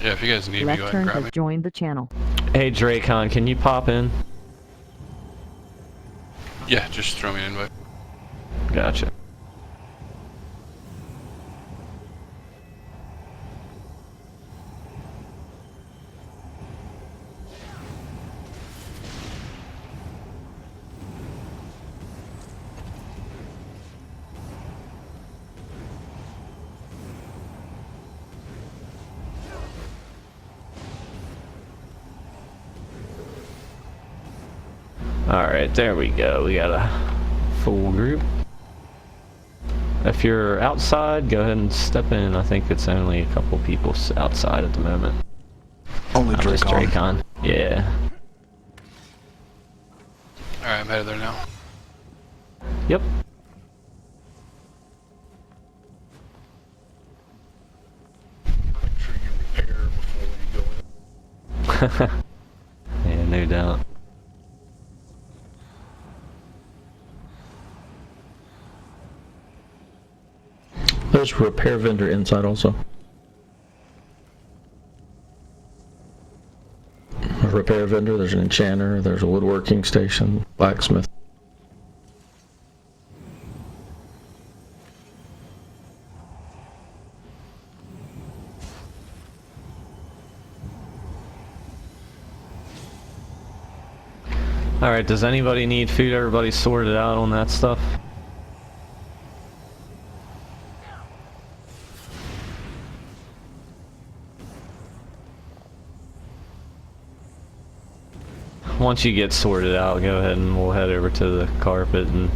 Yeah, if you guys need me, go ahead and Lectern grab has me. joined the channel. Hey Dracon, can you pop in? Yeah, just throw me an invite. Gotcha. Alright, there we go. We got a full group. If you're outside, go ahead and step in. I think it's only a couple people outside at the moment. Only Just Dracon. Dracon. Yeah. Alright, I'm headed there now. Yep. Make sure you repair before you go in. Yeah, no doubt. There's a repair vendor inside also. A repair vendor, there's an enchanter, there's a woodworking station, blacksmith. Alright, does anybody need food? Everybody sorted out on that stuff? Once you get sorted out, go ahead and we'll head over to the carpet and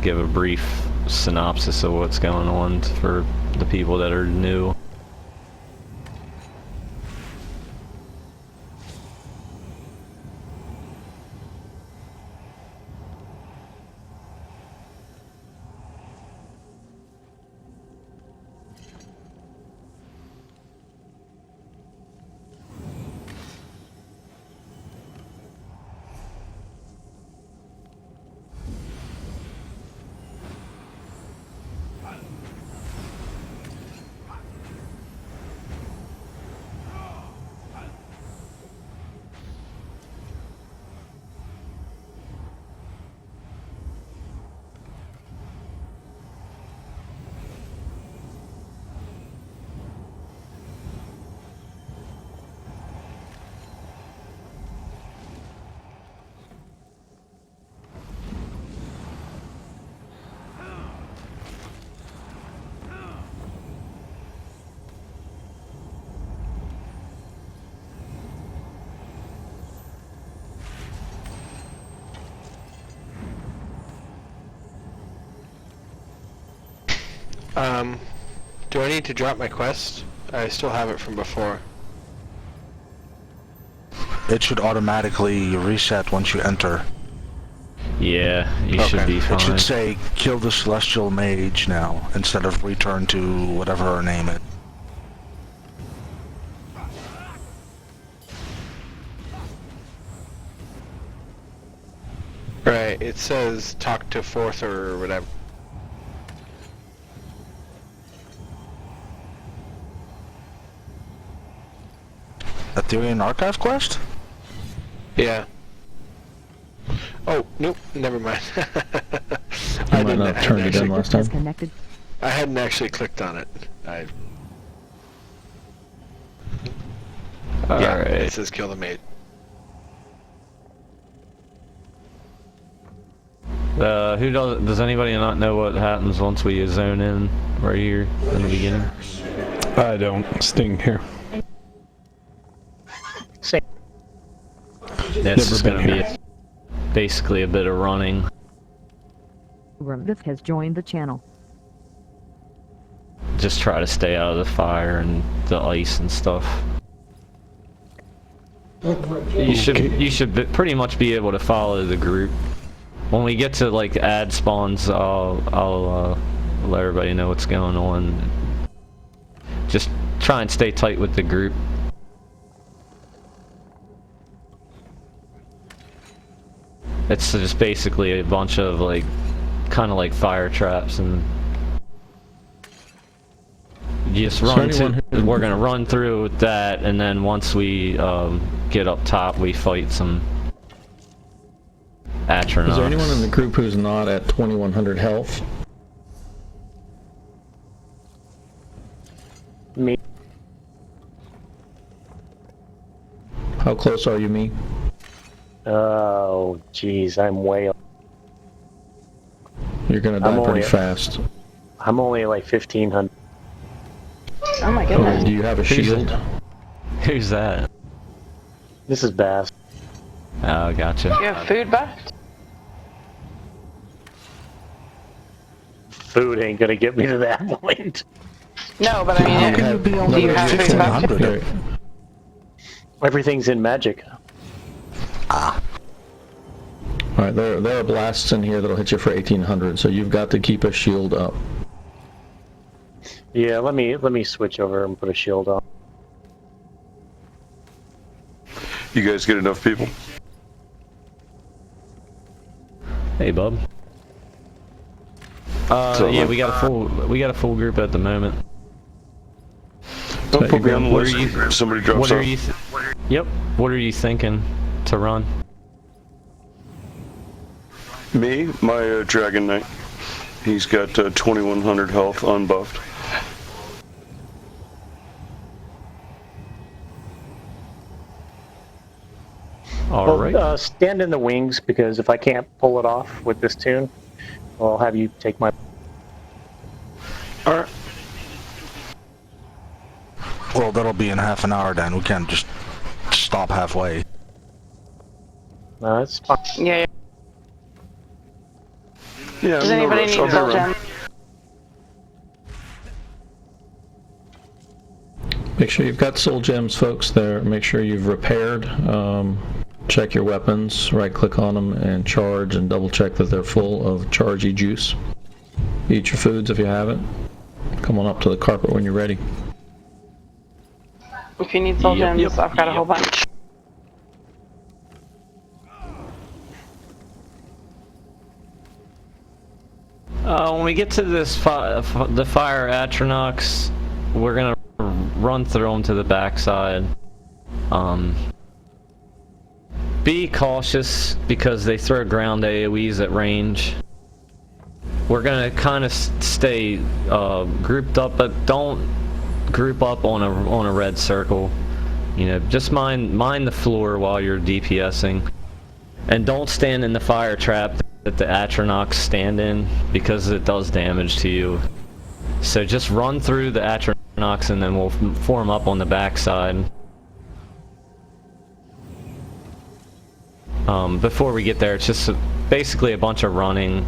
give a brief synopsis of what's going on for the people that are new. Do I need to drop my quest? I still have it from before. It should automatically reset once you enter. Yeah, you should be fine. It should say kill the celestial mage now instead of return to whatever her name is. Right, it says talk to fourth or whatever. Ethereum Archive quest? Yeah. Oh, nope, never mind. You might not have turned it in last time. Disconnected. I hadn't actually clicked on it. Yeah, Alright. it says kill the mage. Does anybody not know what happens once we zone in right here in the beginning? I don't. Sting here. This is going to be basically a bit of running. Ramvith has joined the channel. Just try to stay out of the fire and the ice and stuff. You should pretty much be able to follow the group. When we get to like ad spawns, I'll let everybody know what's going on. Just try and stay tight with the group. It's just basically a bunch of like, kind of like fire traps, and You just Is there run to. anyone who- We're gonna run through that, and then once we get up top, we fight some Atronachs. Is there anyone in the group who's not at 2100 health? Me. How close are you, me? Oh, jeez, I'm way. You're gonna die I'm pretty only- fast. I'm only like 1500. Oh my Okay, goodness. do you have a shield? Who's that? This is Bass. Oh, gotcha. You have food buffed? Food ain't gonna get me to that point. No, but I mean, How it- can you be only do you have food buffed? 1500? Here, Everything's in magic. Alright, there are blasts in here that'll hit you for 1800, so you've got to keep a shield up. Yeah, let me switch over and put a shield on. You guys get enough people? Hey, bub. So, Yeah, we got a full group at the moment. Don't put me on the What list. are you- Somebody drops What are off. you? Yep. What are you thinking to run? Me, my Dragon Knight. He's got 2100 health unbuffed. All right. Stand in the wings, because if I can't pull it off with this tune, I'll have you take my... Alright. Well, that'll be in half an hour then. We can't just stop halfway. No, it's fine. Yeah. Yeah, Does no anybody rush. need I'll be soul around. gem? Make sure you've got soul gems, folks, there. Make sure you've repaired. Check your weapons, right click on them and charge, and double check that they're full of chargy juice. Eat your foods if you haven't. Come on up to the carpet when you're ready. If you need soul Yep, gems, yep, I've got a yep. whole bunch. When we get to this the fire Atronachs, we're gonna run through them to the backside. Be cautious because they throw ground AoEs at range. We're gonna kind of stay grouped up, but don't group up on a red circle. You know, just mind the floor while you're DPSing, and don't stand in the fire trap that the Atronachs stand in, because it does damage to you. So just run through the Atronachs and then we'll form up on the backside. Before we get there, it's just basically a bunch of running.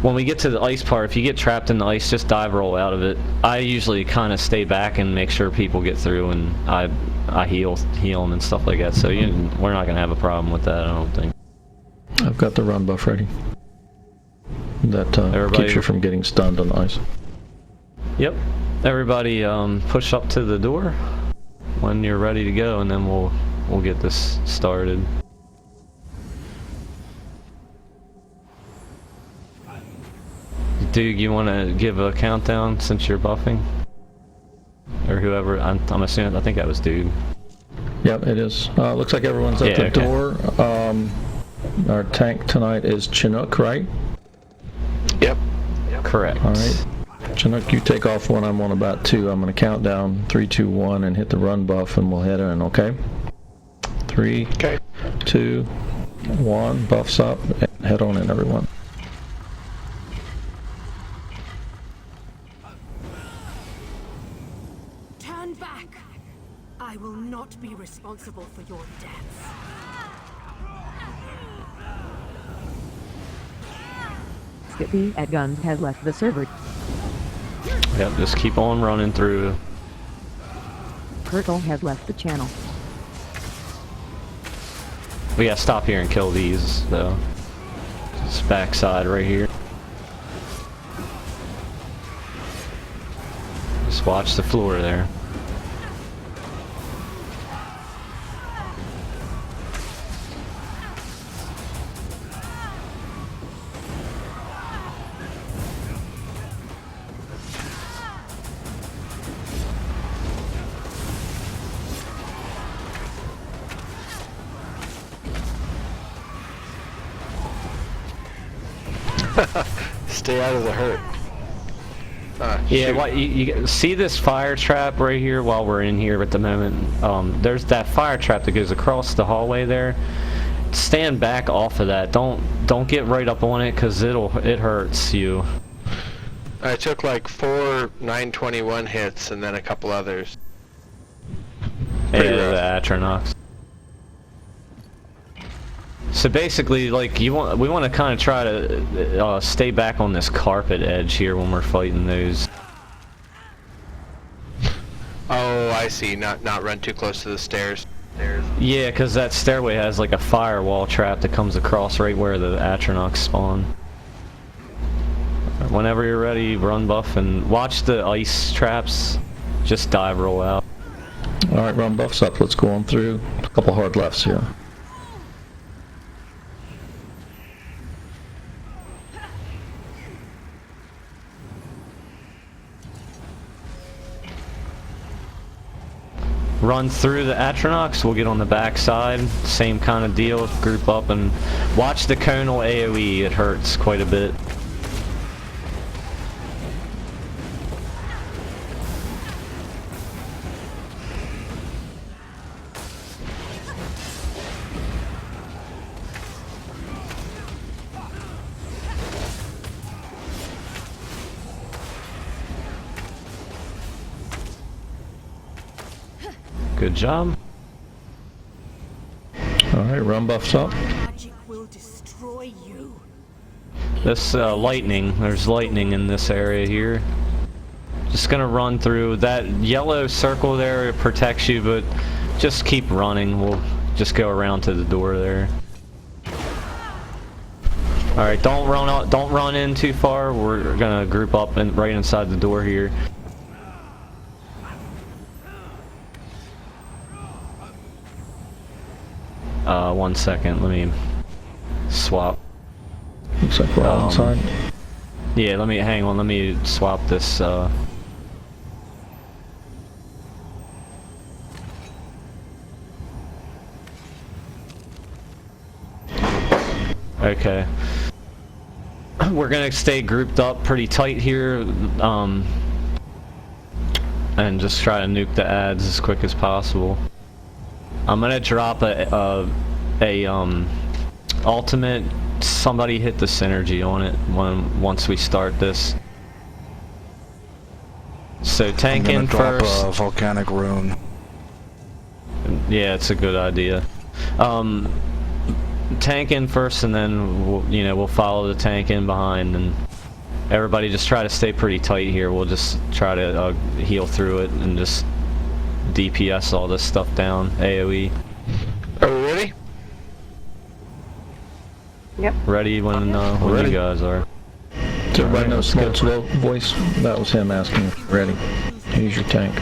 When we get to the ice part, if you get trapped in the ice, just dive roll out of it. I usually kind of stay back and make sure people get through, and I heal them and stuff like that. So we're not gonna have a problem with that, I don't think. I've got the run buff ready. That Everybody- keeps you from getting stunned on the ice. Yep. Everybody, push up to the door when you're ready to go, and then we'll get this started. Dude, you want to give a countdown since you're buffing? Or whoever, I'm assuming, I think that was Dude. Yep, it is. Looks like everyone's at Yeah, the okay. door. Our tank tonight is Chinook, right? Yep. Correct. Alright. Chinook, you take off when I'm on about 2. I'm going to count down 3, 2, 1 and hit the run buff, and we'll head in, okay? 3, Okay. 2, 1, buffs up, and head on in, everyone. Turn back! I will not be responsible for your deaths. Skippy at Guns has left the server. Yep, just keep on running through. Turtle has left the channel. We gotta stop here and kill these, though. This backside right here. Just watch the floor there. Stay out of the hurt. Yeah, Shoot. what you see this fire trap right here while we're in here at the moment. There's that fire trap that goes across the hallway there. Stand back off of that. Don't get right up on it, cause it hurts you. I took like 4 921 hits and then a couple others. Yeah, Pretty the rough. Atronox. So basically, like we want to kind of try to stay back on this carpet edge here when we're fighting those. Oh, I see. Not run too close to the stairs. Yeah, because that stairway has like a firewall trap that comes across right where the Atronox spawn. Whenever you're ready, run buff and watch the ice traps. Just dive roll out. Alright, run buffs up. Let's go on through. A couple hard lefts here. Run through the Atronox, we'll get on the back side. Same kind of deal, group up and watch the conal AoE, it hurts quite a bit. Good job. Alright, run buffs up. Magic will destroy you. This lightning, there's lightning in this area here. Just gonna run through. That yellow circle there, it protects you, but just keep running. We'll just go around to the door there. Alright, don't run in too far. We're gonna group up and right inside the door here. 1 second, let me swap. Looks like we're all inside. Yeah, hang on, let me swap this, Okay. We're gonna stay grouped up pretty tight here, and just try to nuke the ads as quick as possible. I'm gonna drop a ultimate. Somebody hit the synergy on it once we start this. So tank in first. Drop a volcanic rune. Yeah, it's a good idea. Tank in first, and then we'll follow the tank in behind, and everybody just try to stay pretty tight here. We'll just try to heal through it and just DPS all this stuff down. AoE. Are we ready? Yep. Ready when you guys are. Is everybody know Smoke's voice? That was him asking if you're ready. Use your tank.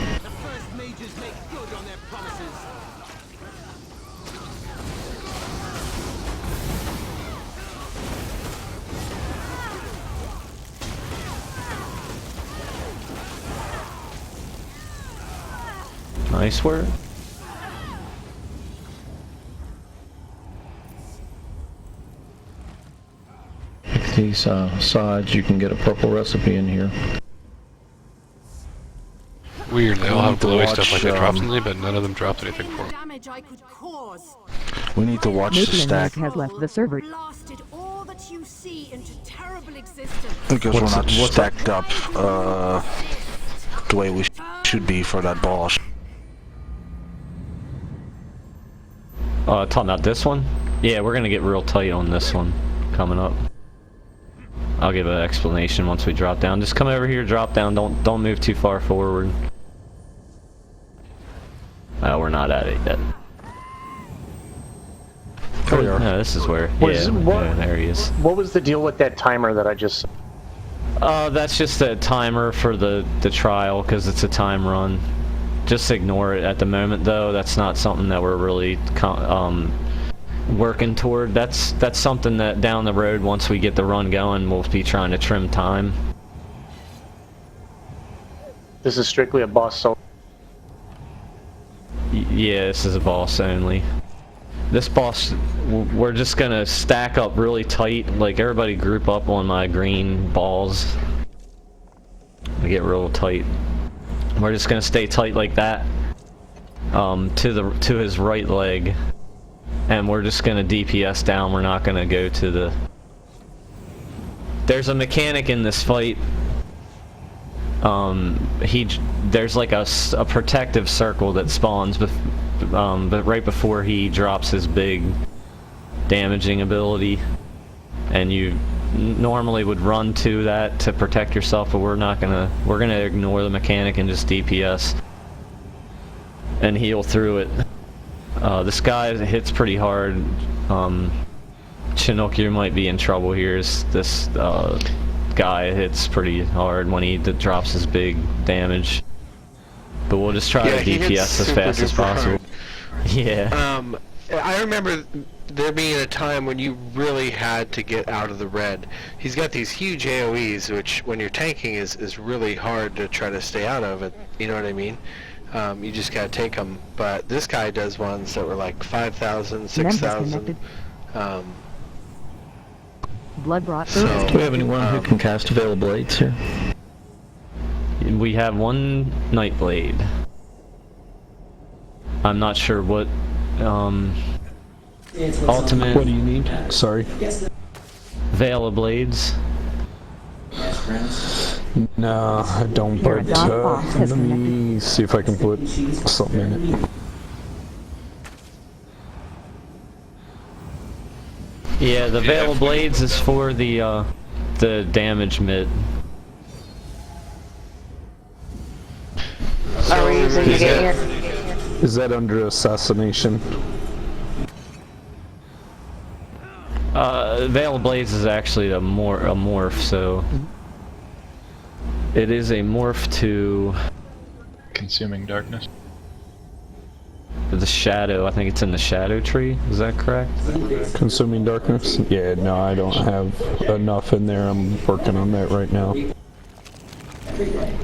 Nice work. Pick these sides, you can get a purple recipe in here. Weird, they all have to glowy stuff like watch, that drops something, but none of them dropped anything for me. Damage I could cause. We need to watch the Nuclear stack has left the server. Blasted all that you see into terrible existence. because we're not what's stacked up the way we should be for that boss. Talking about this one? Yeah, we're gonna get real tight on this one coming up. I'll give an explanation once we drop down. Just come over here, drop down. Don't move too far forward. We're not at it yet. Oh, yeah. No, this is where. Yeah, there he is. What was the deal with that timer that I just... That's just a timer for the trial, because it's a time run. Just ignore it at the moment, though. That's not something that we're really working toward. That's something that down the road, once we get the run going, we'll be trying to trim time. This is strictly a boss solo. Yeah, this is a boss only. This boss, we're just gonna stack up really tight. Like, everybody group up on my green balls. I get real tight. We're just gonna stay tight like that. To his right leg. And we're just gonna DPS down. We're not gonna go to the... There's a mechanic in this fight. There's like a protective circle that spawns, but right before he drops his big damaging ability, and you normally would run to that to protect yourself, but we're gonna ignore the mechanic and just DPS and heal through it. This guy hits pretty hard. Chinook, you might be in trouble here. This guy hits pretty hard when he drops his big damage. But we'll just try to DPS as fast as possible. Yeah. I remember there being a time when you really had to get out of the red. He's got these huge AoEs, which when you're tanking is really hard to try to stay out of it. You know what I mean? You just gotta take them. But this guy does ones that were like 5,000, 6,000. Blood brought So- Do we have anyone who can cast Veil Blades here? We have one Nightblade. I'm not sure what ultimate What do you need? Sorry. Veil of Blades. No, I don't, Your but dog box has let me see if I can put something in it. Yeah, the Veil of Blades is for the damage mitt. Are we using the game here? Is that under assassination? Veil of Blades is actually a morph, so it is a morph to Consuming darkness. the shadow. I think it's in the shadow tree. Is that correct? Consuming darkness? Yeah, no, I don't have enough in there. I'm working on that right now.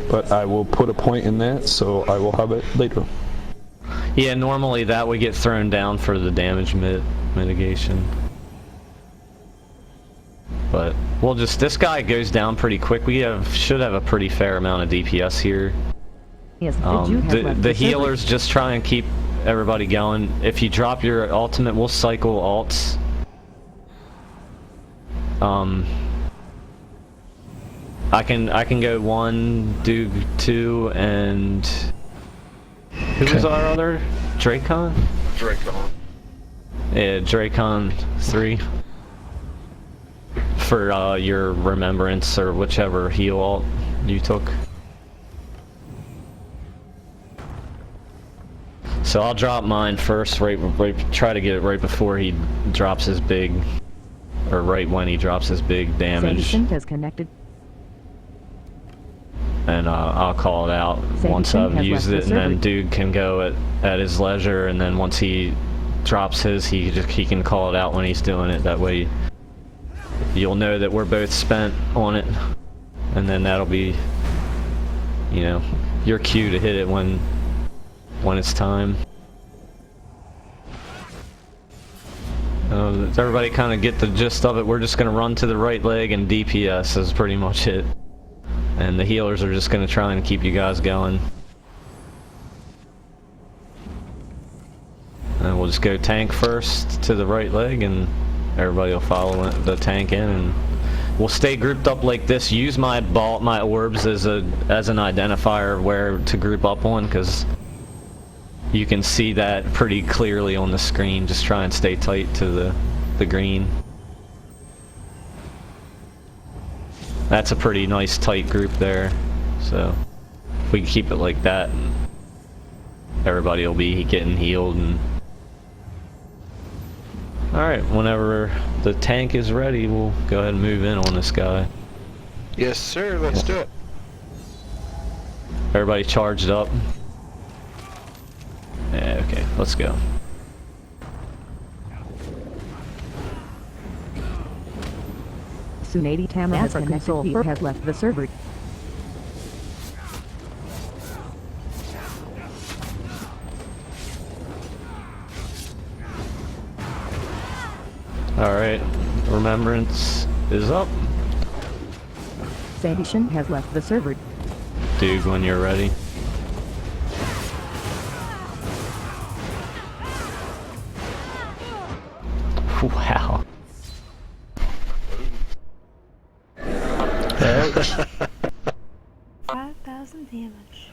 But I will put a point in that, so I will have it later. Yeah, normally that would get thrown down for the damage mitigation. But we'll just, this guy goes down pretty quick. We should have a pretty fair amount of DPS here. Yes, the Jew has left The server. healers just try and keep everybody going. If you drop your ultimate, we'll cycle alts. I can go 1, do 2, and who was our other? Dracon? Dracon. Yeah, Dracon 3. For your remembrance or whichever heal alt you took. So I'll drop mine first, right, try to get it right before he drops his big, or right when he drops his big damage. Sync has connected. And I'll call it out Same once thing I've has used left it, the and then server. Dude can go at his leisure, and then once he drops his, he can call it out when he's doing it. That way you'll know that we're both spent on it, and then that'll be, you know, your cue to hit it when it's time. Does everybody kind of get the gist of it? We're just going to run to the right leg and DPS is pretty much it. And the healers are just going to try and keep you guys going. And we'll just go tank first to the right leg, and everybody will follow the tank in, and we'll stay grouped up like this. Use my orbs as an identifier where to group up on, because you can see that pretty clearly on the screen. Just try and stay tight to the green. That's a pretty nice tight group there. So if we keep it like that, everybody will be getting healed. And alright, whenever the tank is ready, we'll go ahead and move in on this guy. Yes, sir. Let's do it. Everybody charged up? Yeah, okay, let's go. Tsunade Tamra has connected. Has left the server. Alright, Remembrance is up. Station has left the server. Dude, when you're ready. Wow. 5,000 damage.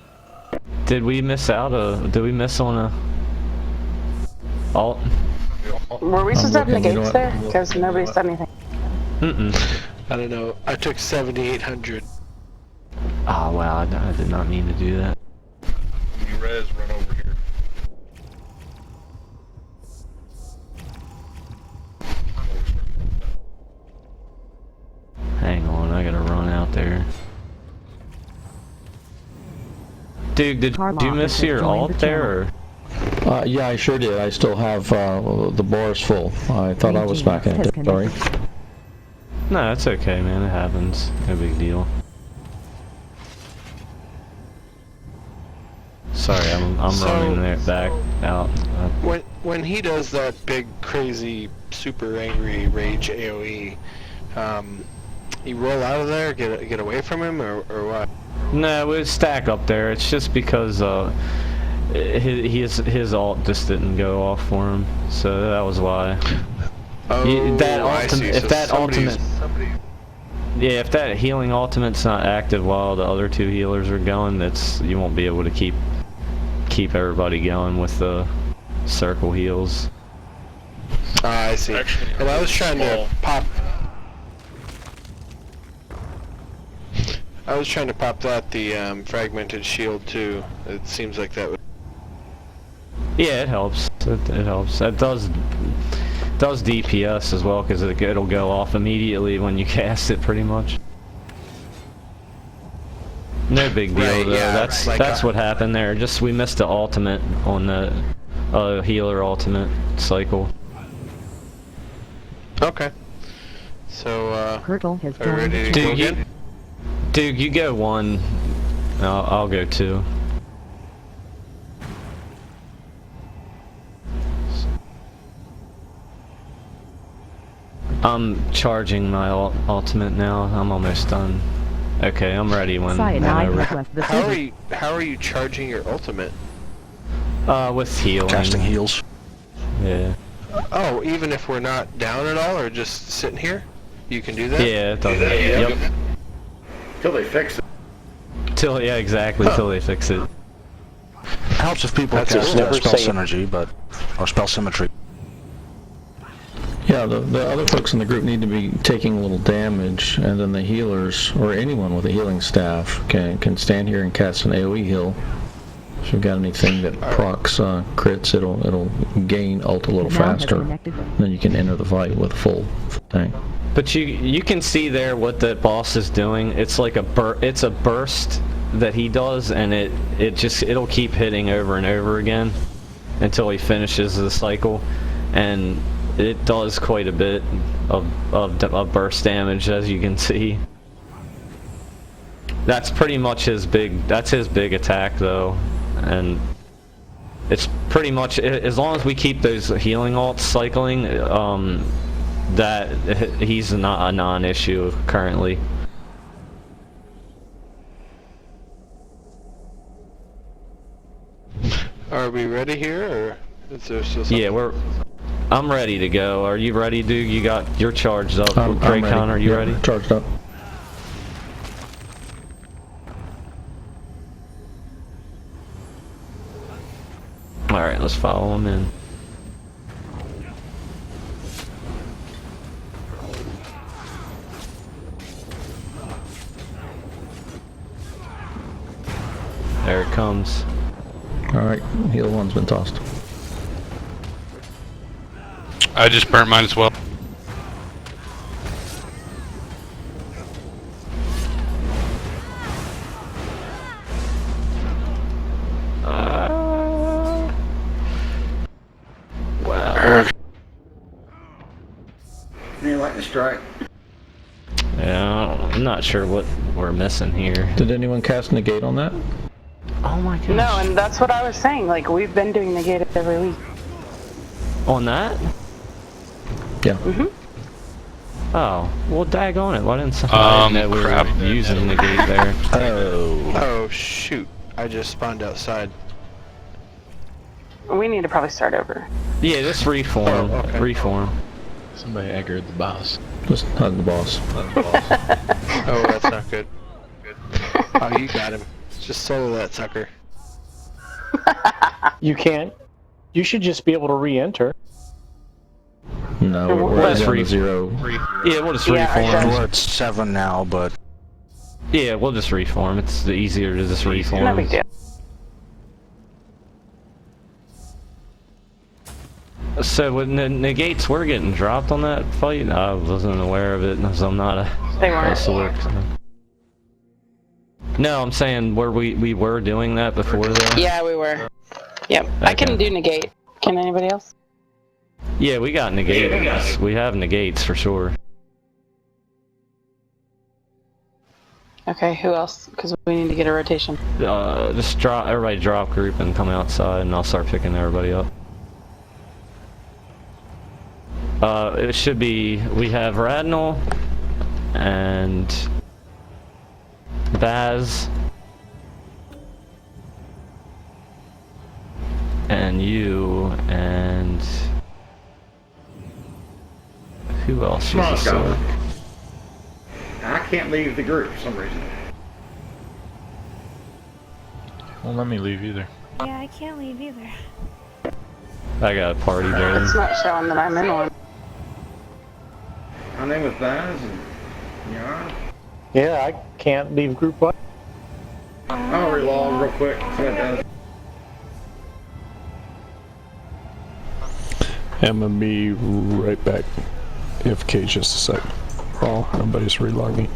Did we miss on a alt? Were we supposed to have looking, you know negates what? there? Because nobody said anything. Mm-mm. I don't know. I took 7,800. Oh wow, I did not mean to do that. You res, run over here. Hang on, I gotta run out there. Dude, did Karloff you miss has your joined alt the there, or? Yeah, I sure did. I still have the bars full. I thought I was back in Has it. Sorry. No, that's okay, man. It happens. No big deal. Sorry, I'm So- running there back out. When he does that big, crazy, super angry rage AOE, you roll out of there, get away from him, or what? No, we stack up there. It's just because his alt just didn't go off for him, so that was why. Oh, I see. If So that somebody's- ultimate, yeah, if that healing ultimate's not active while the other two healers are going, you won't be able to keep everybody going with the circle heals. I see. And I was trying to pop. I was trying to pop the fragmented shield too. It seems like that would. Yeah, it helps. It helps. It does DPS as well, because it'll go off immediately when you cast it, pretty much. No big deal Right, though. yeah, That's like, what happened there. Just we missed the ultimate on the healer ultimate cycle. Okay. So Kurtle has are we joined ready the to channel. go again? Dude, you go one. I'll go two. I'm charging my ultimate now. I'm almost done. Okay, I'm ready when Cyanide whenever. has left the How server. are you charging your ultimate? With healing. Casting heals. Yeah. Oh, even if we're not down at all, or just sitting here, you can do that. Yeah, it does. Yep. Till they fix it. Till exactly. Till they fix it. Helps if people That's cast never spell safe. synergy, or spell symmetry. Yeah, the other folks in the group need to be taking a little damage, and then the healers, or anyone with a healing staff, can stand here and cast an AoE heal. If you've got anything that procs crits, it'll gain ult a little Now has faster. connected. Then you can enter the fight with a full tank. But you can see there what the boss is doing. It's like it's a burst that he does, and it'll keep hitting over and over again until he finishes the cycle, and it does quite a bit of burst damage, as you can see. That's pretty much his big attack though, and it's pretty much, as long as we keep those healing ults cycling, that he's not a non-issue currently. Are we ready here, or is there still something? Yeah, I'm ready to go. Are you ready, dude? You're charged up. I'm Great ready. Counter, you Yep, ready? Charged up. Alright, let's follow him in. There it comes. Alright, heal one's been tossed. I just burnt mine as well. Wow. You like the strike? Yeah, I'm not sure what we're missing here. Did anyone cast negate on that? Oh my gosh. No, and that's what I was saying. Like, we've been doing negate every week. On that? Yeah. Oh, well, daggone it. Why didn't somebody know we crap. were using the gate there? Oh shoot! I just spawned outside. We need to probably start over. Yeah, just reform. Oh, okay. Reform. Somebody aggroed the boss. Just hug the boss. Oh, that's not good. Oh, you got him. Just solo that sucker. You can't. You should just be able to re-enter. No, we're Let's down to re- 0. Yeah, we'll just Yeah, reform. We're at 7 now, but Yeah, we'll just reform. It's easier to just reform. No big deal. So when the negates were getting dropped on that fight, I wasn't aware of it, because I'm not a They weren't. sword. No, I'm saying we were doing that before that. Yeah, we were. Yep. I can do negate. Can anybody else? Yeah, we got negates. We have negates for sure. Okay, who else? Because we need to get a rotation. Just everybody drop group and come outside, and I'll start picking everybody up. It should be, we have Radnal and Baz and you and who else is a sword? I can't leave the group for some reason. Won't let me leave either. Yeah, I can't leave either. I got a party there. It's not showing that I'm in one. My name is Baz, and yeah, Yeah, I can't leave group one. I'll relog real quick. See what it does. I'm gonna be right back. AFK just a sec. While everybody's relogging.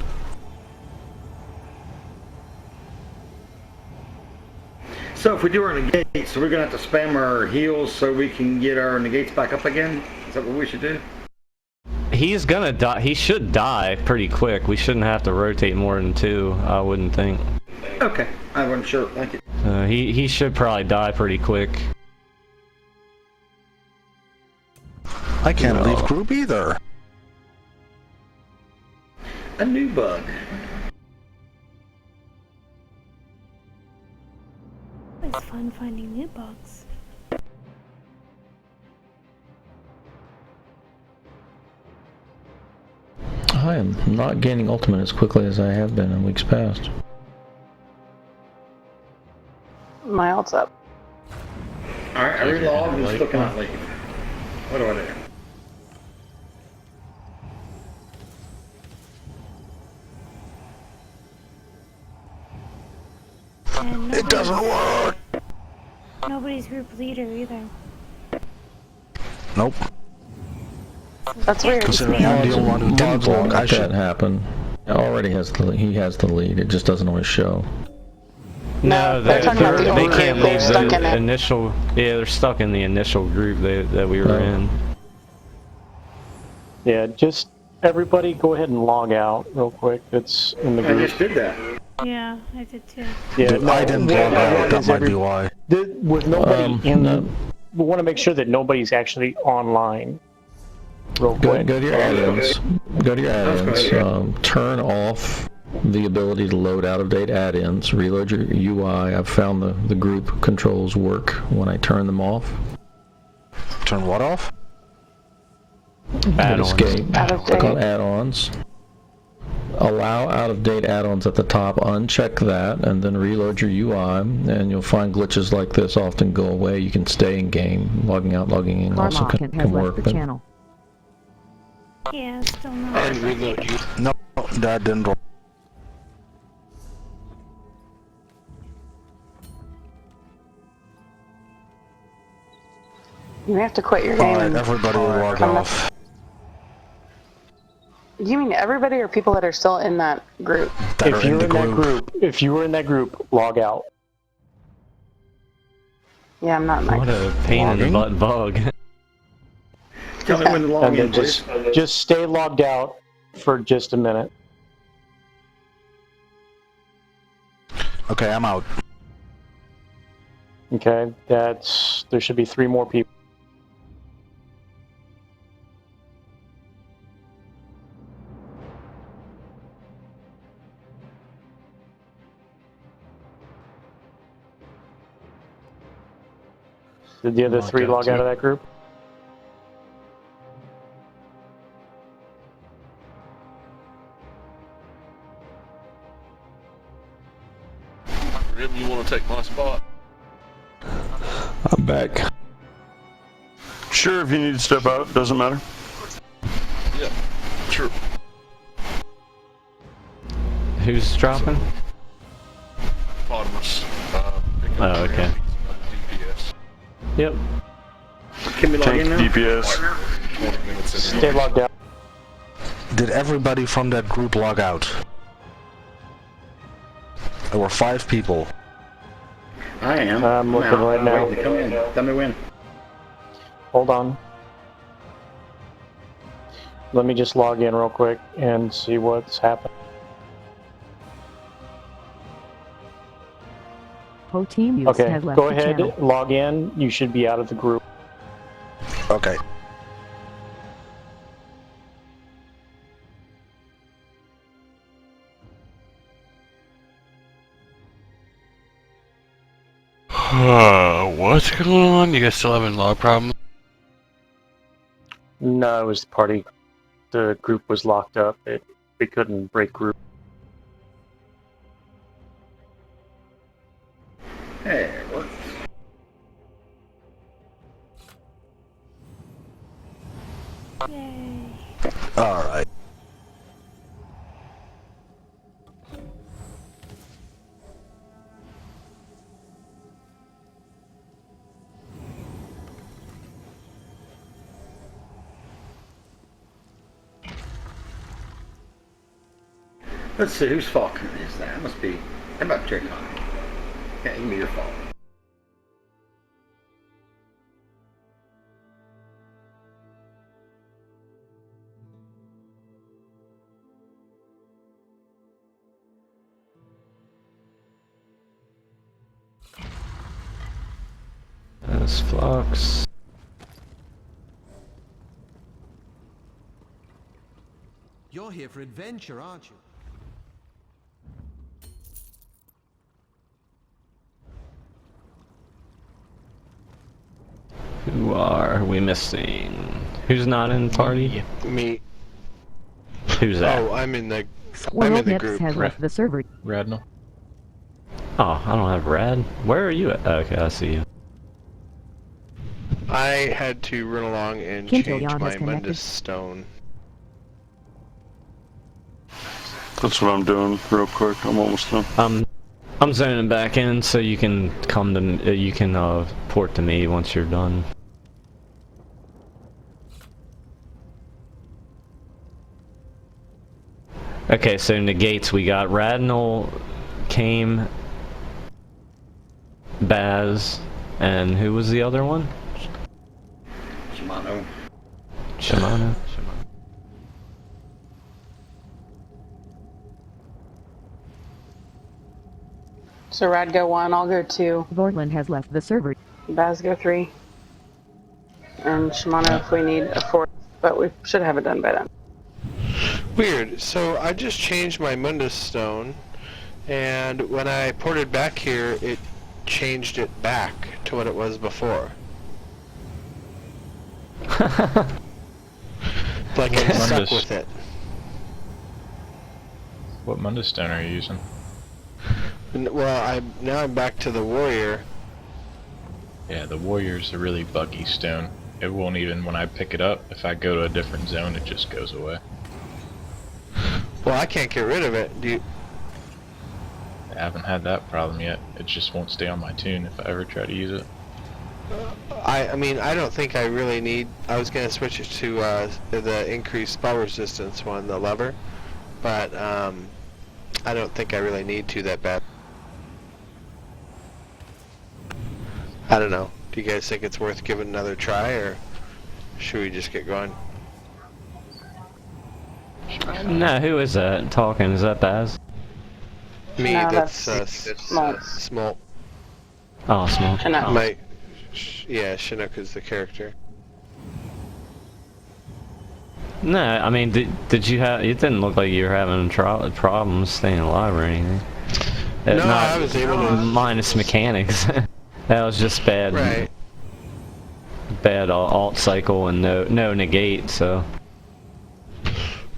So if we do our negates, we're gonna have to spam our heals so we can get our negates back up again. Is that what we should do? He's gonna die. He should die pretty quick. We shouldn't have to rotate more than 2, I wouldn't think. Okay, I wasn't sure. Thank you. He should probably die pretty quick. I can't leave group either. A new bug. It's fun finding new bugs. I am not gaining ultimate as quickly as I have been in weeks past. My ult's up. Alright, I relogged and still cannot leave. What do I do? And It doesn't work! nobody's group leader either. Nope. That's weird. Considering I'm the only one who didn't Mods won't log, I let that should. happen. It already has he has the lead. It just doesn't always show. No, they're talking about the they old can't group. They're leave stuck in the it. initial. Yeah, they're stuck in the initial group that we were Oh. in. Yeah, just everybody go ahead and log out real quick. That's in the I group. just did that. Yeah, I did too. Yeah, I didn't log out, that might be why. With nobody in, no. we want to make sure that nobody's actually online. Real Go quick. to your add-ins. Go to your add-ins. Okay. Turn off the ability to load out-of-date add-ins. Reload your UI. I've found the group controls work when I turn them off. Turn what off? Hit Add-ons. escape. Out of Click on date. add-ons. Allow out-of-date add-ons at the top. Uncheck that, and then reload your UI, and you'll find glitches like this often go away. You can stay in game. Logging out, logging in also Marmockin has can left work. the But channel. Yeah, still not. And reload you. No, that didn't work. You have to quit your game. Alright, and everybody log come back. off. You mean everybody or people that are still in that group? That If are in you're the in that group. group, if you were in that group, log out. Yeah, I'm not in that What group. a pain in the butt bug. Tell me when to log And in, then please. just stay logged out for just a minute. Okay, I'm out. Okay, there should be 3 more people. Did the other 3 log out of that group? Rim, you want to take my spot? I'm back. Sure, if you need to step out, doesn't matter. Yeah, sure. Who's dropping? Autonomous. Oh, okay. DPS. Yep. Can we log in now? DPS. 20 minutes in. Stay logged out. Did everybody from that group log out? There were 5 people. I am. I'm looking right now. Wait to come in. Tell me when. Hold on. Let me just log in real quick and see what's happened. Ho Team Use Okay, has left go the ahead, channel. log in. You should be out of the group. Okay. What's going on? You guys still having log problems? No, it was the party. The group was locked up. We couldn't break group. Hey, what? Alright. Let's see, whose fault is that? It must be. How about Jerry Connor? Yeah, it can be your fault. That's Flux. You're here for adventure, aren't you? Who are we missing? Who's not in the party? Me. Who's that? Oh, I'm in the Squirrel Nips has left the server. Radnal. Oh, I don't have Rad. Where are you at? Okay, I see you. I had to run along and Kinto change Yon has my connected. Mundus stone. That's what I'm doing real quick. I'm almost done. I'm zoning back in, so you can come to you can port to me once you're done. Okay, so negates we got Radnal, Kame, Baz, and who was the other one? Shimano. Shimano. So Rad go 1, I'll go 2. Vortland has left the server. Baz go 3. And Shimano if we need a 4th, but we should have it done by then. Weird. So I just changed my Mundus stone, and when I ported back here, it changed it back to what it was before. Like I'm stuck with it. What Mundus stone are you using? Well, now I'm back to the warrior. Yeah, the warrior's a really buggy stone. It won't even, when I pick it up, if I go to a different zone, it just goes away. Well, I can't get rid of it. Do you? I haven't had that problem yet. It just won't stay on my tune if I ever try to use it. I mean, I don't think I really need. I was gonna switch it to the increased spell resistance one, the lever, but I don't think I really need to that bad. I don't know. Do you guys think it's worth giving another try, or should we just get going? No, who is that talking? Is that Baz? Me, No, that's Smolt. Smolt. Oh, Smoke. Chinook. Yeah, Chinook is the character. No, I mean, did you have? It didn't look like you were having problems staying alive or anything. No, I was able to. Minus mechanics. That was just bad. Right. bad alt cycle and no negate, so.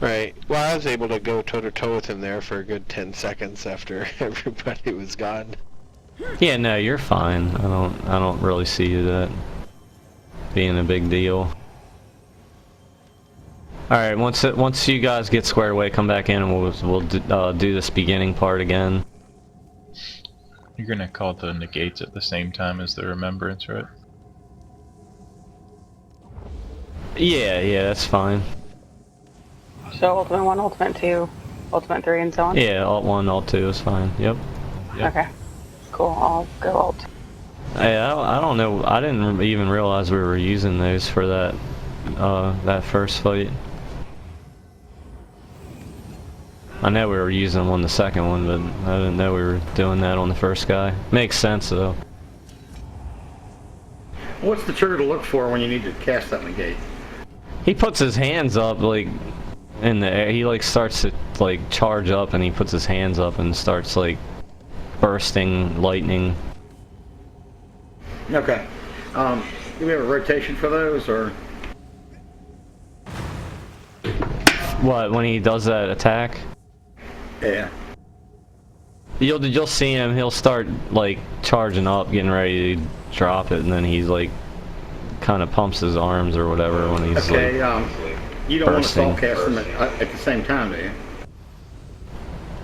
Right. Well, I was able to go toe-to-toe with him there for a good 10 seconds after everybody was gone. Yeah, no, you're fine. I don't really see that being a big deal. Alright, once you guys get squared away, come back in and we'll do this beginning part again. You're gonna call the negates at the same time as the remembrance, right? Yeah, that's fine. So Ultimate 1, Ultimate 2, Ultimate 3, and so on? Yeah, Alt 1, Alt 2 is fine, yep. Okay. Cool, I'll go Alt. Hey, I don't know, I didn't even realize we were using those for that first fight. I know we were using them on the second one, but I didn't know we were doing that on the first guy. Makes sense though. What's the trigger to look for when you need to cast that negate? He puts his hands up like in the air. He like starts to like charge up and he puts his hands up and starts like bursting lightning. Okay. Do we have a rotation for those, or? What, when he does that attack? Yeah. You'll see him, he'll start like charging up, getting ready to drop it, and then he's like kind of pumps his arms or whatever when he's okay, like you don't bursting. want to cast them at the same time, do you?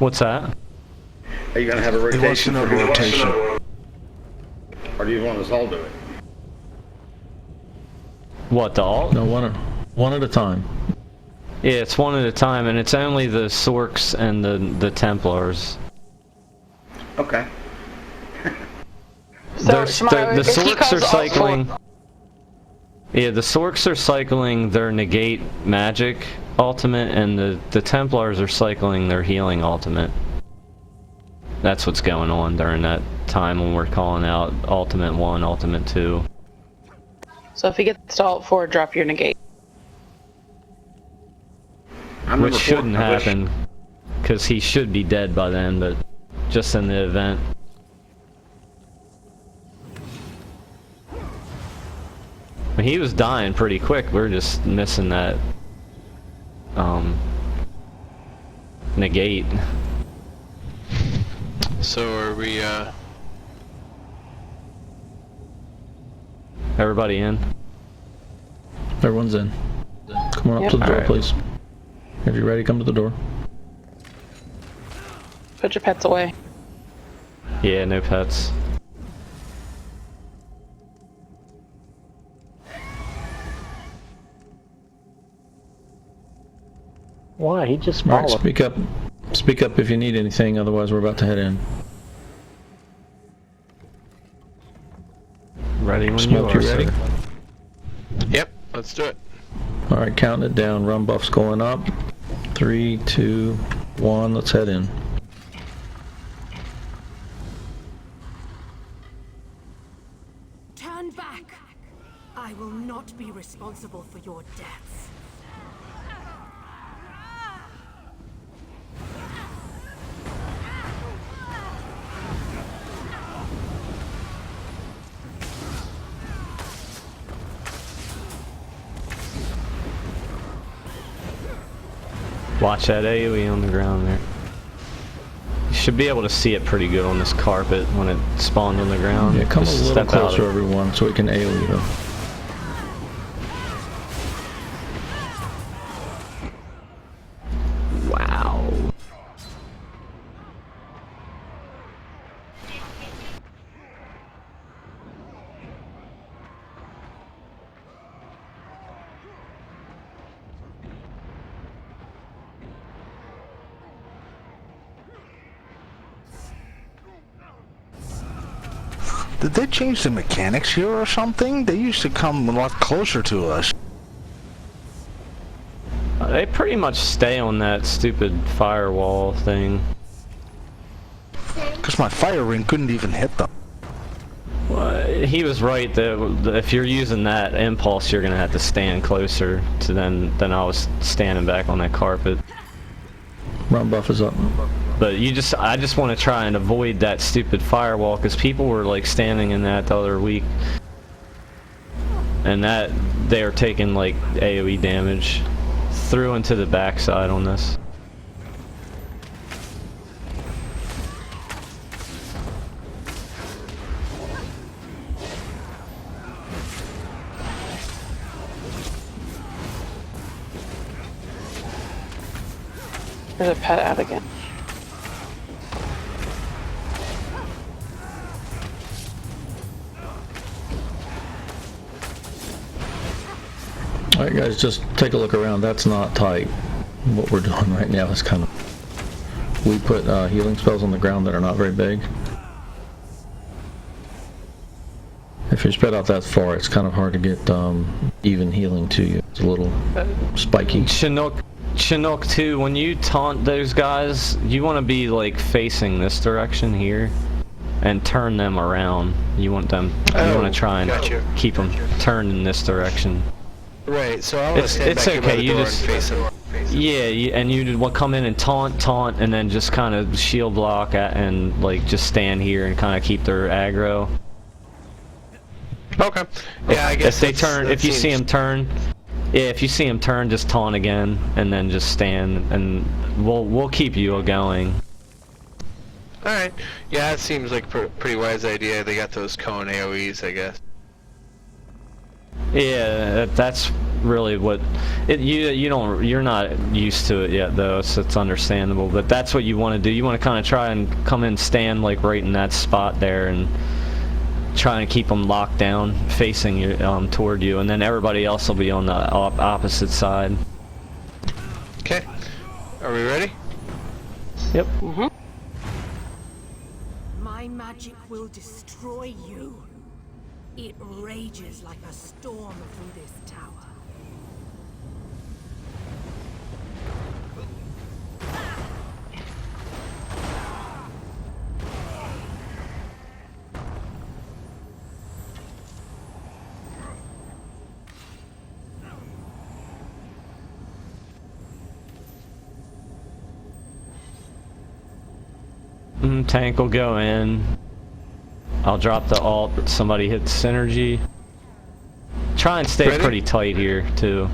What's that? Are you going to have a rotation? Rotation. Or do you want us all do it? What, the alt? No, one at a time. Yeah, it's one at a time, and it's only the Sorks and the Templars. Okay. So, the Sorks are cycling. Yeah, the Sorks are cycling their negate magic ultimate, and the Templars are cycling their healing ultimate. That's what's going on during that time when we're calling out Ultimate 1, Ultimate 2. So if he gets to Alt 4, drop your negate. Which shouldn't happen, because he should be dead by then, but just in the event. But he was dying pretty quick, we're just missing that negate. So are we, Everybody in? Everyone's in. Come on up to the door, please. If you're ready, come to the door. Put your pets away. Yeah, no pets. Why? He just Alright, followed. speak up. Speak up if you need anything, otherwise we're about to head in. Ready when Smoke, you are, you ready? sir. Yep, let's do it. Alright, counting it down. Run buff's going up. 3, 2, 1, let's head in. Turn back. I will not be responsible for your deaths. Watch that AoE on the ground there. You should be able to see it pretty good on this carpet when it spawned on the ground. Yeah, come Just a little step out closer, of it. everyone, so we can AoE them. Wow. Did they change the mechanics here or something? They used to come a lot closer to us. They pretty much stay on that stupid firewall thing. Because my fire ring couldn't even hit them. Well, he was right that if you're using that impulse, you're gonna have to stand closer to than I was standing back on that carpet. Run buff is up. But I just want to try and avoid that stupid firewall because people were like standing in that the other week. and that they are taking like AoE damage through into the backside on this. There's a pet out again. Alright guys, just take a look around. That's not tight. What we're doing right now is kind of... We put healing spells on the ground that are not very big. If you're spread out that far, it's kind of hard to get even healing to you. It's a little spiky. Chinook too, when you taunt those guys, you want to be like facing this direction here and turn them around. You want them, you want to try and keep them turned in this direction. Right, so I want to stand back here by the door and face him. Yeah, and you will come in and taunt, and then just kind of shield block and like just stand here and kind of keep their aggro. Okay. Yeah, I guess if they turn, if you see them turn, yeah, if you see them turn, just taunt again, and then just stand, and we'll keep you going. All right. Yeah, it seems like a pretty wise idea. They got those cone AOE's, I guess. Yeah, that's really what you're not used to it yet though, so it's understandable. But that's what you want to do. You want to kind of try and come in, stand like right in that spot there, and try and keep them locked down, facing you toward you, and then everybody else will be on the opposite side. Okay. Are we ready? Yep. My magic will destroy you. It rages like a storm through this tower. Tank will go in. I'll drop the alt, but somebody hits synergy. Try and stay pretty tight here, too.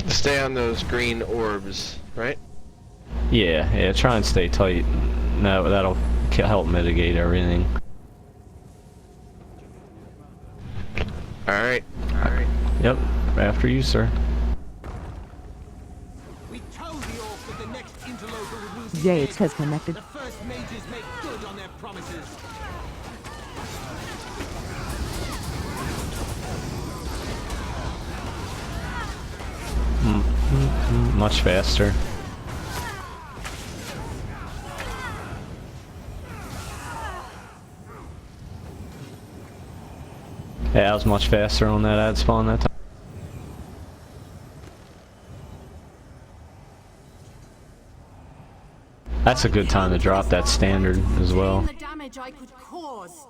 Stay on those green orbs, right? Yeah, try and stay tight. No, that'll help mitigate everything. Alright. Yep, after you, sir. We told the orc that the next interloper would lose the Jace edge. has connected. The first mages make good on their promises. Much faster. Yeah, I was much faster on that ad spawn that time. That's a good time to drop that standard as well. The damage I could cause.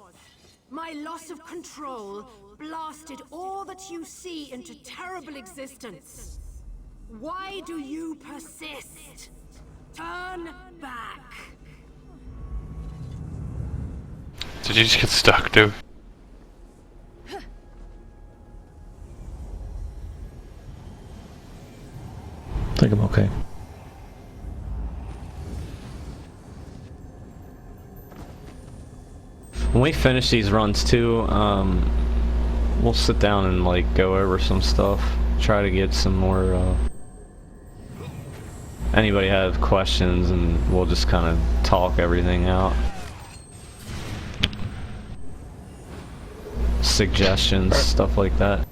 My loss of control blasted all that you see into terrible existence. Why do you persist? Turn back. Did you just get stuck, dude? I think I'm okay. When we finish these runs too, we'll sit down and like go over some stuff. Try to get some more, anybody have questions, and we'll just kind of talk everything out. Suggestions, stuff like that.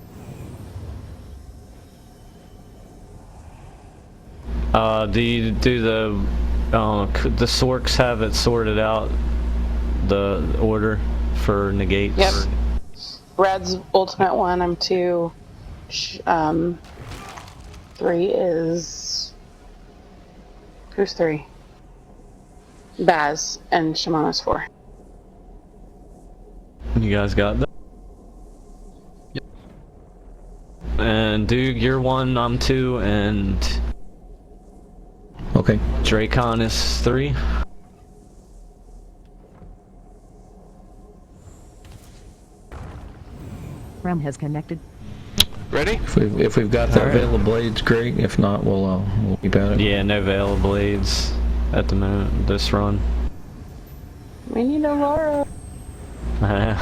Do the Sorks have it sorted out, the order for negates? Yep. Brad's ultimate 1, I'm 2. 3 is... Who's 3? Baz, and Shimano's 4. You guys got that? Yep. And Duke, you're 1, I'm 2, and... Okay. Dracon is 3. Wolfram has connected. Ready? If we've got the Veil of Blades, great. If not, we'll keep at it. Yeah, no Veil of Blades at the moment, this run. We need a Laura. Yeah,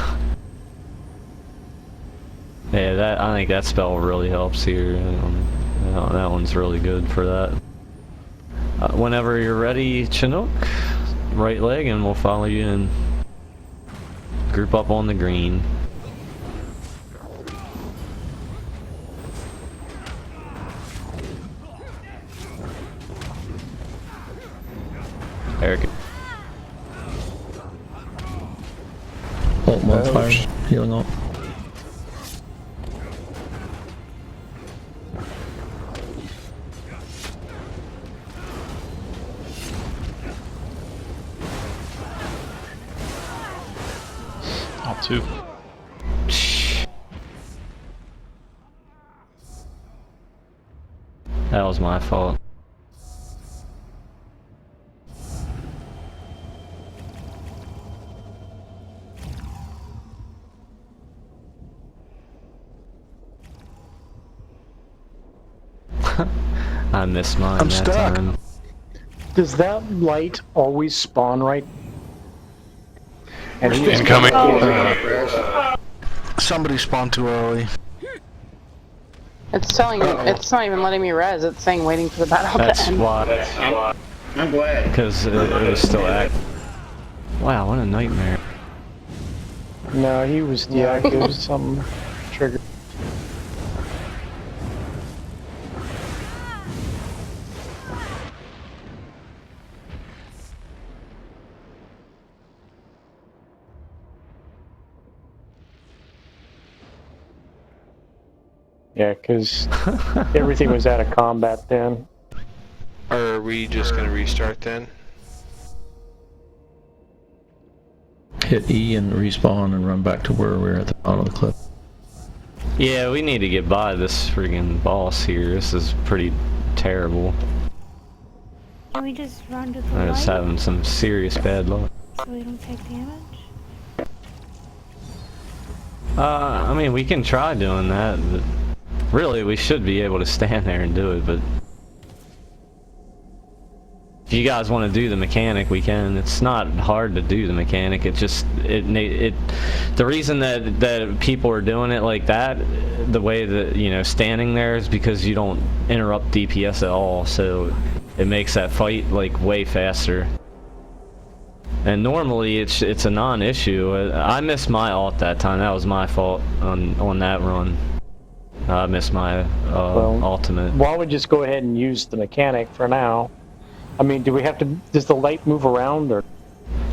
I think that spell really helps here. That one's really good for that. Whenever you're ready, Chinook, right leg, and we'll follow you in. Group up on the green. Eric. Ult modifier, healing ult. Alt 2. That was my fault. I missed mine. I'm that stuck. time. Does that light always spawn right? And Incoming. Somebody spawned too early. It's telling me, it's not even letting me res, it's saying waiting for the battle to That's end. why. I'm glad. Because it was still active. Wow, what a nightmare. No, he was deactivated. Some trigger. Yeah, because everything was out of combat then. Or are we just gonna restart then? Hit E and respawn and run back to where we were at the bottom of the cliff. Yeah, we need to get by this friggin' boss here. This is pretty terrible. Can we just run to the I was light having some serious bad luck. so we don't take damage? I mean, we can try doing that, but really we should be able to stand there and do it, but if you guys want to do the mechanic, we can. It's not hard to do the mechanic. It just the reason that people are doing it like that, the way that, you know, standing there, is because you don't interrupt DPS at all, so it makes that fight like way faster. And normally it's a non-issue. I missed my ult that time. That was my fault on that run. I missed my ultimate. Why don't we just go ahead and use the mechanic for now? I mean, do we have to? Does the light move around, or?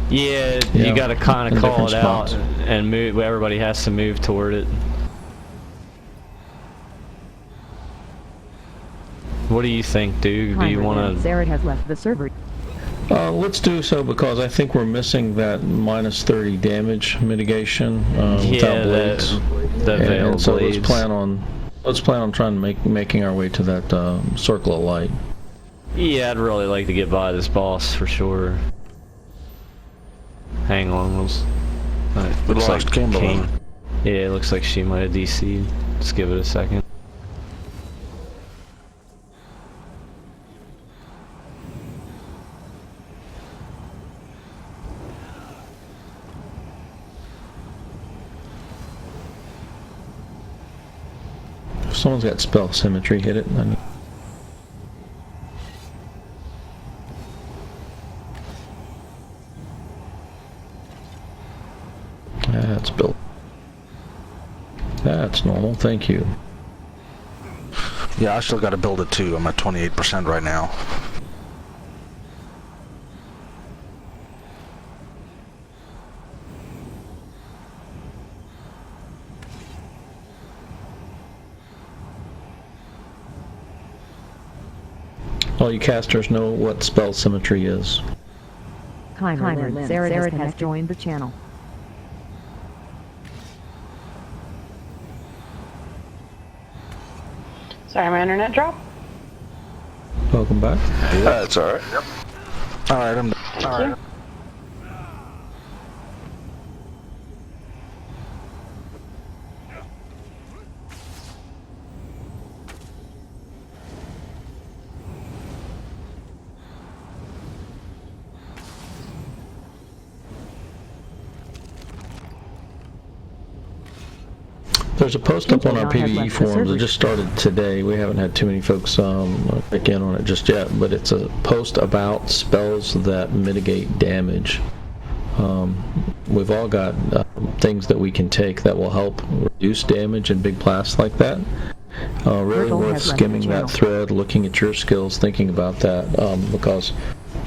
Yeah, you got to kind of call it out and move. Everybody has to move toward it. What do you think, Duke? Do you want to? Zared has left the server. Let's do so, because I think we're missing that minus 30 damage mitigation without blades. The Veil so Blades. let's plan on trying to making our way to that circle of light. Yeah, I'd really like to get by this boss for sure. Hang on, looks like Kimberly. Yeah, it looks like she might have DC'd. Let's give it a second. If someone's got spell symmetry, hit it. That's built. That's normal, thank you. Yeah, I still gotta build it too. I'm at 28% right now. All you casters know what spell symmetry is. Kyler Zared has joined the channel. Sorry, my internet dropped. Welcome back. That's alright. Yep. Alright, I'm done. Thank you. There's a post up on our Now has PvE left the forums. server. It just started today. We haven't had too many folks click in on it just yet, but it's a post about spells that mitigate damage. We've all got things that we can take that will help reduce damage in big blasts like that. Really Turtle worth has left skimming the that channel. thread, looking at your skills, thinking about that, because,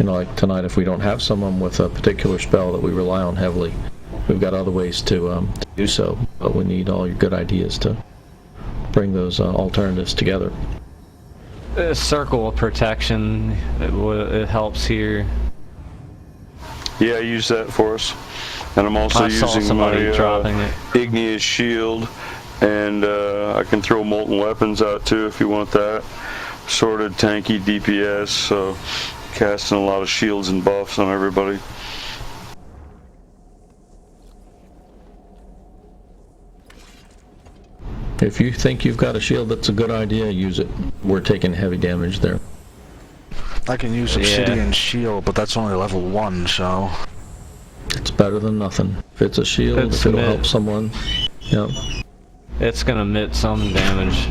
you know, like tonight, if we don't have someone with a particular spell that we rely on heavily, we've got other ways to do so, but we need all your good ideas to bring those alternatives together. Circle of protection, it helps here. Yeah, use that for us. And I'm also I saw using somebody my dropping it. Igneous Shield, and I can throw Molten Weapons out too if you want that. Sorted, tanky, DPS, so casting a lot of shields and buffs on everybody. If you think you've got a shield that's a good idea, use it. We're taking heavy damage there. I can use Yeah. Obsidian Shield, but that's only level 1, so... It's better than nothing. If it's a shield, It's if it'll mid. help someone, yep. It's gonna emit some damage,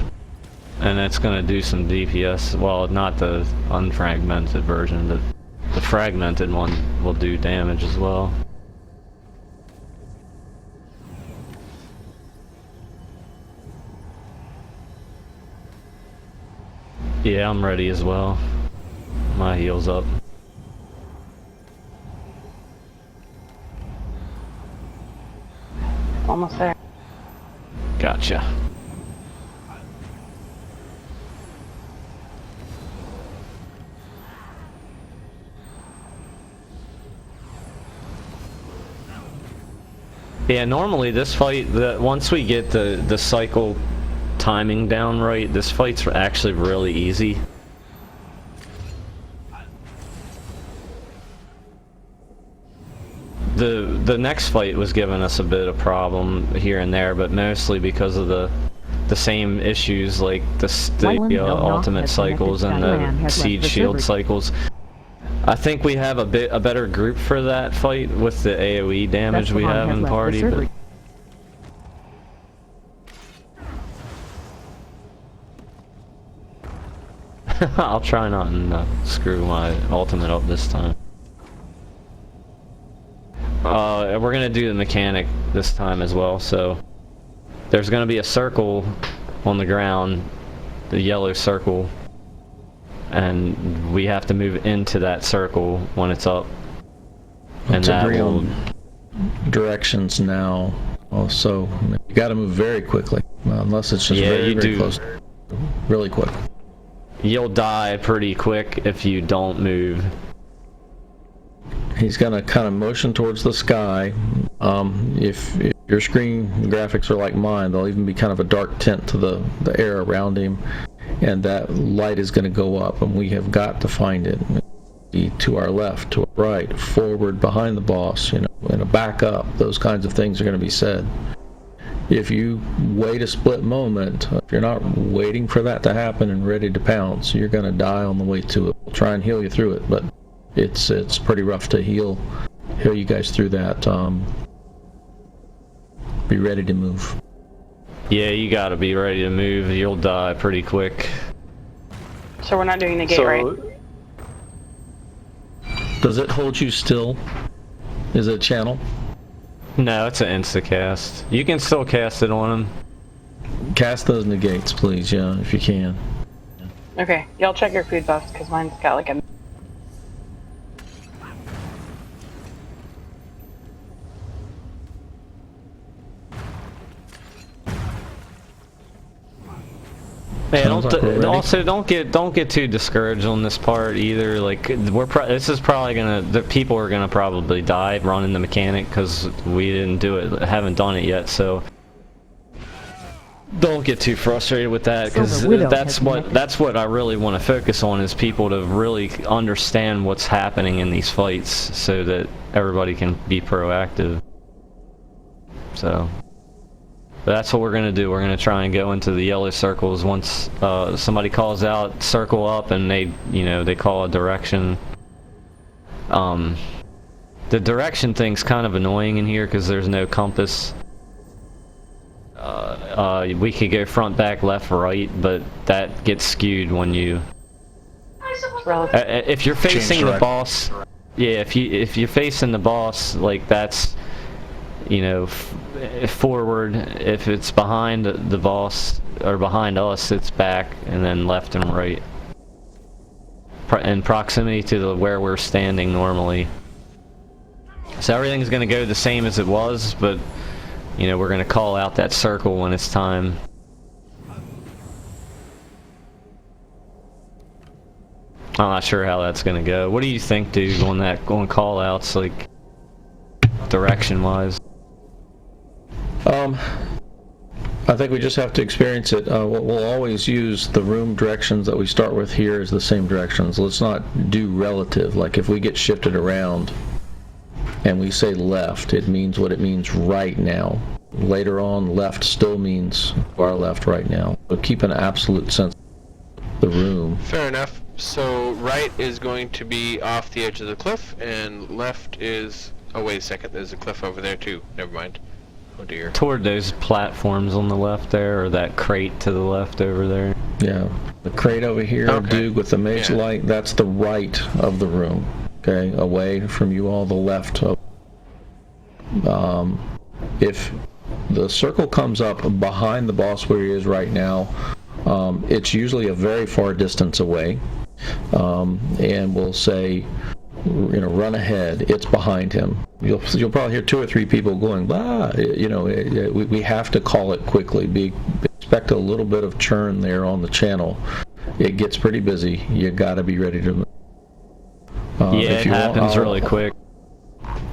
and it's gonna do some DPS. Well, not the unfragmented version, the fragmented one will do damage as well. Yeah, I'm ready as well. My heel's up. Almost there. Gotcha. Yeah, normally this fight, once we get the cycle timing down right, this fight's actually really easy. The next fight was giving us a bit of problem here and there, but mostly because of the same issues like the Wyland Milnock ultimate has cycles connected. and Diane the has left siege the shield server. cycles. I think we have a better group for that fight with the AoE damage we Vespamon have has in left the party. server. But I'll try not and screw my ultimate up this time. We're gonna do the mechanic this time as well, so there's gonna be a circle on the ground, the yellow circle, and we have to move into that circle when it's up. And Let's that agree will, on directions now. Also, you got to move very quickly, unless it's just Yeah, very, you very do. close. Really quick. you'll die pretty quick if you don't move. He's gonna kind of motion towards the sky. If your screen graphics are like mine, there'll even be kind of a dark tint to the air around him, and that light is going to go up, and we have got to find it. Be to our left, to our right, forward, behind the boss, you know, and a back up. Those kinds of things are going to be said. If you wait a split moment, if you're not waiting for that to happen and ready to pounce, you're going to die on the way to it. We'll try and heal you through it, but it's pretty rough to heal you guys through that. Be ready to move. Yeah, you gotta be ready to move. You'll die pretty quick. So we're not doing the gate, right? Does it hold you still? Is it a channel? No, it's an insta-cast. You can still cast it on him. Cast those negates, please, yeah, if you can. Okay, y'all check your food buffs, because mine's got like a... Yeah, Sounds like we're ready. also don't get too discouraged on this part either. Like this is probably the people are gonna probably die running the mechanic because we didn't do it, haven't done it yet. So don't get too frustrated with that, because Silver Widow that's has what connected. that's what I really want to focus on, is people to really understand what's happening in these fights so that everybody can be proactive. So. But that's what we're going to do. We're going to try and go into the yellow circles once somebody calls out, circle up, and they call a direction. The direction thing's kind of annoying in here because there's no compass. we could go front, back, left, right, but that gets skewed when you. If you're facing the boss, yeah. If you're facing the boss, like that's, you know, forward. If it's behind the boss or behind us, it's back, and then left and right. In proximity to where we're standing normally. So everything's gonna go the same as it was, but you know, we're gonna call out that circle when it's time. I'm not sure how that's gonna go. What do you think, dude, on call outs, like direction wise? I think we just have to experience it. We'll always use the room directions that we start with here as the same directions. Let's not do relative. Like if we get shifted around and we say left, it means what it means right now. Later on, left still means our left right now. But keep an absolute sense of the room. Fair enough. So right is going to be off the edge of the cliff, and left is... Oh, wait a second. There's a cliff over there, too. Never mind. Oh, dear. Toward those platforms on the left there, or that crate to the left over there. Yeah. The crate over here, Okay. Duke, with the mage light, that's the right of the room. Okay? Away from you all, the left of... if the circle comes up behind the boss where he is right now, it's usually a very far distance away. And we'll say, you know, run ahead. It's behind him. You'll probably hear 2 or 3 people going, "Ah!" You know, we have to call it quickly. Expect a little bit of churn there on the channel. It gets pretty busy. You got to be ready to move. Yeah, it happens really quick.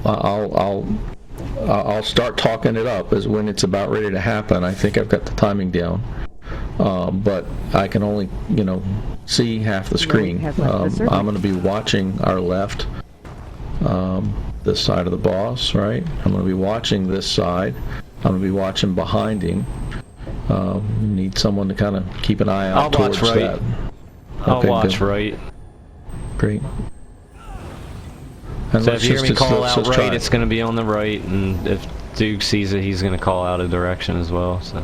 I'll start talking it up as when it's about ready to happen. I think I've got the timing down. But I can only, you know, see half the screen. I'm going to be watching our left, this side of the boss, right? I'm going to be watching this side. I'm going to be watching behind him. Need someone to kind of keep an eye out I'll towards watch right. that. I'll watch good. right. Great. And So if you hear me call let's out try right, it. it's going to be on the right, and if Duke sees it, he's going to call out a direction as well. So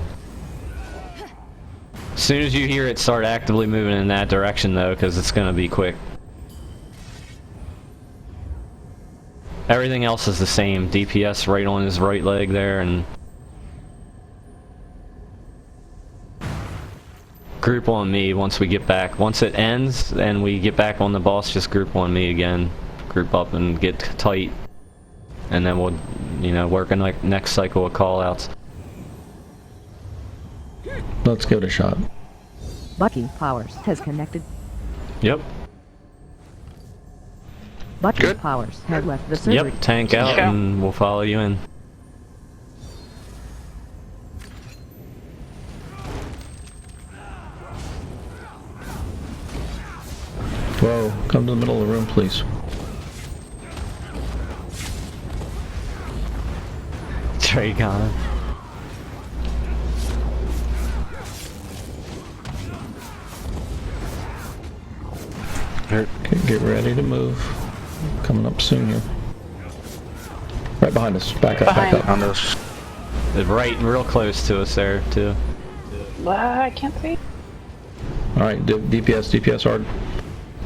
as soon as you hear it, start actively moving in that direction, though, because it's going to be quick. Everything else is the same. DPS right on his right leg there, and group on me once we get back. Once it ends and we get back on the boss, just group on me again. Group up and get tight, and then we'll, you know, work on like next cycle of call-outs. Let's give it a shot. Bucky Powers has connected. Yep. Bucky Powers has left the surgery. Yep. Tank out, and we'll follow you in. Whoa, come to the middle of the room, please. Dragon. Okay, get ready to move. Coming up soon here. Right behind us. Back up, back up. On us. Right, real close to us there, too. I can't see. Alright, DPS hard.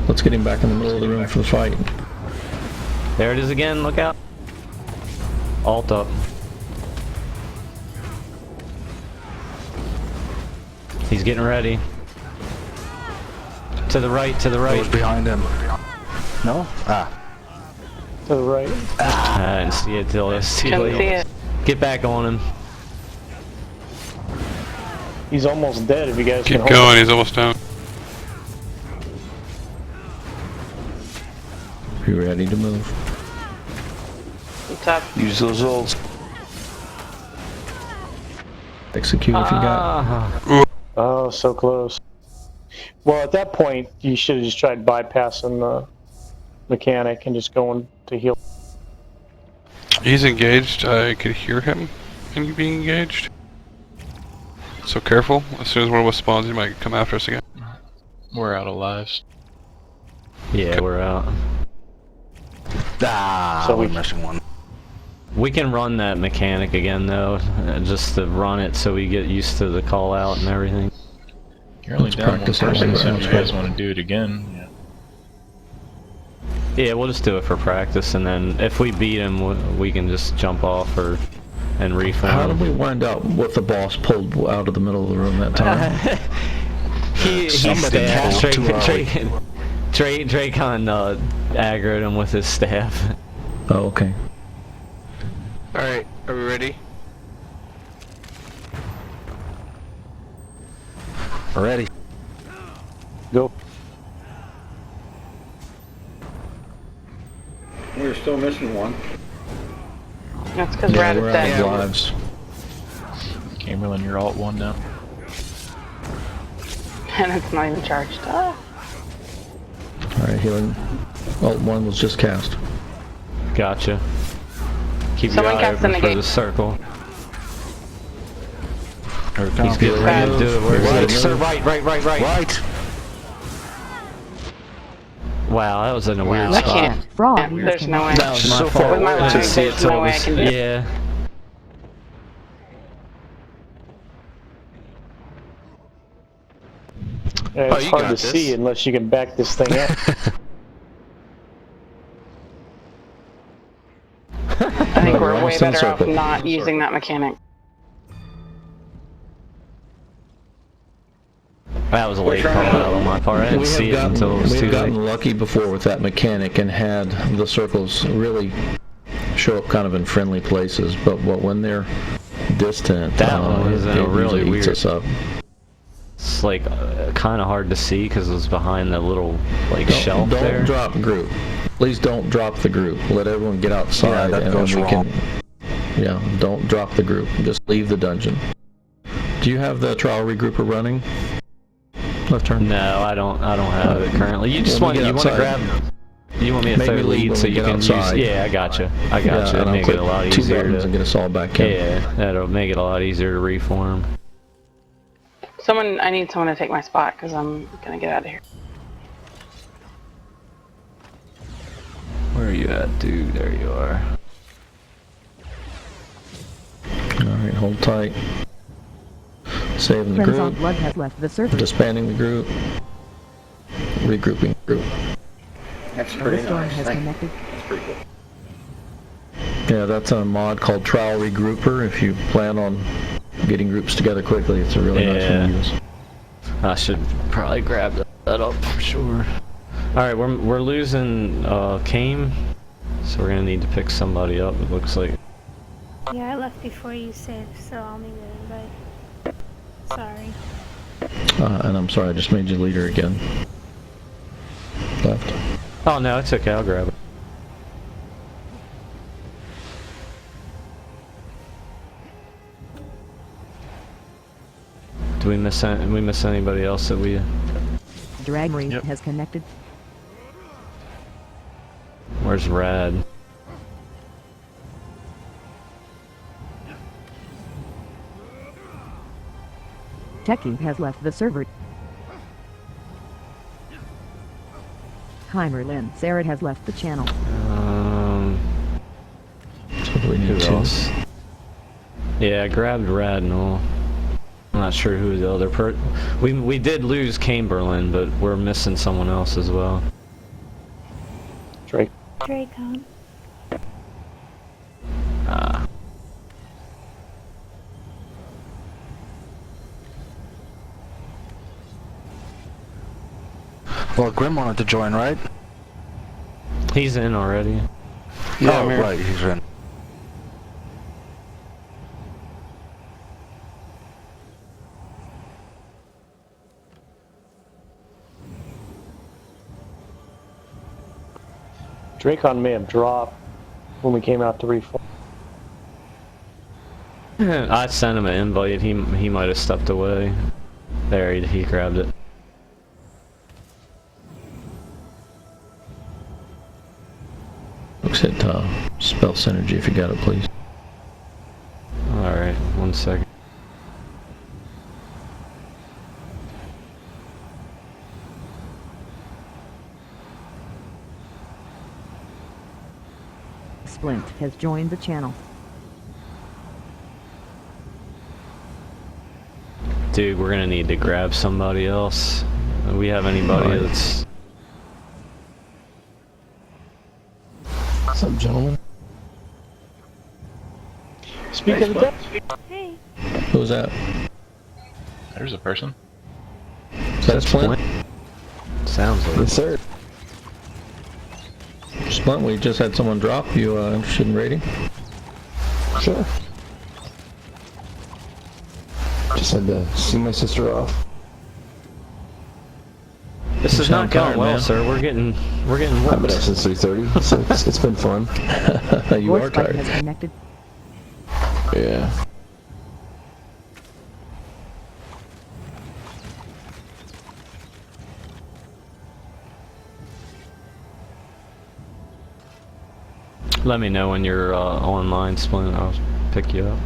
Let's get him back in the middle of the room for the fight. There it is again, look out. Alt up. He's getting ready. To the right, to the right. I was behind him. No? Ah. To the right. I didn't see it till it's too Can't late. see it. Get back on him. He's almost dead if you guys Keep can going, hold him. he's almost down. Be ready to move. Top. Use those ults. Execute if you got. Oh, so close. Well, at that point, you should have just tried bypassing the mechanic and just going to heal. He's engaged. I could hear him and being engaged. So careful. As soon as one of us spawns, he might come after us again. We're out of lives. Yeah, we're out. Ah, So we're we- missing one. We can run that mechanic again though, just to run it so we get used to the call out and everything. You're only Let's down one practice person, everything. so if Sounds you guys good. want to do it again, yeah. Yeah, we'll just do it for practice, and then if we beat him, we can just jump off and reform. How did we wind up with the boss pulled out of the middle of the room that time? He Somebody stabbed pulled too early. Dracon aggroed him with his staff. Oh, okay. Alright, are we ready? Ready. Go. We're still missing one. That's because we're out of we're out of dead. lives. Camerlin, you're alt 1 now. And it's not even charged. Ah. Alright, healing. Alt 1 was just cast. Gotcha. Keep Someone your eye cast the open for negate. the circle. He's getting ready to do it. Where's Right, it? Sir, right. Right. Wow, that was in a weird I spot. can't. Fraud. There's no way. That was my So fault. far With my I didn't leg, see it there's till no it way I was- can do it. Yeah. Yeah, Oh, it's you hard got to this. see unless you can back this thing up. I think we're way Almost in better off circle. not using that mechanic. That was a late call out on my part. I didn't see it until it was too We've gotten late. lucky before with that mechanic and had the circles really show up kind of in friendly places, but when they're distant, That one was in a it really usually eats weird- us up. It's like kind of hard to see because it was behind that little like shelf Don't there. drop group. Please don't drop the group. Let everyone get outside, Yeah, that and goes then we wrong. can. Yeah, don't drop the group. Just leave the dungeon. Do you have the trial regrouper running? Left turn. No, I don't have it currently. You just When want we get you want to outside, grab. You want me to maybe throw leave lead when so we you get can outside. use. Yeah, I gotcha. I Yeah, gotcha. and I'll Make click it a lot 2 easier buttons to. and get us all back in. Yeah, that'll make it a lot easier to reform. I need someone to take my spot because I'm gonna get out of here. Where are you at, dude? There you are. Alright, hold tight. Saving the Friends on group. Blood has left the server. Disbanding the group. Regrouping the group. That's pretty Storm nice. has Thank you. connected. That's pretty cool. Yeah, that's a mod called Trial Regrouper. If you plan on getting groups together quickly, it's a really nice one to use. I should probably grab that up for sure. All right, we're losing Kame, so we're gonna need to pick somebody up. It looks like. Yeah, I left before you said, so I'll make an invite. Sorry. And I'm sorry, I just made you leader again. Left. Oh no, it's okay. I'll grab it. Do we miss anybody else that we? Dragmarine has connected. Where's Rad? Techie has left the server. Heimerlin Sarah has left the channel. So do we need Who two? else? Yeah, I grabbed Rad and all. I'm not sure who the other we did lose Camberlin, but we're missing someone else as well. Dracon. Ah. Well, Grim wanted to join, right? He's in already. Oh, right, he's in. Dracon may have dropped when we came out to reform. I sent him an invite. He might have stepped away. There, he grabbed it. Looks hit spell synergy if you got it, please. Alright, 1 second. Splint has joined the channel. Dude, we're gonna need to grab somebody else. Do we have anybody that's... What's up, gentlemen? Speak of the devil. Hey. Who's that? There's a person. Is that Splint? Sounds like Yes, sir. Splint, we just had someone drop. You interested in raiding? Sure. Just had to see my sister off. This You is not sound going tired, well, man. sir. We're getting I've been up whooped. since 3:30, so it's been fun. You Voice are bot tired. has connected. Yeah. Let me know when you're online, Splint. I'll pick you up.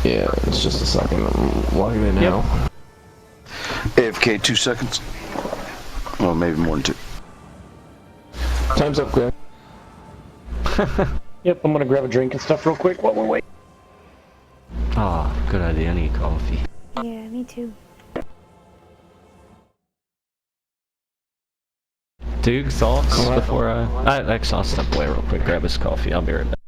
Yeah, it's just a second. I'm logging in now. AFK 2 seconds. Well, maybe more than 2. Time's up, Greg. Yep, I'm gonna grab a drink and stuff real quick while we're waiting. Ah, good idea. I need coffee. Yeah, me too. Dude, thoughts before I I'll step away real quick, grab his coffee. I'll be right back.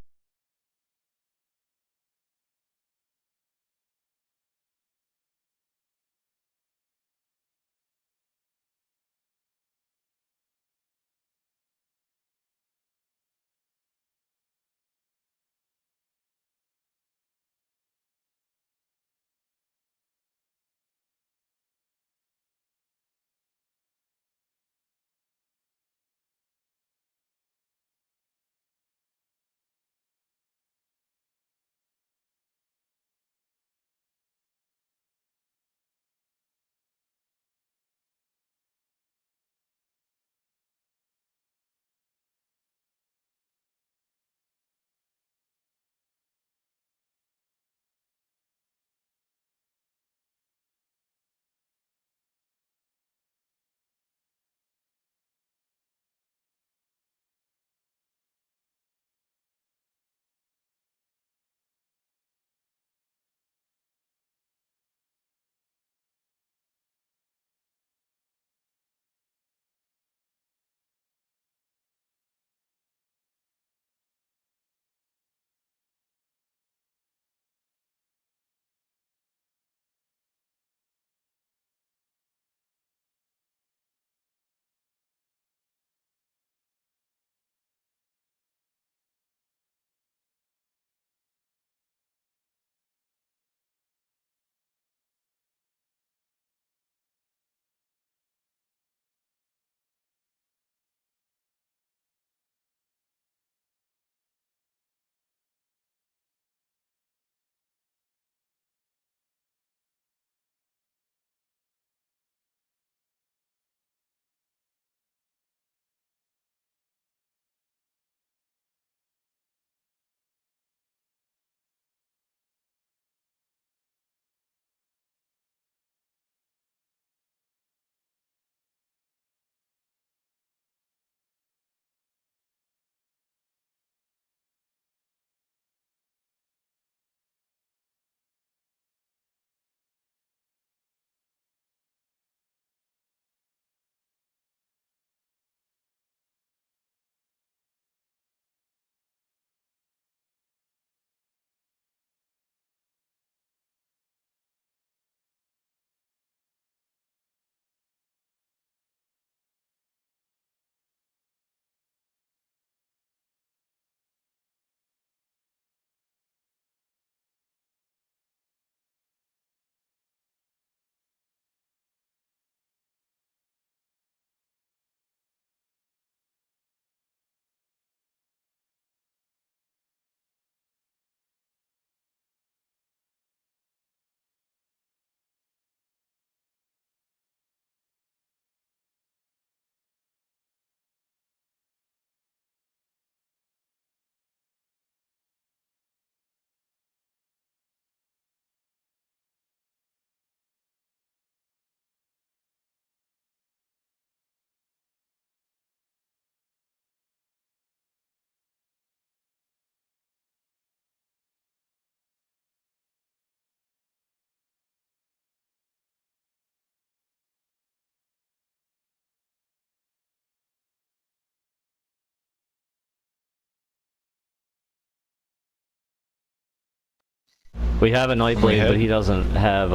We have a Nightblade, but he doesn't have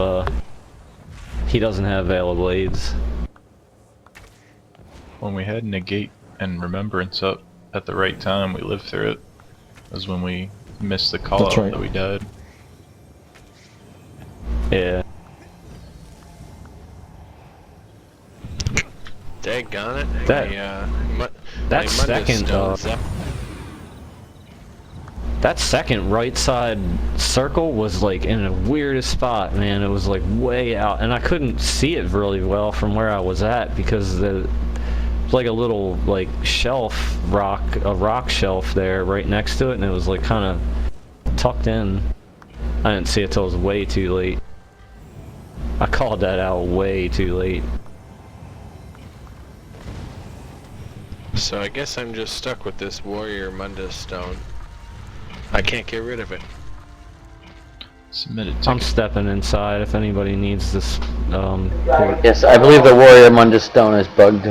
Veil of Blades. When we had Negate and Remembrance up at the right time, we lived through it. That was when we missed the call out that we died. Yeah. Daggone it. That second right side circle was like in the weirdest spot, man. It was like way out, and I couldn't see it really well from where I was at because it was like a little like shelf a rock shelf there right next to it, and it was like kind of tucked in. I didn't see it till it was way too late. I called that out way too late. So I guess I'm just stuck with this Warrior Mundus stone. I can't get rid of it. Submitted. I'm stepping inside if anybody needs this. Yes, I believe the Warrior Mundus stone is bugged,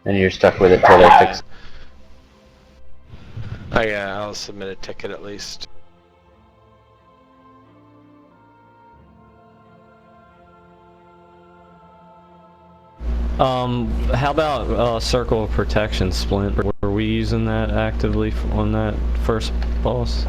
and you're stuck with it till they fix it. Oh yeah, I'll submit a ticket at least. How about Circle of Protection, Splint? Were we using that actively on that first boss?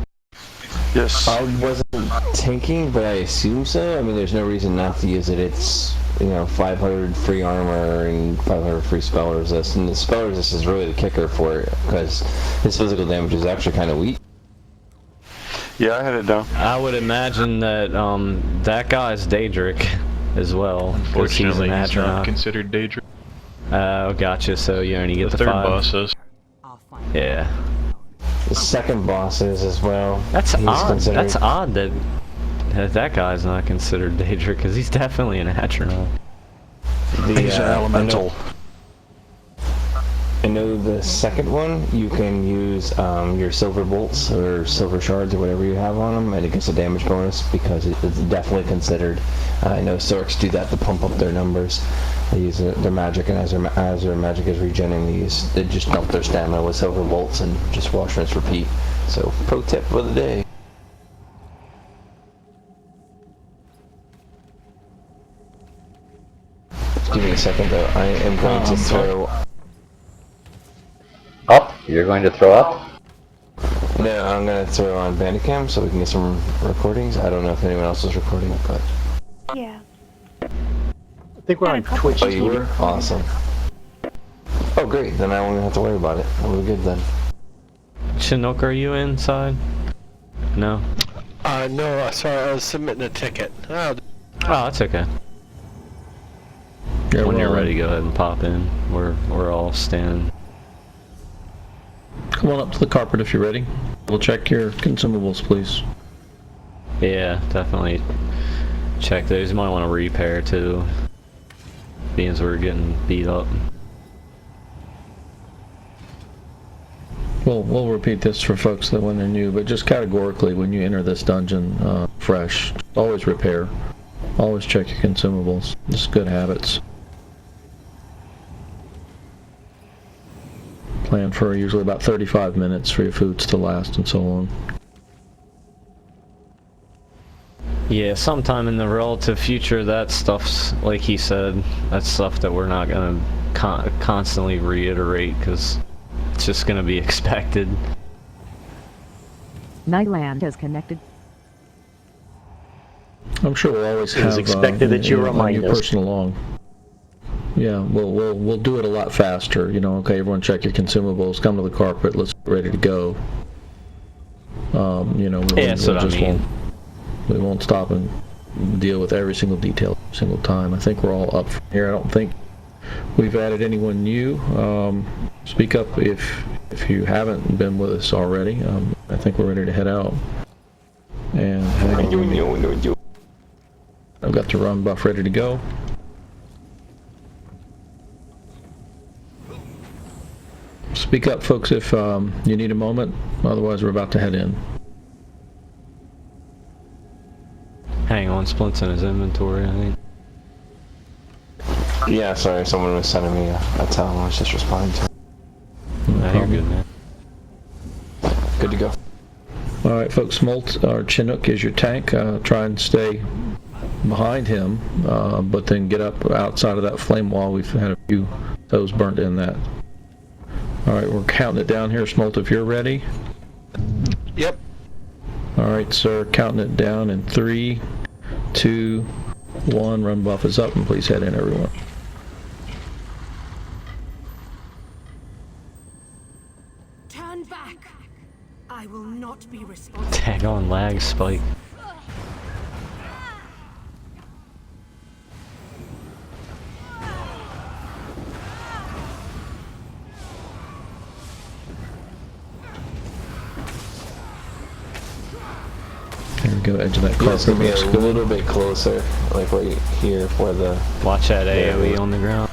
Yes. I wasn't tanking, but I assume so. I mean, there's no reason not to use it. It's, 500 free armor and 500 free spell resist, and the spell resist is really the kicker for it, because his physical damage is actually kind of weak. Yeah, I had it down. I would imagine that that guy's Daedric as well. Unfortunately, he's not considered Daedric. Oh, gotcha. So you only get the third 5. boss is. Yeah. The second boss is as well. That's He's odd. considered... That's odd that that guy's not considered Daedric, because he's definitely an astronaut. He's an elemental. I know the second one, you can use your silver bolts or silver shards or whatever you have on them, and it gets a damage bonus because it's definitely considered. I know Storks do that to pump up their numbers. They use their magic, and as their magic is regenerating, they just dump their stamina with silver bolts and just wash, rinse, repeat. So, pro tip for the day. Just give me a second though, I am going to throw... Up? You're going to throw up? No, I'm going to throw on Bandicam so we can get some recordings. I don't know if anyone else is recording, but... Yeah. I think we're on Twitch. Oh, you were? Awesome. Oh, great. Then I won't have to worry about it. We'll be good then. Chinook, are you inside? No? No, sorry, I was submitting a ticket. Oh, that's okay. Yeah, when you're well, ready, go ahead and pop in. We're all standing. Come on up to the carpet if you're ready. We'll check your consumables, please. Yeah, definitely check those. You might want to repair too, being as we're getting beat up. We'll repeat this for folks that when they're new, but just categorically, when you enter this dungeon fresh, always repair. Always check your consumables. Just good habits. Plan for usually about 35 minutes for your foods to last and so on. Yeah, sometime in the relative future, that stuff's, like he said, that's stuff that we're not going to constantly reiterate, because it's just going to be expected. Nightland has connected. I'm sure we'll always have expected that you remind a new us. person along. Yeah, we'll do it a lot faster. Okay, everyone check your consumables. Come to the carpet. Let's get ready to go. We won't stop and deal with every single detail, every single time. I think we're all up from here. I don't think we've added anyone new. Speak up if you haven't been with us already. I think we're ready to head out. And I've got the run buff ready to go. Speak up, folks, if you need a moment. Otherwise, we're about to head in. Hang on, Splint's in his inventory, I think. Yeah, sorry, someone was sending me a tell. I was just responding to. You're good, man. Good to go. Alright folks, Molt, or Chinook is your tank. Try and stay behind him, but then get up outside of that flame wall. We've had a few of those burnt in that. Alright, we're counting it down here. Smolt, if you're ready. Yep. Alright, sir, counting it down in 3, 2, 1. Run buff is up, and please head in, everyone. Turn back. I will not be responsible. Tag on lag spike. There we go, edge of that Yeah, carpet. it's gonna be Looks a good. little bit closer, like right here for the... Watch that AoE on the ground.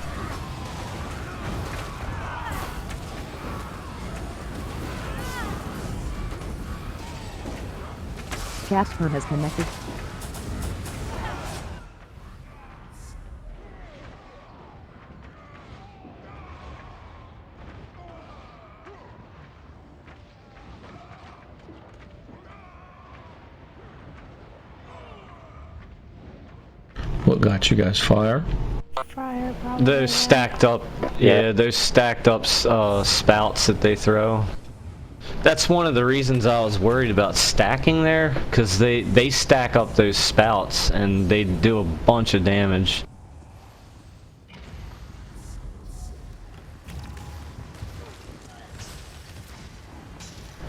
Casper has connected. What got you guys? Fire? Fire, probably. Those stacked up, yeah, those stacked up spouts that they throw. That's one of the reasons I was worried about stacking there, because they stack up those spouts and they do a bunch of damage.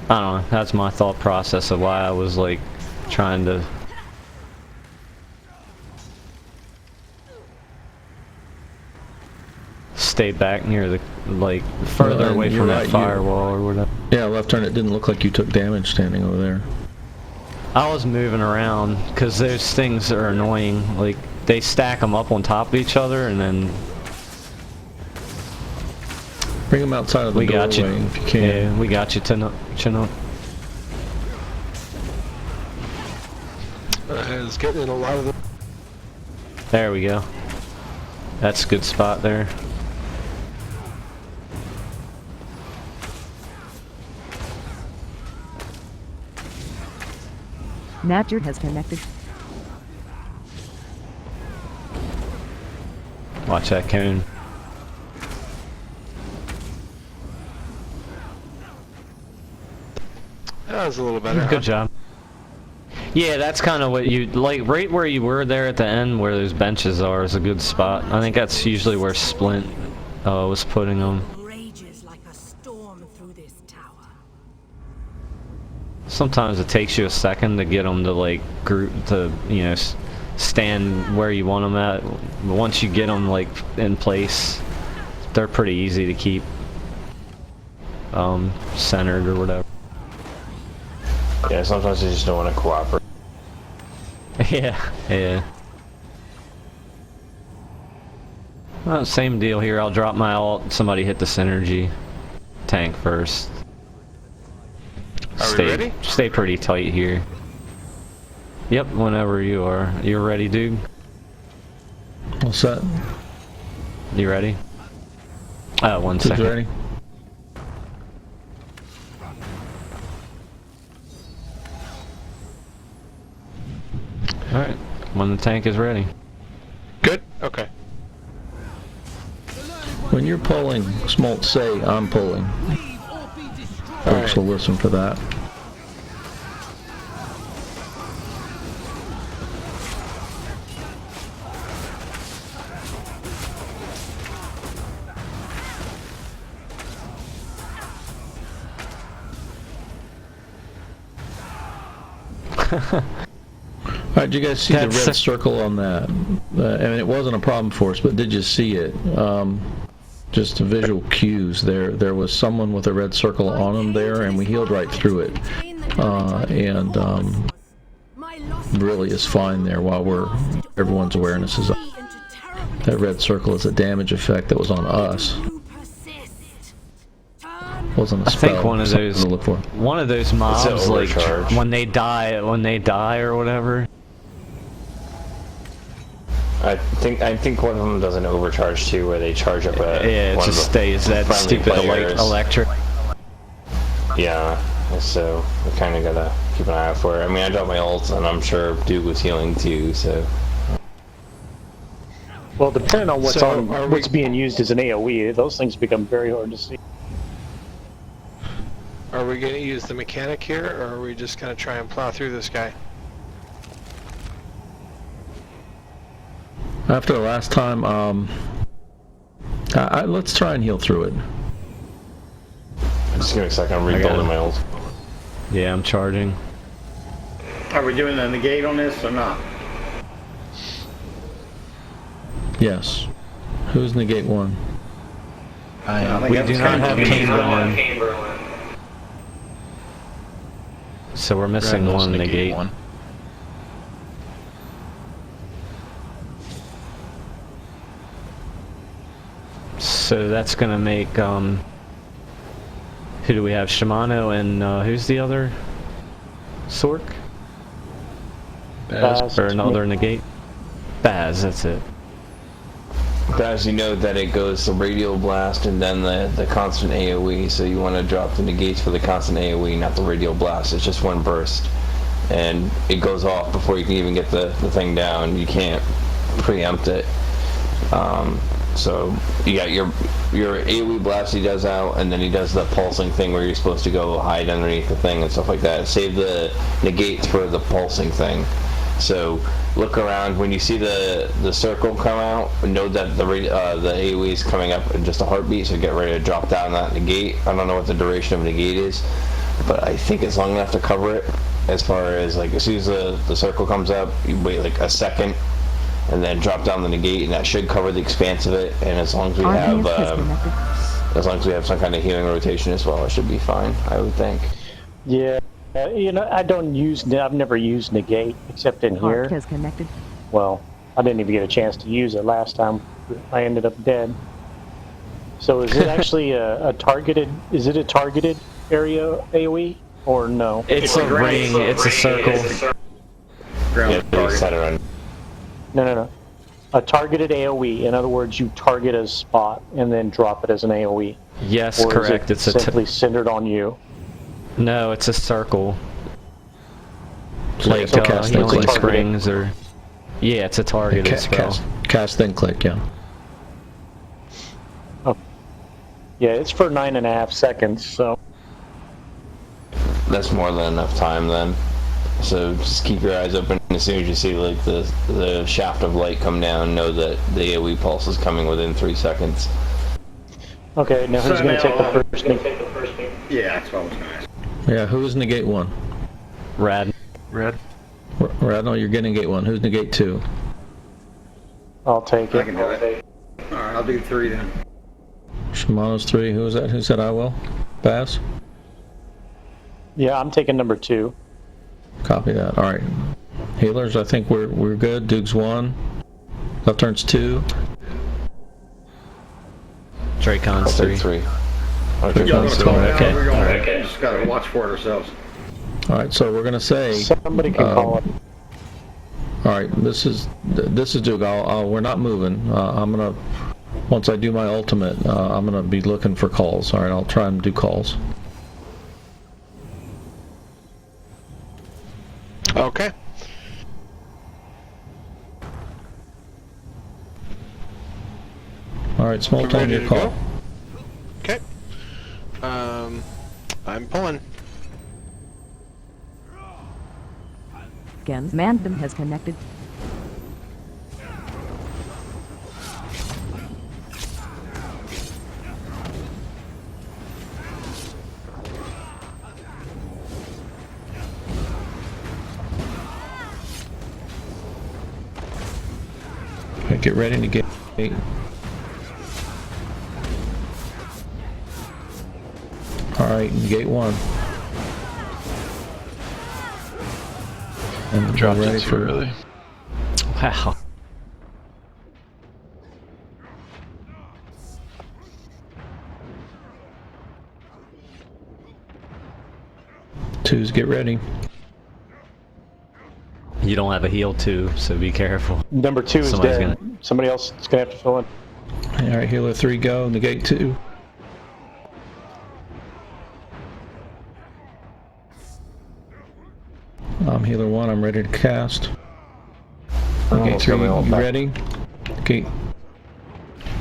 I don't know, that's my thought process of why I was like trying to stay back near the, like, further away from that firewall or whatever. Yeah, left turn, it didn't look like you took damage standing over there. I was moving around because those things are annoying. Like, they stack them up on top of each other and then... Bring them outside of the doorway got you. if you can. Yeah, we got you, Chinook. It's getting in a lot of the... There we go. That's a good spot there. Natcher has connected. Watch that cone. That was a little better. Good job. Yeah, that's kind of what you like. Right where you were there at the end, where those benches are, is a good spot. I think that's usually where Splint was putting them. Rages like a storm through this tower. Sometimes it takes you a second to get them to like group to, you know, stand where you want them at. But once you get them like in place, they're pretty easy to keep centered or whatever. Yeah, sometimes you just don't want to cooperate. Yeah, yeah. Well, same deal here. I'll drop my ult. Somebody hit the synergy tank first. Are we ready? Stay pretty tight here. Yep, whenever you are. You're ready, dude? All set. You ready? 1 Dude's second. ready. Alright, when the tank is ready. Good? Okay. When you're pulling, Smolt, say, I'm pulling. Folks will listen for that. Alright, did you guys see the red circle on that? I mean, it wasn't a problem for us, but did you see it? Just visual cues. There was someone with a red circle on them there, and we healed right through it. Really is fine there while everyone's awareness is up. That red circle is a damage effect that was on us. Wasn't a spell. I think one of those to look for. One of those mobs, like overcharge. when they die or whatever. I think one of them does an overcharge too, where they charge up a... Yeah, it one just of the stays that friendly stupid players. electric. Yeah, so we kind of gotta keep an eye out for it. I mean, I dropped my ults, and I'm sure Duke was healing too, so... Well, depending on what's So, on, are what's we- being used as an AoE, those things become very hard to see. Are we going to use the mechanic here, or are we just going to try and plow through this guy? After the last time, let's try and heal through it. Just give me a second, I'm rebuilding my ult. Yeah, I'm charging. Are we doing a negate on this or not? Yes. Who's negate 1? I think We that do was not kind of have confusing. Chamberlain. So we're missing Randall's one negate. one. So that's gonna make, who do we have? Shimano and, who's the other? Sork? Baz. Or another negate? Baz, that's it. As you know that it goes the radial blast and then the constant AoE, so you want to drop the negates for the constant AoE, not the radial blast. It's just one burst. And it goes off before you can even get the thing down. You can't preempt it. So you got your AoE blast he does out, and then he does the pulsing thing where you're supposed to go hide underneath the thing and stuff like that. Save the negates for the pulsing thing. So look around when you see the circle come out. Know that the AoE is coming up in just a heartbeat. So get ready to drop down that negate. I don't know what the duration of negate is, but I think it's long enough to cover it. As far as like as soon as the circle comes up, you wait like a second, and then drop down the negate, and that should cover the expanse of it. And as long as we have some kind of healing rotation as well, it should be fine. I would think. Yeah, you know, I've never used negate except in Arc here. has connected. Well, I didn't even get a chance to use it last time. I ended up dead. So is it actually a targeted? Is it a targeted area AoE or no? It's a ring. It's a circle. Yeah, set it on. No. A targeted AoE. In other words, you target a spot and then drop it as an AoE. Yes, or correct. Is it simply centered on you. No, it's a circle. So Like it's a cast then healing click. springs or... Yeah, it's a targeted spell. Cast then click, yeah. Yeah, it's for 9.5 seconds, so... That's more than enough time then. So just keep your eyes open. As soon as you see like the shaft of light come down, know that the AoE pulse is coming within 3 seconds. Okay, now who's going to take the first Yeah, that's what I was going to ask. Yeah, who is negate 1? Rad. Rad, no, you're getting negate 1. Who's negate 2? I'll take I it. can do it. Alright, I'll do 3 then. Shimano's 3. Who was that? Who said I will? Baz? Yeah, I'm taking number 2. Copy that. Alright. Healers, I think we're good. Duke's 1. Left turn's 2. Dracon's 3. 3. Okay. Y'all gonna call it out, Okay. we're gonna Alright. just gotta watch for it ourselves. Alright, so we're gonna say... Somebody can call it. Alright, this is Duke. We're not moving. I'm gonna... Once I do my ultimate, I'm gonna be looking for calls. Alright, I'll try and do calls. Okay. Alright, small time Ready your to call. go? Okay. I'm pulling. Again, Mandem has connected. Okay, get ready to get... Alright, gate 1. And we're Dropped ready it too for... early. Wow. Twos, get ready. You don't have a heal too, so be careful. Number 2 is Somebody's dead. Somebody else is going to have to fill in. Alright, healer 3, go. Negate 2. Healer 1, I'm ready to cast. I'm Gate almost 3, got my ult you back. ready? Gate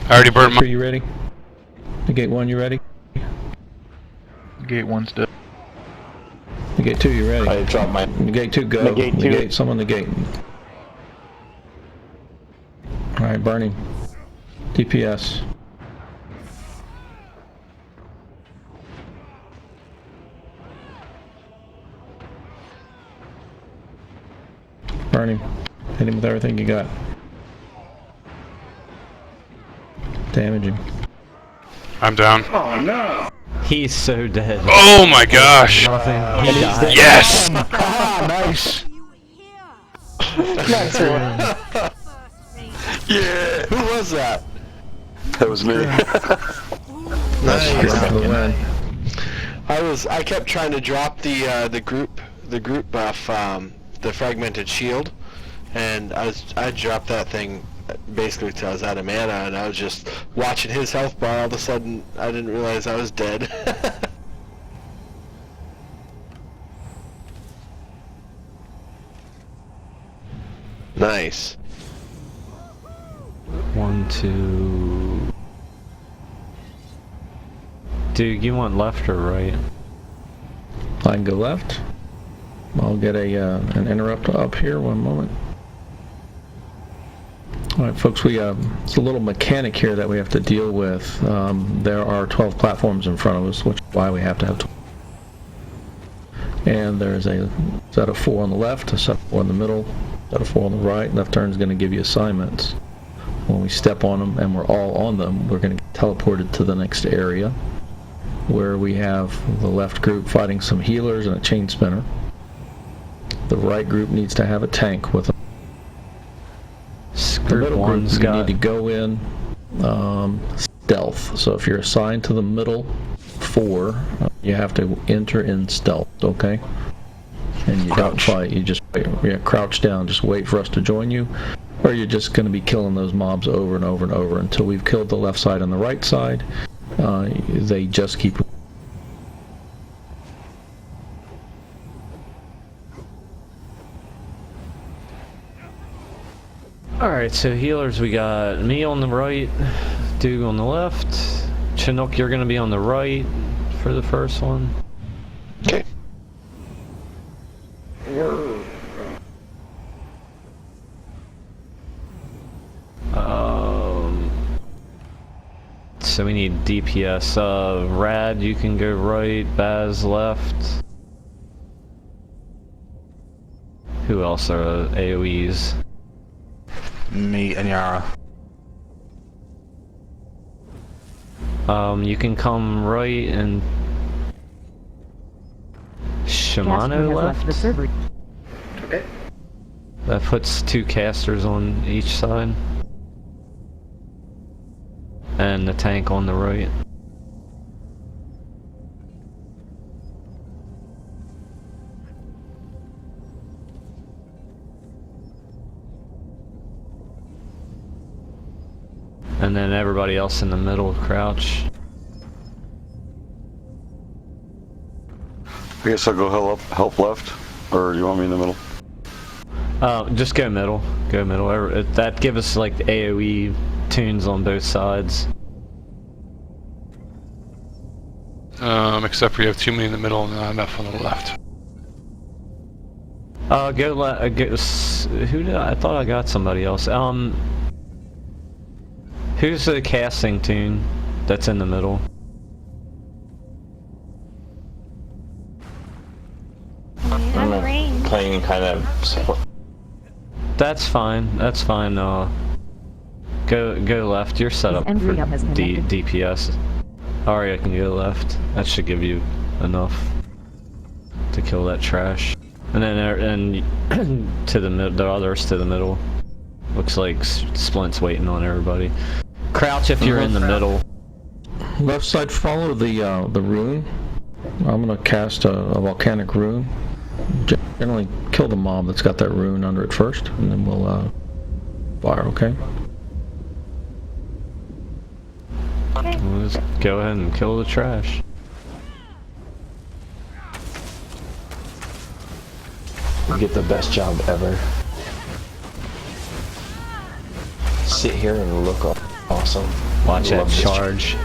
I already burned 3, you ready? Gate 1, you ready? Gate 1's dead. Gate 2, you ready? I dropped my... Gate 2, go. Negate 2. Negate, someone negate. Alright, burning. DPS. Burning. Hit him with everything you got. Damaging. I'm down. Oh no! He's so dead. Oh my gosh! Nothing. He died. Yes! Nice! Nice one. Yeah. Who was that? That was me. Nice. For the win. I kept trying to drop the group buff, the fragmented shield, and I dropped that thing basically till I was out of mana, and I was just watching his health bar. All of a sudden, I didn't realize I was dead. Nice. 1, 2. Dude, you want left or right? I can go left. I'll get an interrupt up here, one moment. Alright folks, it's a little mechanic here that we have to deal with. There are 12 platforms in front of us, which is why we have to have 12. And there's a set of 4 on the left, a set of 4 in the middle, a set of 4 on the right. Left turn is going to give you assignments. When we step on them and we're all on them, we're going to get teleported to the next area, where we have the left group fighting some healers and a chain spinner. The right group needs to have a tank with them. The middle group, you need to go in stealth. So if you're assigned to the middle 4, you have to enter in stealth, okay? And you don't fight, you just crouch down, just wait for us to join you, or you're just going to be killing those mobs over and over and over until we've killed the left side and the right side. They just keep... Alright, so healers, we got me on the right, Duke on the left. Chinook, you're gonna be on the right for the first one. Okay. So we need DPS. Rad, you can go right, Baz left. Who else are AoEs? Me and Yara. You can come right and... Shimano left? The server. Okay. That puts 2 casters on each side. And the tank on the right. And then everybody else in the middle crouch. I guess I'll go help left, or you want me in the middle? Just go middle. Go middle. That gives us like the AoE tunes on both sides. Except for you have too many in the middle and not enough on the left. Go left. Who did I thought I got somebody else. Who's the casting tune that's in the middle? I'm playing kind of support. That's fine. That's fine. Go left. You're set up for DPS. Arya can go left. That should give you enough to kill that trash. And then to the others to the middle. Looks like Splint's waiting on everybody. Crouch if you're in the middle. Left side, follow the rune. I'm gonna cast a volcanic rune. Generally kill the mob that's got that rune under it first, and then we'll fire, okay? We'll just go ahead and kill the trash. get the best job ever. Sit here and look awesome. Watch that Love this charge.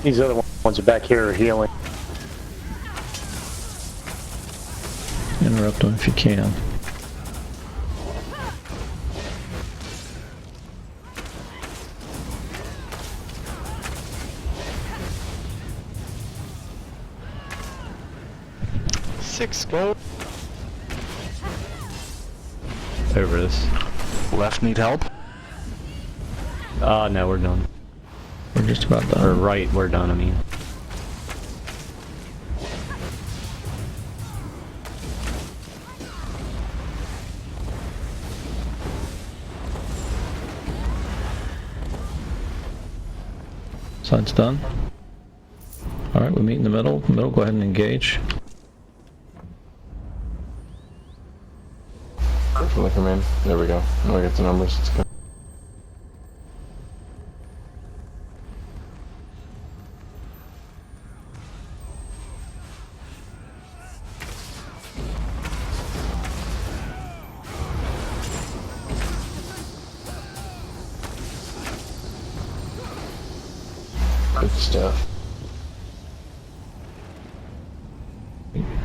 These other ones are back here healing. Interrupt them if you can. Six go. Over this. Left need help? No, we're done. We're just about done. Or right, we're done, I mean. Side's done. Alright, we meet in the middle. Middle, go ahead and engage. Look him in. There we go. Now we get the numbers. Let's go. Good stuff.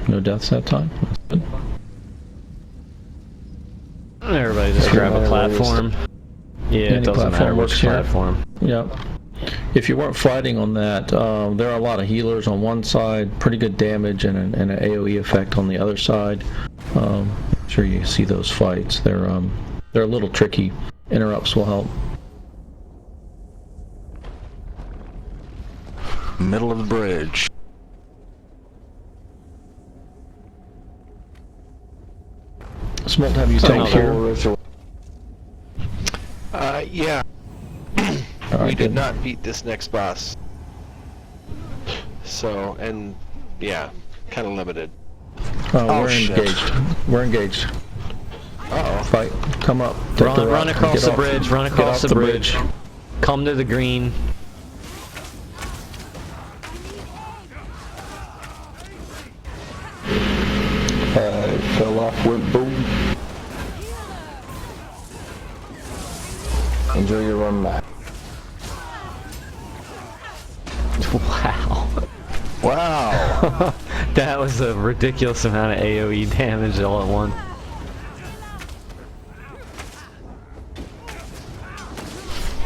No deaths that time. That's good. Everybody just grab a platform. Yeah, it Any doesn't matter which works here. platform. Yep. If you weren't fighting on that, there are a lot of healers on one side, pretty good damage, and an AoE effect on the other side. I'm sure you see those fights. They're a little tricky. Interrupts will help. Middle of the bridge. Smolt, have you tanked here? Yeah. All We right, did good. not beat this next boss. So, and yeah, kind of limited. Oh, we're shit. engaged. We're engaged. Uh-oh. Fight. Come up. Take the Run rock. across Get the off- bridge, run get across off the bridge. Come to the green. Fell off, went boom. Enjoy your run back. Wow. Wow. That was a ridiculous amount of AoE damage all at once.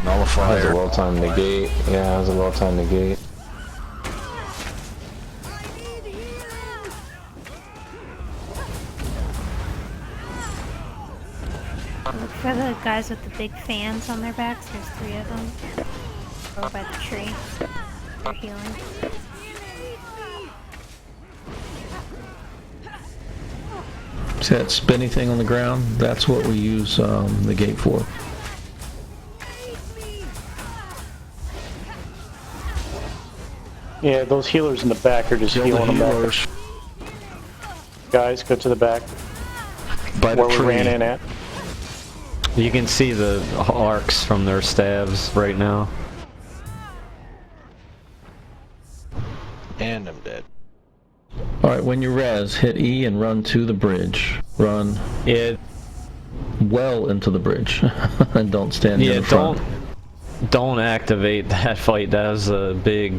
That was a Nullifier. well-timed negate. Yeah, that was a well-timed negate. Look for the guys with the big fans on their backs. There's 3 of them. Over by the tree. They're healing. See that spinny thing on the ground? That's what we use the gate for. Yeah, those healers in the back are just Kill the healing them healers. back. Guys, go to the back. By the Where we tree. ran in at. You can see the arcs from their stabs right now. And I'm dead. Alright, when you res, hit E and run to the bridge. Run well into the bridge. And don't stand in the front. Don't activate that fight. That was a big...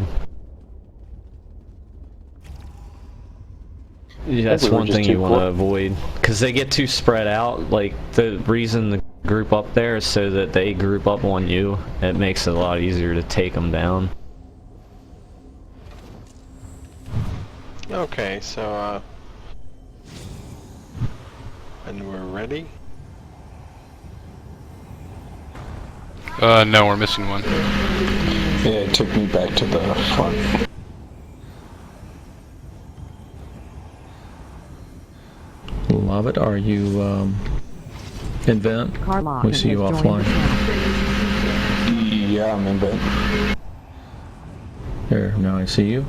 Yeah, that's we were one just thing too you want to close. avoid. Because they get too spread out. Like, the reason the group up there is so that they group up on you. It makes it a lot easier to take them down. Okay, so, and we're ready? No, we're missing one. Yeah, it took me back to the front. Love it. Are you in vent? Carlock We see you has joined the offline. Yeah, I'm in bed. Here, now I see you.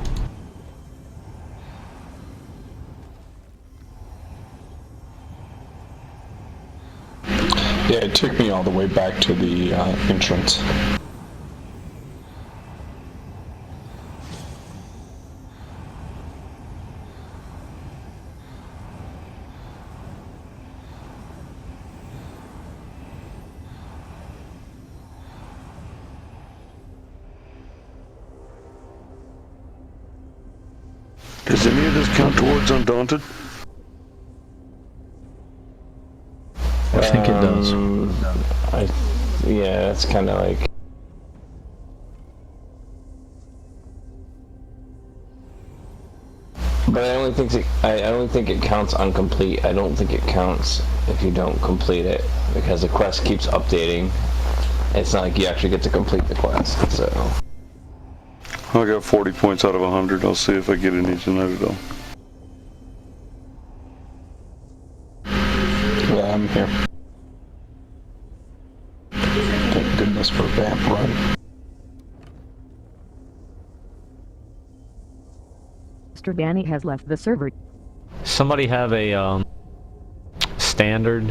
Yeah, it took me all the way back to the entrance. Does any of this count towards Undaunted? I think it does. Yeah, that's kind of like. But I only think it counts incomplete. I don't think it counts if you don't complete it because the quest keeps updating. It's not like you actually get to complete the quest. So. I got 40 points out of 100. I'll see if I get any tonight at all. Yeah, I'm here. Thank goodness for Vamp Run. Mr. Danny has left the server. Somebody have a standard.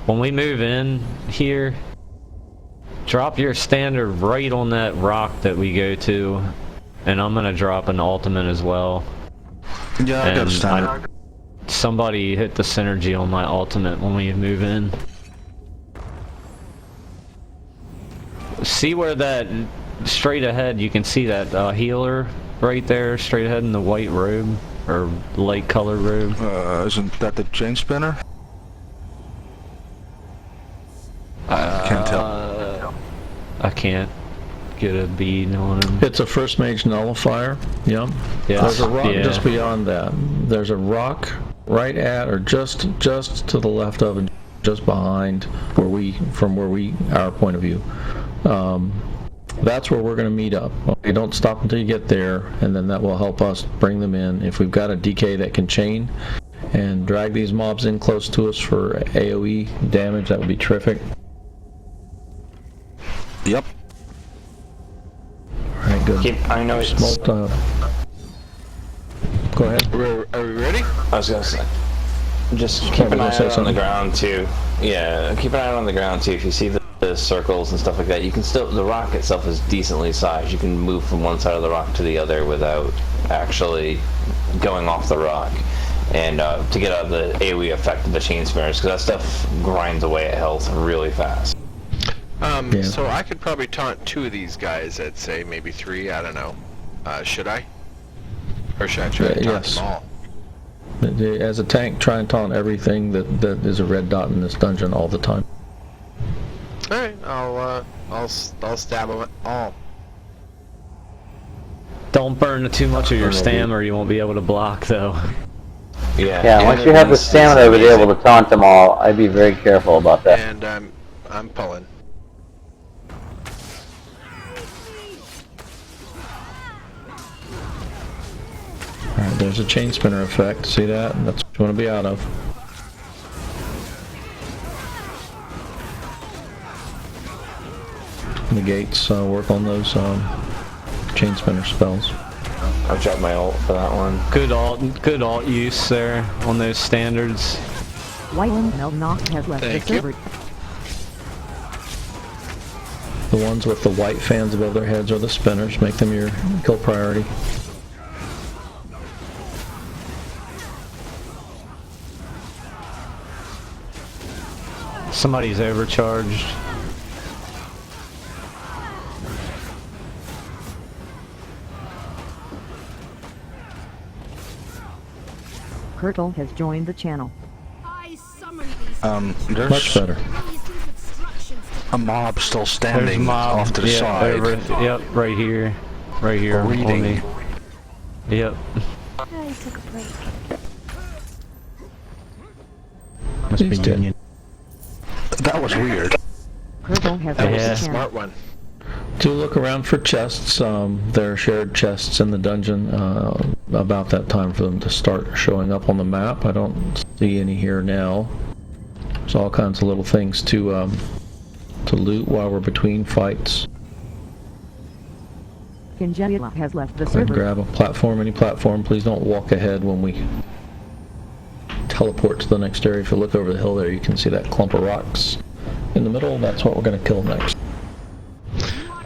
When we move in here, drop your standard right on that rock that we go to, and I'm gonna drop an ultimate as well. Yeah, I got a standard. Somebody hit the synergy on my ultimate when we move in. See where that straight ahead, you can see that healer right there, straight ahead in the white robe, or light colored robe. Isn't that the chain spinner? Can't tell. I can't get a bead on him. It's a first mage nullifier. Yep. Yeah. There's a rock Yeah. just beyond that. There's a rock right at or just to the left of it, just behind our point of view. That's where we're going to meet up. Okay, don't stop until you get there, and then that will help us bring them in. If we've got a DK that can chain and drag these mobs in close to us for AoE damage, that would be terrific. Yep. Alright, good. I know it's. Smoked, go ahead. Are we ready? I was gonna say. Just keep an eye out on the ground too. Yeah, keep an eye out on the ground too. If you see the circles and stuff like that, you can still. The rock itself is decently sized. You can move from one side of the rock to the other without actually going off the rock. And to get out of the AoE effect of the chain spinners, because that stuff grinds away at health really fast. Yeah. So I could probably taunt 2 of these guys. I'd say maybe 3. I don't know. Should I? Or should I try to taunt yes. them all? As a tank, try and taunt everything that is a red dot in this dungeon all the time. All right, I'll stab them all. Don't burn too much of your stamina, or you won't be able to block, though. Yeah, once you have the stamina to be able to taunt them all, I'd be very careful about that. And I'm pulling. Alright, there's a chain spinner effect. See that? That's what you want to be out of. Negates work on those chain spinner spells. I'll drop my ult for that one. Good alt use there on those standards. White Melnock has left the server. The ones with the white fans above their heads are the spinners. Make them your kill priority. Somebody's overcharged. Kurtle has joined the channel. There's Much better. a mob still standing off to the side. Yep, right here. Right here. Reading. On me. Yep. Oh, he took a break. Must be dead. That was weird. Kurtle has That was left a the smart channel. one. Do look around for chests. There are shared chests in the dungeon about that time for them to start showing up on the map. I don't see any here now. There's all kinds of little things to loot while we're between fights. Kinjela has left the Go ahead and server. grab a platform, any platform. Please don't walk ahead when we teleport to the next area. If you look over the hill there, you can see that clump of rocks in the middle, that's what we're going to kill next.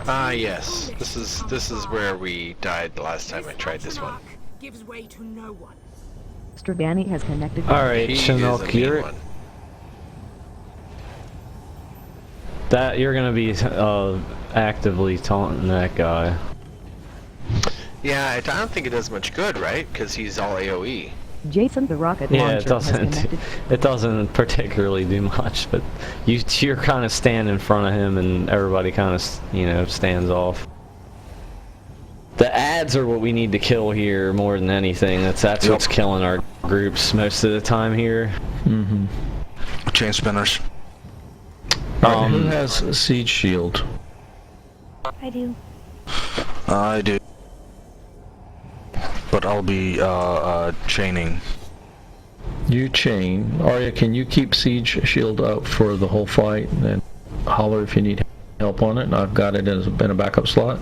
Yes. This is where we died the last time I tried this one. Gives way to no one. Stragani has connected. Alright, He is Chinook, a mean you're... one. You're gonna be actively taunting that guy. Yeah, I don't think it does much good, right? Because he's all AoE. Jason the rocket Yeah, launcher it has doesn't. connected. It doesn't particularly do much, but you're kind of standing in front of him, and everybody kind of stands off. The ads are what we need to kill here more than anything. That's what's killing our groups most of the time here. Mm-hmm. Chain spinners. Who has a siege shield? I do. I do. But I'll be chaining. You chain. Arya, can you keep siege shield up for the whole fight and holler if you need help on it? And I've got it in a backup slot.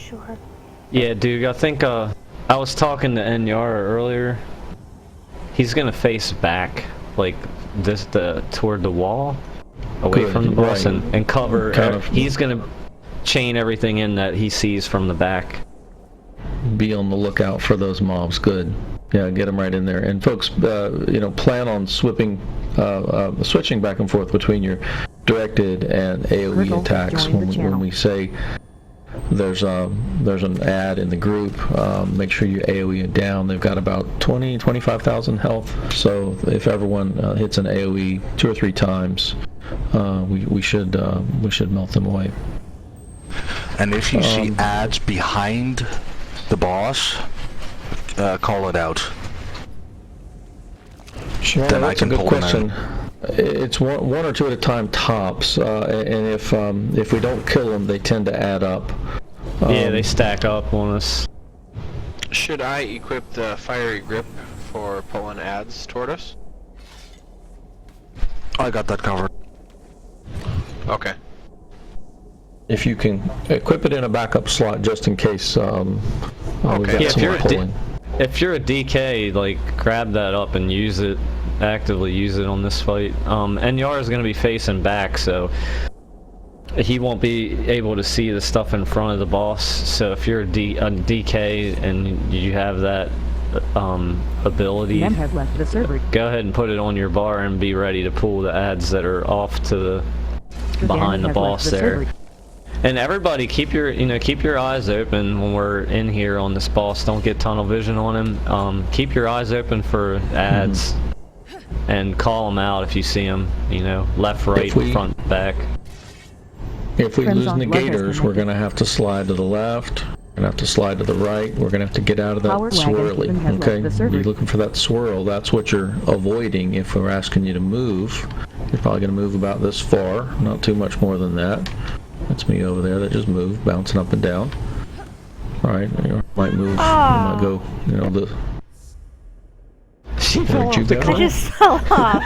Sure. Yeah, dude. I think I was talking to Enyara earlier. He's gonna face back, like toward the wall, away Good, from the boss, right. and cover. Kind of- He's gonna chain everything in that he sees from the back. Be on the lookout for those mobs. Good. Yeah, get them right in there. And folks, plan on switching back and forth between your directed and AoE Critical attacks. joined the When we say there's an ad in the group, make sure you AoE it down. They've got about 25,000 health. So if everyone hits an AoE 2 or 3 times, we should melt them away. And if you see ads behind the boss, call it out. Sure, Then I that's a can good pull them question. out. It's one or two at a time tops, and if we don't kill them, they tend to add up. Yeah, they stack up on us. Should I equip the fiery grip for pulling ads toward us? I got that covered. Okay. If you can equip it in a backup slot just in case we've got Yeah, some more pulling. if you're a DK, like grab that up and use it, actively use it on this fight. Enyara is going to be facing back, so he won't be able to see the stuff in front of the boss. So if you're a DK and you have that ability, Mem has left the server. go ahead and put it on your bar and be ready to pull the ads that are off to the behind the has boss left the there. server. And everybody, keep your eyes open when we're in here on this boss. Don't get tunnel vision on him. Keep your eyes open for ads, and call them out if you see them. Left, right, front, back. If we Friends lose on Blood has negators, we're going to have to slide to the left. We're going to have to slide to the right. We're going to have to get out of that Howard Wagon even has swirly. left the server. You're looking for that swirl. That's what you're avoiding if we're asking you to move. You're probably going to move about this far, not too much more than that. That's me over there that just moved, bouncing up and down. Alright, you might move, you might go, She where'd you go? I just fell off.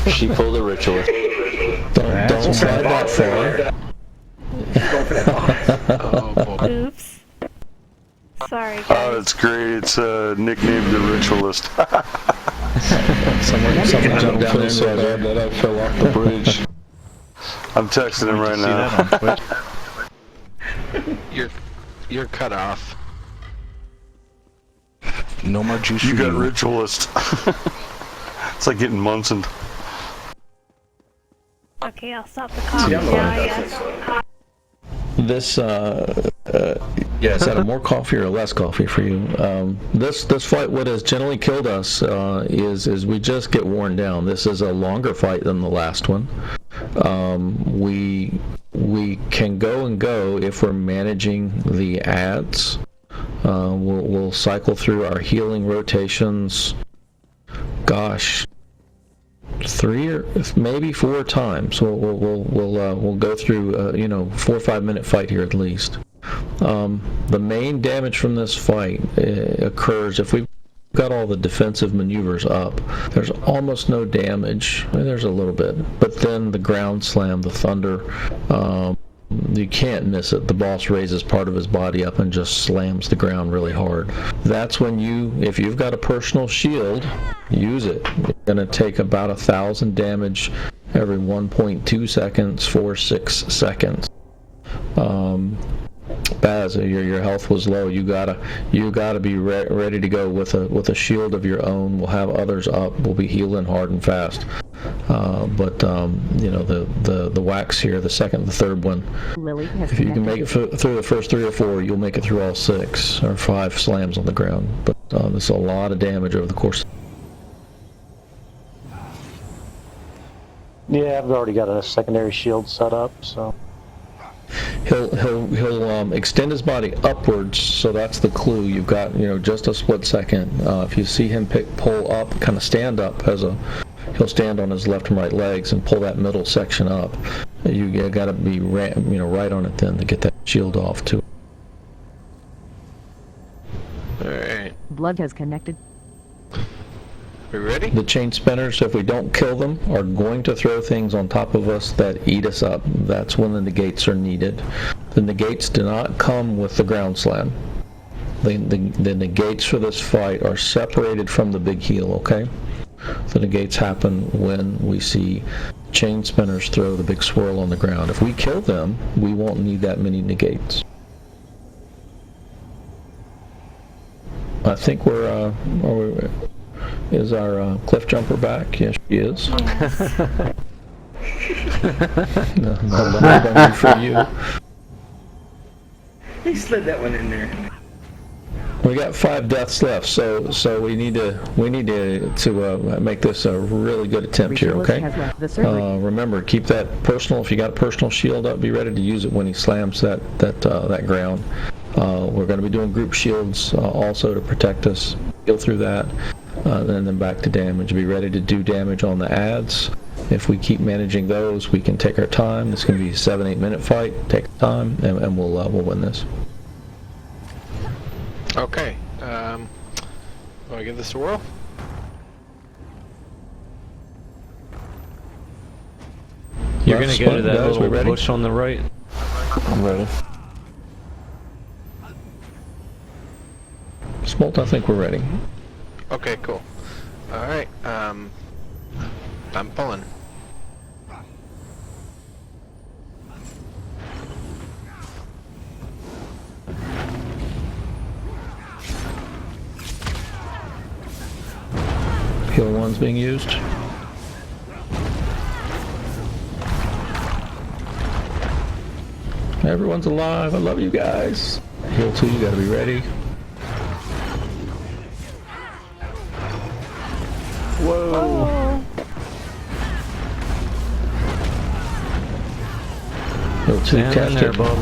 She pulled a ritualist. Don't slide that far. Oops. Sorry, guys. Oh, that's great. It's nicknamed the Ritualist. Someone jumped down there so and bad that I fell off the bridge. I'm texting him right now. You're cut off. No more juice You for got you. Ritualist. It's like getting Munson. Okay, I'll stop the coffee now, I guess. This, is that a more coffee or less coffee for you? This fight, what has generally killed us is we just get worn down. This is a longer fight than the last one. We can go and go if we're managing the ads. We'll cycle through our healing rotations. Gosh, 3 or maybe 4 times. We'll go through 4 or 5 minute fight here at least. The main damage from this fight occurs if we've got all the defensive maneuvers up. There's almost no damage. There's a little bit, but then the ground slam, the thunder, you can't miss it. The boss raises part of his body up and just slams the ground really hard. That's when if you've got a personal shield, use it. You're going to take about 1,000 damage every 1.2 seconds for 6 seconds. Baz, your health was low. You gotta be ready to go with a shield of your own. We'll have others up. We'll be healing hard and fast. But you know, the wax here, the second, the third one. Lily has If you can make it through the first 3 or 4, you'll make it through all 6 or 5 slams on the ground. But there's a lot of damage over the course. Yeah, I've already got a secondary shield set up, so. He'll extend his body upwards, so that's the clue. You've got, you know, just a split second. If you see him pull up, kind of stand up he'll stand on his left and right legs and pull that middle section up. You got to be right on it then to get that shield off too. All right. Blood has connected. We ready? The chain spinners, if we don't kill them, are going to throw things on top of us that eat us up. That's when the negates are needed. The negates do not come with the ground slam. The negates for this fight are separated from the big heal, okay? The negates happen when we see chain spinners throw the big swirl on the ground. If we kill them, we won't need that many negates. I think is our cliff jumper back? Yes, she is. No, for you. He slid that one in there. We got 5 deaths left, so we need to make this a really good attempt here, okay? Remember, keep that personal. If you got a personal shield up, be ready to use it when he slams that ground. We're going to be doing group shields also to protect us. Go through that, then back to damage. Be ready to do damage on the adds. If we keep managing those, we can take our time. It's going to be a 7-8 minute fight. Take time, and we'll win this. Okay. Want to give this a whirl? You're going to go to that little bush on the right? I'm ready. Smolt, I think we're ready. Okay, cool. All right. I'm pulling. Heal 1's being used. Everyone's alive. I love you guys. Heal 2, you gotta be ready. Whoa. Heal 2, cast there, it. Bob.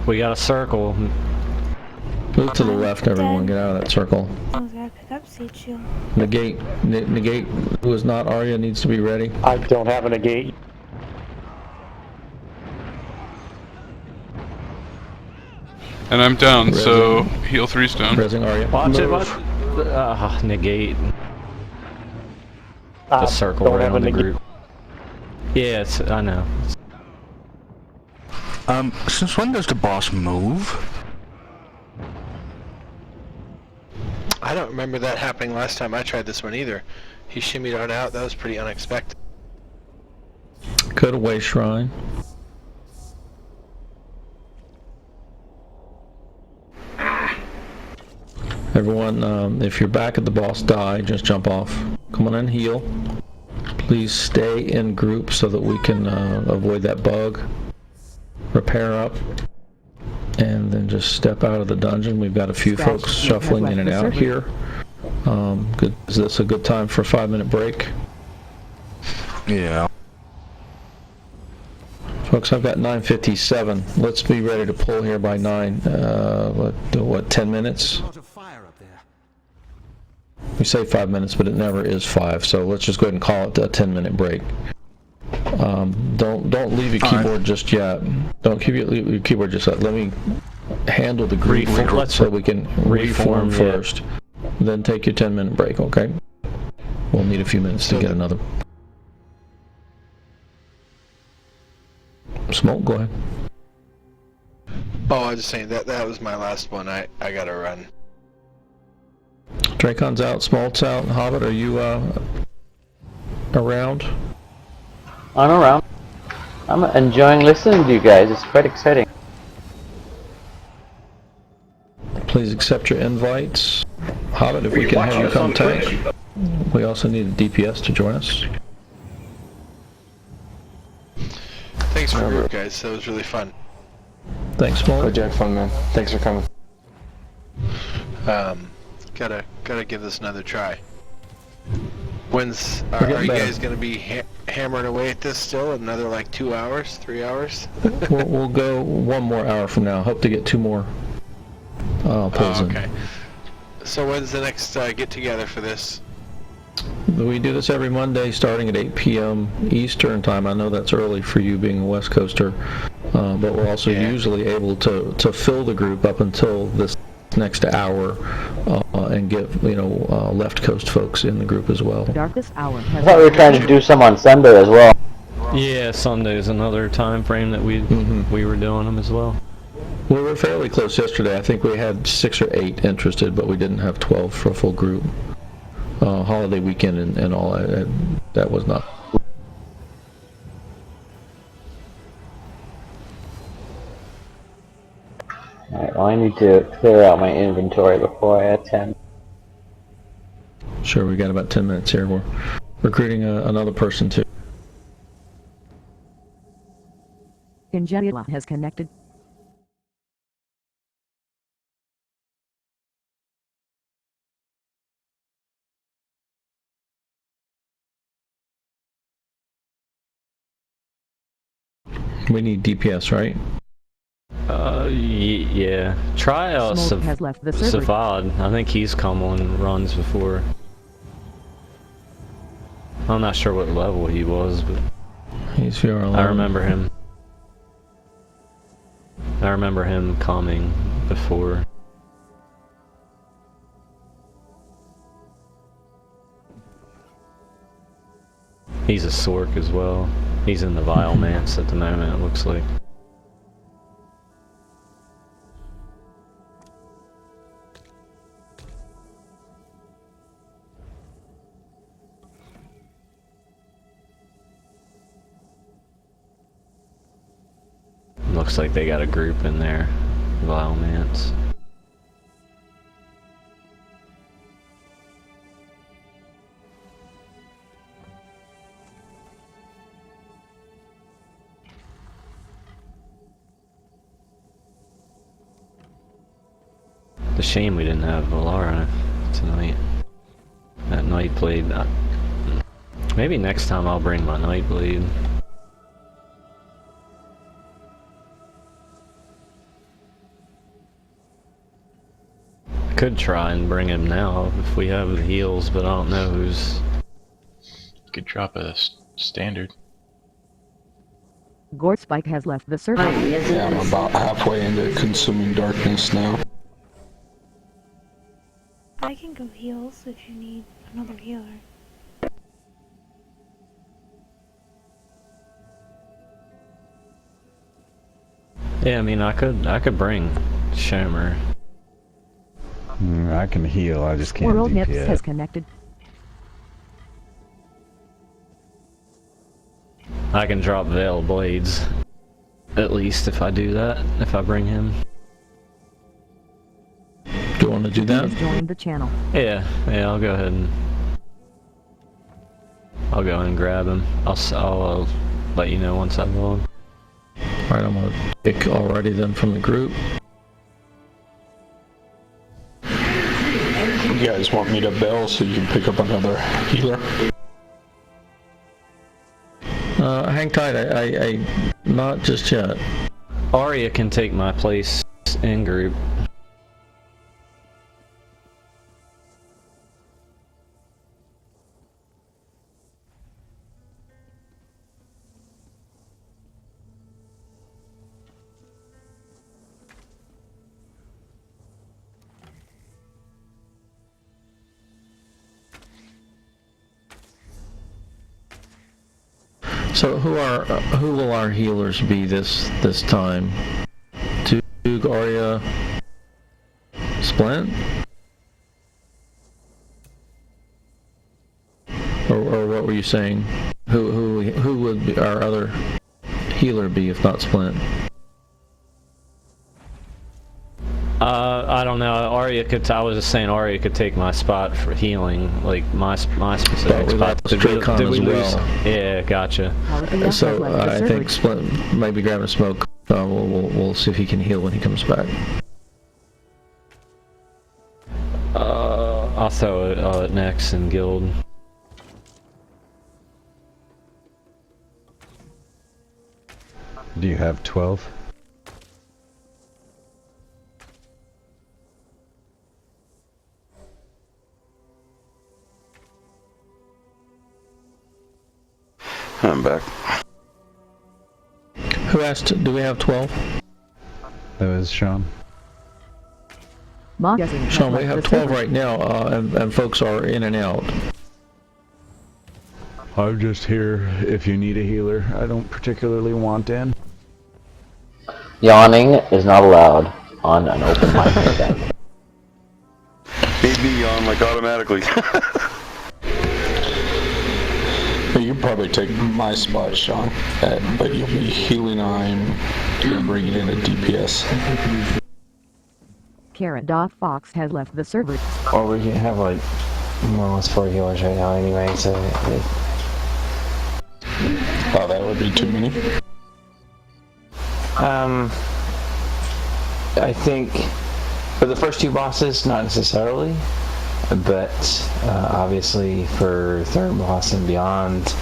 We got a circle. Move to the left, everyone. Get out of that circle. I was gonna pick up Seed Shield. Negate, who is not Arya, needs to be ready. I don't have a negate. And I'm down, Resin. so heal 3's down. Resing Arya. Watch it, watch it. Negate. The circle don't have around a the negate. group. Yeah, I know. Since when does the boss move? I don't remember that happening last time I tried this one either. He shimmied on out. That was pretty unexpected. Go to Way Shrine. Everyone, if you're back at the boss die, just jump off. Come on in, heal. Please stay in group so that we can avoid that bug. Repair up. And then just step out of the dungeon. We've got a few folks shuffling in and out here. Is this a good time for a 5-minute break? Yeah. Folks, I've got 9:57. Let's be ready to pull here by 9. What, 10 minutes? We say 5 minutes, but it never is 5. So let's just go ahead and call it a 10-minute break. Don't leave your keyboard just yet. Don't leave your keyboard just yet. Let me handle the group so we can reform first. Then take your 10-minute break, okay? We'll need a few minutes to get another. Smoke, go ahead. Oh, I was just saying that was my last one. I gotta run. Dracon's out, Smolt's out. Hobbit, are you around? I'm around. I'm enjoying listening to you guys. It's quite exciting. Please accept your invites. Hobbit, if we can have you come tank. We also need a DPS to join us. Thanks for the group, guys. That was really fun. Thanks, Smolt. Glad you had fun, man. Thanks for coming. Gotta give this another try. When's are you better. guys gonna be hammering away at this still? Another like 2 hours, 3 hours? We'll go 1 more hour from now. Hope to get 2 more pulls in. Okay. So when's the next get together for this? We do this every Monday starting at 8 p.m. Eastern time. I know that's early for you being a West Coaster, but we're also usually able to fill the group up until this next hour and get left coast folks in the group as well. Darkest hour. I thought we were trying to do some on Sunday as well. Yeah, Sunday is another time frame that we were doing them as well. We were fairly close yesterday. I think we had 6 or 8 interested, but we didn't have 12 for a full group. Holiday weekend and all that was not. Alright, well I need to clear out my inventory before I attend. Sure, we got about 10 minutes here. We're recruiting another person too. Ingenia has connected. We need DPS, right? Yeah. Try Smoke has left the server. Savad. I think he's come on runs before. I'm not sure what level he was, but he's VR11. I remember him. I remember him coming before. He's a Sork as well. He's in the Vilemance at the moment, it looks like. Looks like they got a group in there. Vilemance. It's a shame we didn't have Valara tonight. That Nightblade. Maybe next time I'll bring my Nightblade. Could try and bring him now if we have the heals, but I don't know who's. Could drop a standard. Gortspike has left the server. Yeah, I'm about halfway into Consuming Darkness now. I can go heals if you need another healer. Yeah, I mean I could bring Shimmer. I can heal, I just can't World Nips DPS. has connected. I can drop Veil Blades. At least if I do that, if I bring him. Do you want to do that? He's joined the channel. Yeah, I'll go ahead and grab him. I'll let you know once I'm on. Alright, I'm gonna pick already then from the group. You guys want me to bail so you can pick up another healer? Hang tight, I not just yet. Arya can take my place in group. So who will our healers be this time? Tug, Arya, Splint? What were you saying? Who would be our other healer be if not Splint? I don't know. Arya could. I was just saying Arya could take my spot for healing, like my specific spot. Did we lose? Yeah, gotcha. So I think Splint might be grabbing smoke. We'll see if he can heal when he comes back. I'll throw it at Nex and Guild. Do you have 12? I'm back. Who asked? Do we have 12? That was Sean. Sean, we have 12 right now, and folks are in and out. I'm just here if you need a healer. I don't particularly want in. Yawning is not allowed on an open mic. Made me yawn like automatically. You probably take my spot, Sean, but you'll be healing. You're bringing in a DPS. Carrot.Fox has left the server. Or we can have like, well, it's 4 healers right now anyway, so. Oh, that would be too many. I think for the first 2 bosses, not necessarily, but obviously for third boss and beyond,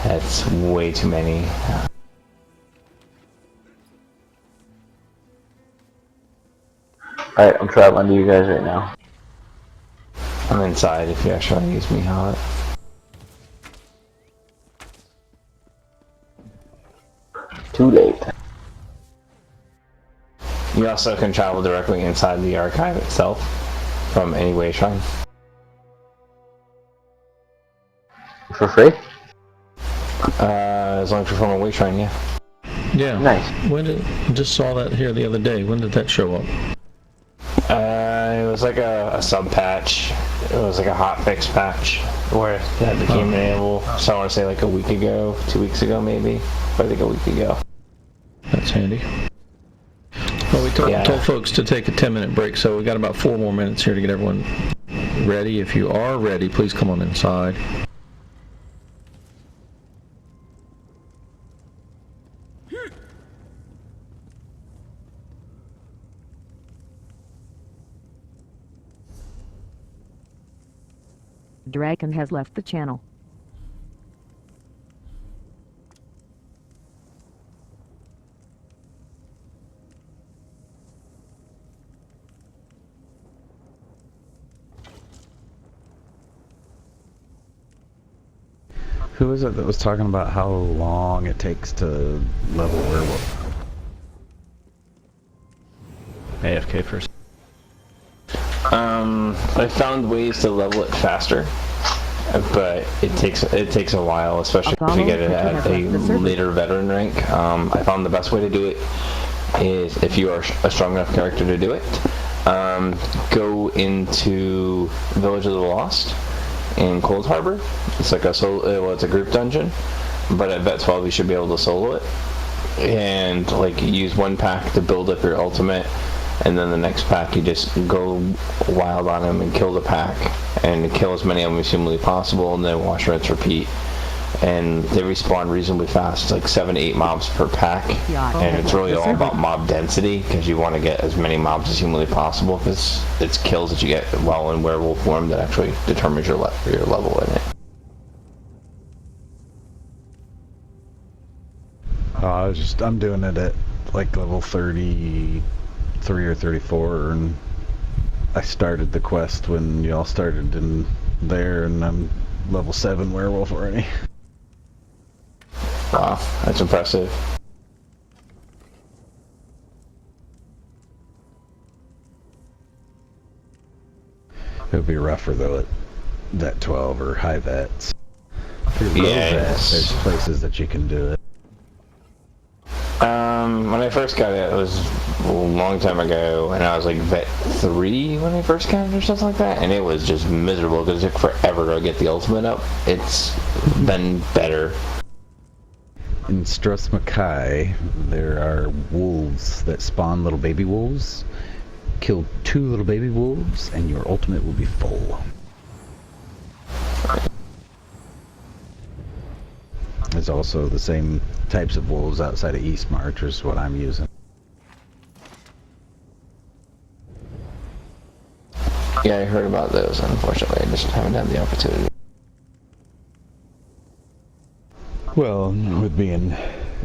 that's way too many. Alright, I'm traveling to you guys right now. I'm inside if you actually want to use me, Howard. Too late. You also can travel directly inside the archive itself from any way shrine. For free? As long as you're from a way shrine, yeah. Yeah. Nice. When did? Just saw that here the other day. When did that show up? It was like a sub patch. It was like a hot fix patch where that became enabled. So I want to say like a week ago, 2 weeks ago maybe. But I think a week ago. That's handy. Well, we told folks to take a 10-minute break, so we got about 4 more minutes here to get everyone ready. If you are ready, please come on inside. Draken has left the channel. Who is it that was talking about how long it takes to level werewolf? AFK first. I found ways to level it faster, but it takes a while, especially if you get it at a later veteran rank. I found the best way to do it is if you are a strong enough character to do it, go into Village of the Lost in Cold Harbor. It's like a it's a group dungeon, but at Vet 12 you should be able to solo it, and like use 1 pack to build up your ultimate, and then the next pack you just go wild on them and kill the pack and kill as many of them as humanly possible, and then wash, rinse, repeat. And they respawn reasonably fast. It's like 7 to 8 mobs per pack, and it's really all about mob density because you want to get as many mobs as humanly possible, because it's kills that you get while in werewolf form that actually determines your level in it. I'm doing it at like level 33 or 34, and I started the quest when y'all started in there, and I'm level 7 werewolf already. Wow, that's impressive. It would be rougher though at Vet 12 or high vets. For low vets, there's places that you can do it. When I first got it was a long time ago, and I was like vet 3 when I first got it or something like that, and it was just miserable because it took forever to get the ultimate up. It's been better. In Struss Mackay, there are wolves that spawn little baby wolves. Kill 2 little baby wolves, and your ultimate will be full. There's also the same types of wolves outside of Eastmarch, is what I'm using. Yeah, I heard about those. Unfortunately, I just haven't had the opportunity. Well, with being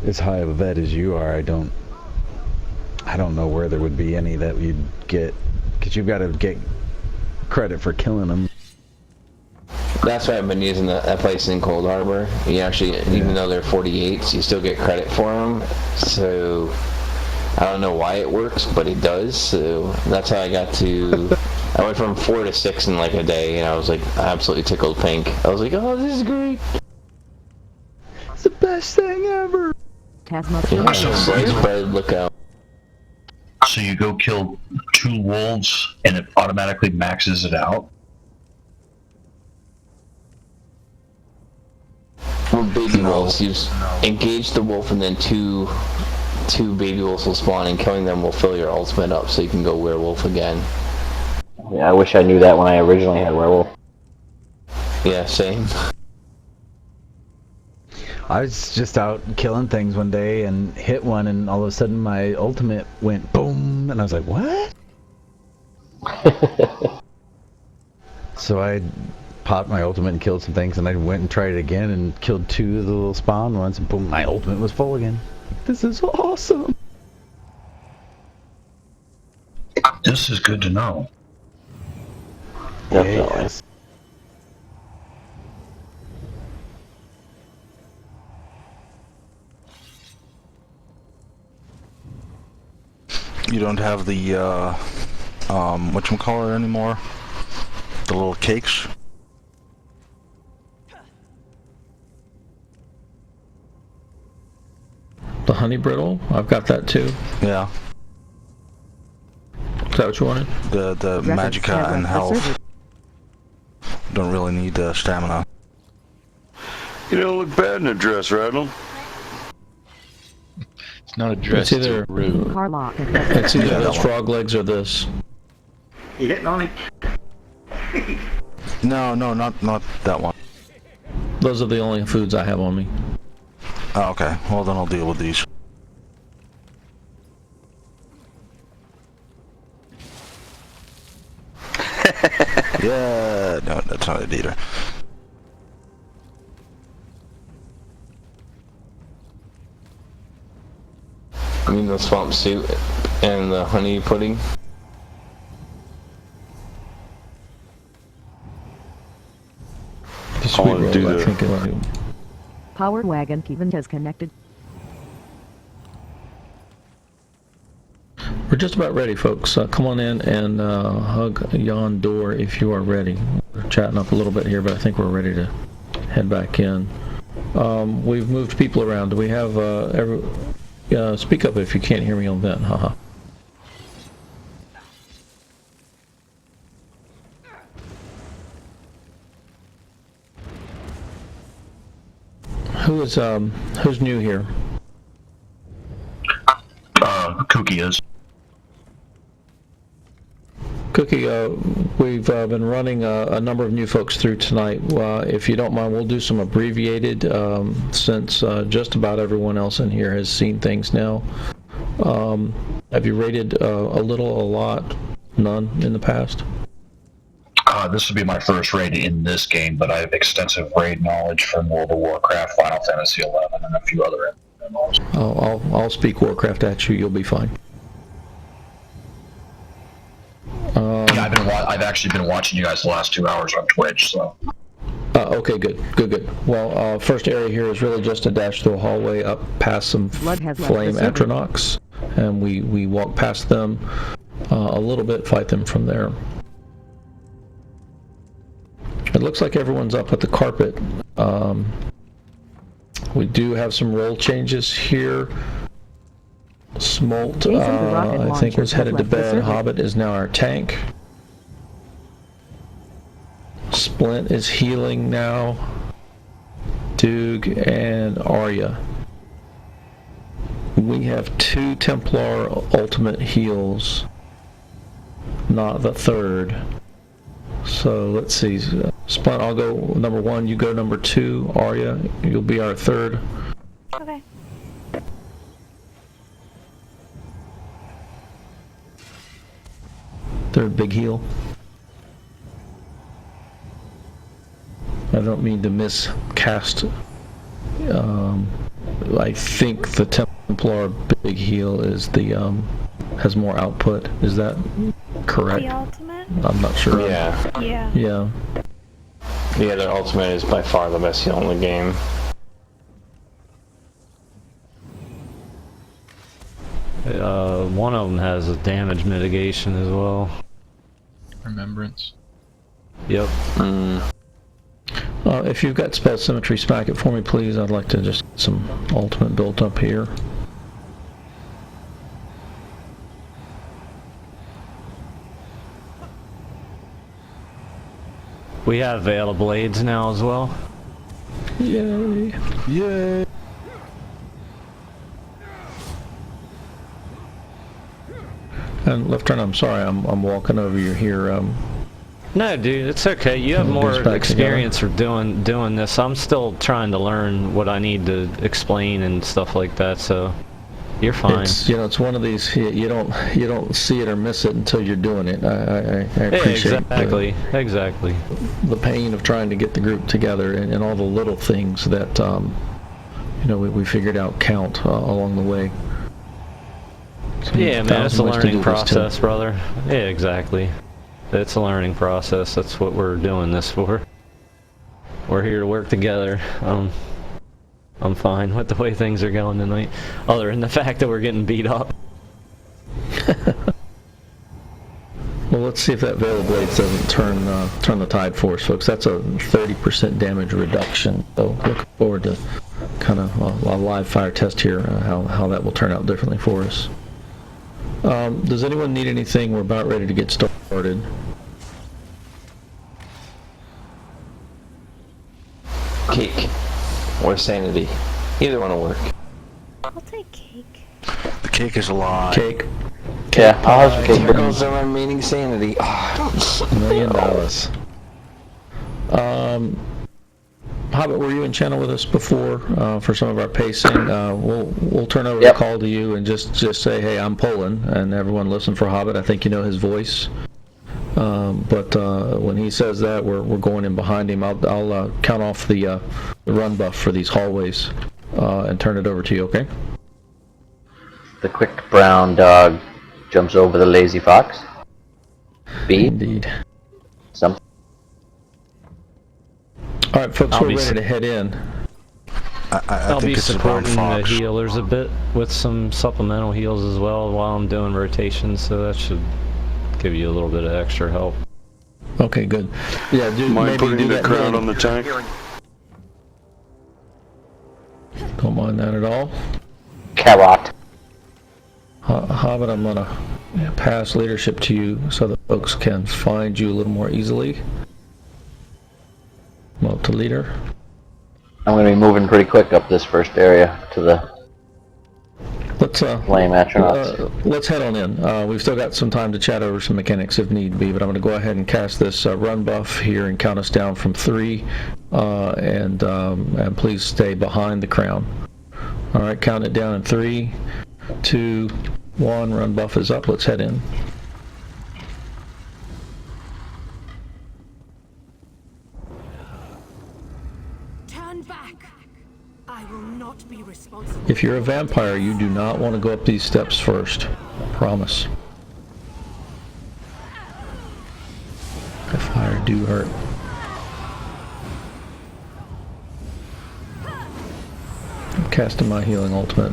as high of a vet as you are, I don't know where there would be any that you'd get, because you've got to get credit for killing them. That's why I've been using that place in Cold Harbor. You actually, even though they're 48s, you still get credit for them. So I don't know why it works, but it does. So that's how I got to. I went from 4 to 6 in like a day, and I was like absolutely tickled pink. I was like, oh, this is great. It's the best thing ever. Spread, look out. So you go kill 2 wolves, and it automatically maxes it out. Well, baby wolves, you engage the wolf, and then two baby wolves will spawn, and killing them will fill your ultimate up, so you can go werewolf again. Yeah, I wish I knew that when I originally had werewolf. Yeah, same. I was just out killing things one day and hit one, and all of a sudden my ultimate went boom, and I was like, what? So I popped my ultimate and killed some things, and I went and tried it again and killed 2 of the little spawn ones, and boom, my ultimate was full again. This is awesome. This is good to know. Yes. You don't have the whatchamacallit anymore? The little cakes? The honey brittle, I've got that too. Yeah. Is that what you wanted? The Magicka and health. Don't really need stamina. You don't look bad in a dress, Rattle. It's not a dress, It's either, it's a robe. It's either those frog legs or this. You hitting on him? No, not that one. Those are the only foods I have on me. Oh, okay. Well, then I'll deal with these. Yeah, no, that's not it either. I mean the swamp suit and the honey pudding. The sweet roll, I think it might. Powered Wagon Kevin has connected. We're just about ready, folks. Come on in and hug yon door if you are ready. We're chatting up a little bit here, but I think we're ready to head back in. We've moved people around. Do we have speak up if you can't hear me on vent, haha. Who's new here? Cookie is. Cookie, we've been running a number of new folks through tonight. If you don't mind, we'll do some abbreviated, since just about everyone else in here has seen things now. Have you rated a little, a lot, none in the past? This will be my first raid in this game, but I have extensive raid knowledge from World of Warcraft, Final Fantasy XI, and a few other MMOs. I'll speak Warcraft at you. You'll be fine. Yeah, I've actually been watching you guys the last 2 hours on Twitch, so. Okay, good. Well, first area here is really just a dash through a hallway up past some flame Atronachs, and we walk past them a little bit, fight them from there. It looks like everyone's up at the carpet. We do have some role changes here. Molt, Jason the rocket I think launcher was has headed to left the bed. server. Hobbit is now our tank. Splint is healing now. Doog and Arya. We have 2 Templar ultimate heals, not the third. So let's see. Splint, I'll go number 1, you go number 2. Arya, you'll be our third. Okay. Third big heal. I don't mean to miscast. I think the Templar big heal is the has more output. Is that correct? The ultimate? I'm not sure. Yeah. Yeah. Yeah. Yeah, their ultimate is by far the best heal in the game. One of them has a damage mitigation as well. Remembrance. Yep. If you've got spell symmetry, smack it for me, please. I'd like to just get some ultimate built up here. We have Veil of Blades now as well. Yay! Yay! And left turn, I'm sorry, I'm walking over you here. No, dude, it's okay. You have more experience for doing this. I'm still trying to learn what I need to explain and stuff like that. So you're fine. It's, you know, it's one of these you don't see it or miss it until you're doing it. I appreciate exactly the pain of trying to get the group together and all the little things that you know we figured out count along the way. So yeah, man, it's a 1,000 ways to do learning this, process, brother. Yeah, exactly. It's a learning process. That's what we're doing this for. We're here to work together. I'm fine with the way things are going tonight, other than the fact that we're getting beat up. Well, let's see if that Veil of Blades doesn't turn the tide for us, folks. That's a 30% damage reduction. So looking forward to kind of a live fire test here, how that will turn out differently for us. Does anyone need anything? We're about ready to get started. Cake or sanity. Either one will work. I'll take cake. The cake is a lie. Cake. Yeah, I'll have some cake. Here goes our remaining sanity. $1 million. Hobbit, were you in channel with us before for some of our pacing? We'll turn over the call to you and just say, hey, I'm Poland, and everyone listen for Hobbit. I think you know his voice. But when he says that, we're going in behind him. I'll count off the run buff for these hallways and turn it over to you, okay? The quick brown dog jumps over the lazy fox. B. Indeed. Something. All right, folks, we're ready to head in. I'll be supporting the healers a bit with some supplemental heals as well while I'm doing rotations, so that should give you a little bit of extra help. Okay, good. Yeah, Mind putting the crown on the tank? Don't mind that at all. Carrot. Hobbit, I'm gonna pass leadership to you so that folks can find you a little more easily. Well, to leader. I'm going to be moving pretty quick up this first area to the flame astronauts. Let's head on in. We've still got some time to chat over some mechanics if need be, but I'm going to go ahead and cast this run buff here and count us down from 3, and please stay behind the crown. All right, count it down in 3, 2, 1. Run buff is up. Let's head in. If you're a vampire, you do not want to go up these steps first. I promise. The fire do hurt. I'm casting my healing ultimate.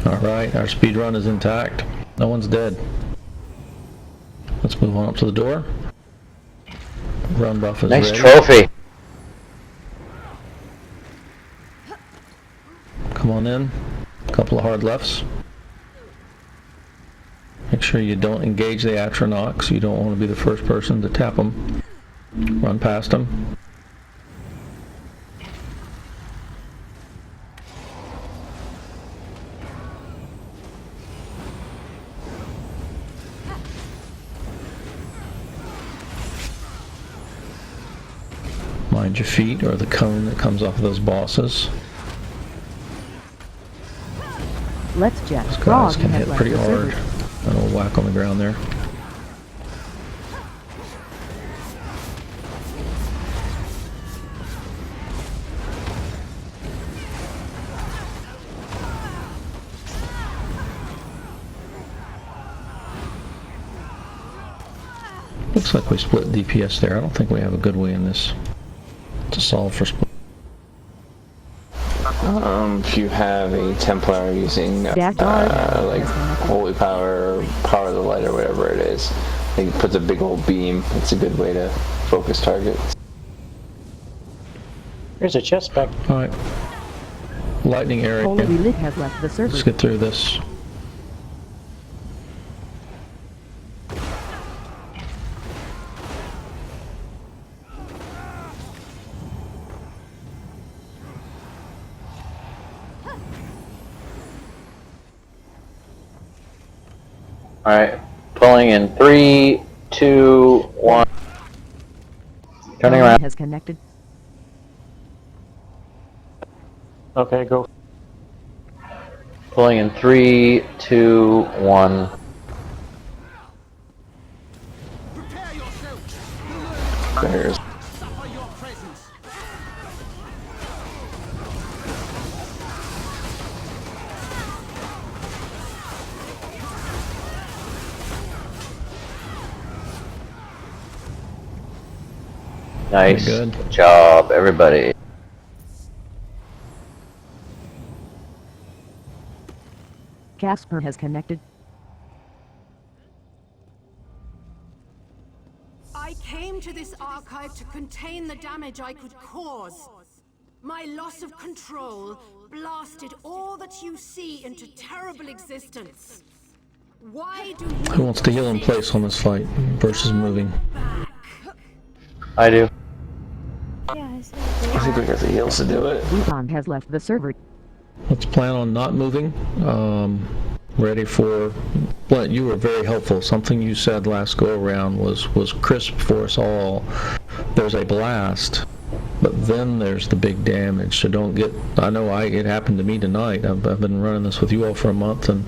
Alright, our speed run is intact. No one's dead. Let's move on up to the door. Run buff is Nice ready. trophy. Come on in. A couple of hard lefts. Make sure you don't engage the Atronachs. You don't want to be the first person to tap them. Run past them. Mind your feet or the cone that comes off of those bosses. Let's Jack Those Frog guys can has hit left pretty the hard. server. An old whack on the ground there. Looks like we split DPS there. I don't think we have a good way in this to solve for split. If you have a Templar using Backyard. like Holy Power or Power of the Light or whatever it is, it puts a big old beam. It's a good way to focus targets. There's a chest back. Alright. Lightning area. Holy Relic has left the server. Let's get through this. Alright, pulling in 3, 2, 1. Turning around. Has connected. Okay, go. Pulling in 3, 2, 1. There's Suffer your presence. Nice Good. job, everybody. Casper has connected. I came to this archive to contain the damage I could cause. My loss of control blasted all that you see into terrible existence. Why do you Who wants to heal in place on this fight versus moving? I do. Yeah, I see. I think we got the heals to do it. Wukong has left the server. Let's plan on not moving. Ready for... Blent, you were very helpful. Something you said last go-around was crisp for us all. There's a blast, but then there's the big damage, so don't get... I know it happened to me tonight. I've been running this with you all for a month, and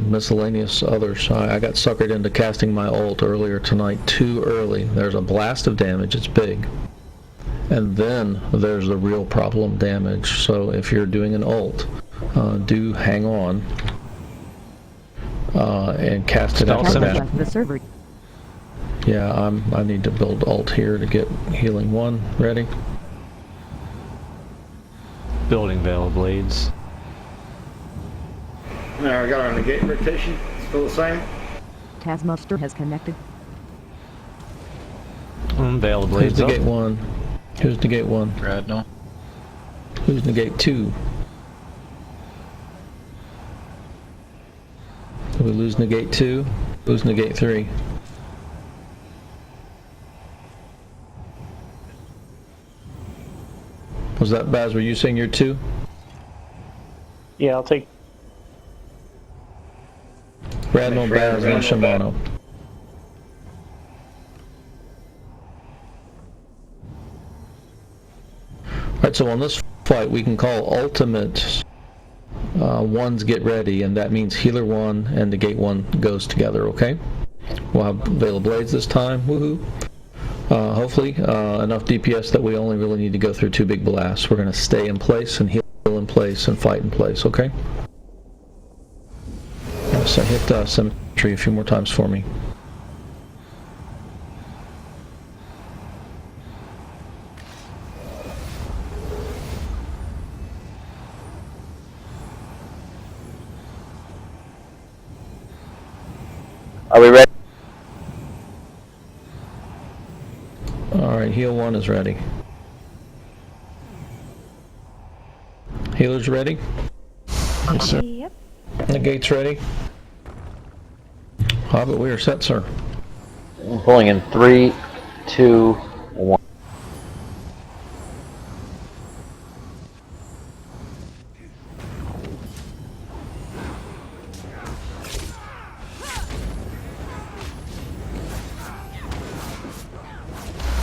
miscellaneous others. I got suckered into casting my ult earlier tonight too early. There's a blast of damage. It's big. And then there's the real problem damage. So if you're doing an ult, do hang on and cast it out Casper for has that. left the server. Yeah, I need to build ult here to get healing 1 ready. Building Veil of Blades. Now we got our negate rotation. Still the same. Tasmuster has connected. Veil of Who's Blades up. negate 1? Who's negate 1? Radnell. Who's negate 2? Did we lose negate 2? Who's negate 3? Was that Baz? Were you saying you're 2? Yeah, I'll take. Radnell, Baz, and Shimano. Alright, so on this fight we can call ultimate ones get ready, and that means healer 1 and negate 1 goes together, okay? We'll have Veil of Blades this time, woohoo! Hopefully enough DPS that we only really need to go through 2 big blasts. We're going to stay in place and heal in place and fight in place, okay? So hit Symmetry a few more times for me. Are we ready? Alright, heal 1 is ready. Healer's ready? Yes, sir. Yep. The gate's ready? Hobbit, we are set, sir. I'm pulling in 3, 2, 1.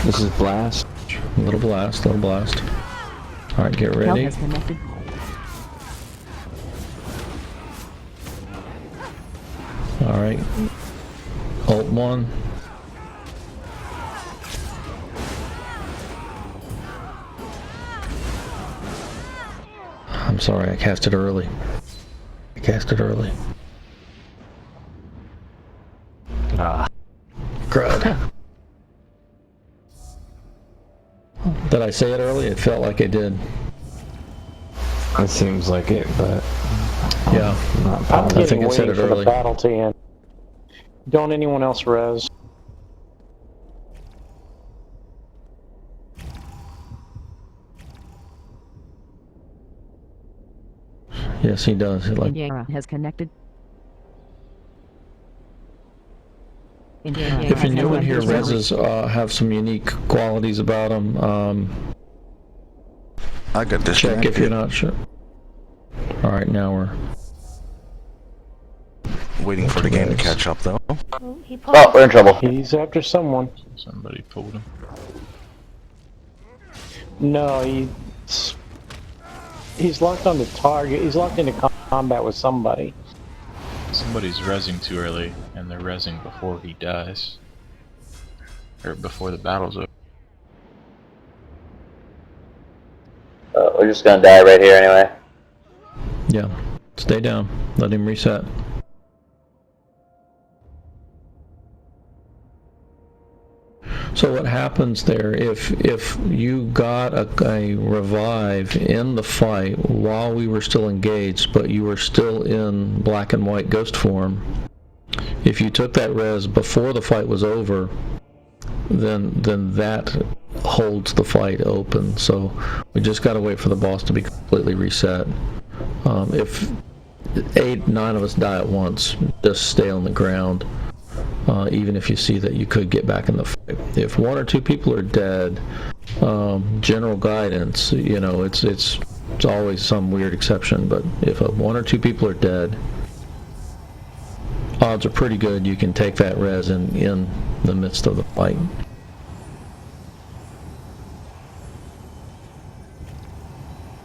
This is blast. Little blast, little blast. Alright, get ready. Has connected. Alright. Alt 1. I'm sorry, I cast it early. I cast it early. Ah. Crud. Did I say it early? It felt like I did. It seems like it, but yeah, I'm I think I said waiting it for early. the battle to end. Don't anyone else res? Yes, he does. Like Indiana has connected. if you're new in here, reses have some unique qualities about them. I got this. Check if you're not sure. All right, now we're waiting for the game to catch up, though. Oh, he pulled. Oh, we're in trouble. He's after someone. Somebody pulled him. No, he's locked on the target. He's locked into combat with somebody. Somebody's rezzing too early, and they're rezzing before he dies. Or before the battle's over. We're just gonna die right here anyway. yeah. Stay down. Let him reset. So what happens there, if you got a revive in the fight while we were still engaged, but you were still in black and white ghost form, if you took that res before the fight was over, then that holds the fight open. So we just got to wait for the boss to be completely reset. If 8, 9 of us die at once, just stay on the ground. Even if you see that you could get back in the fight. If 1 or 2 people are dead, general guidance, you know, it's always some weird exception, but if 1 or 2 people are dead, odds are pretty good you can take that res in the midst of the fight.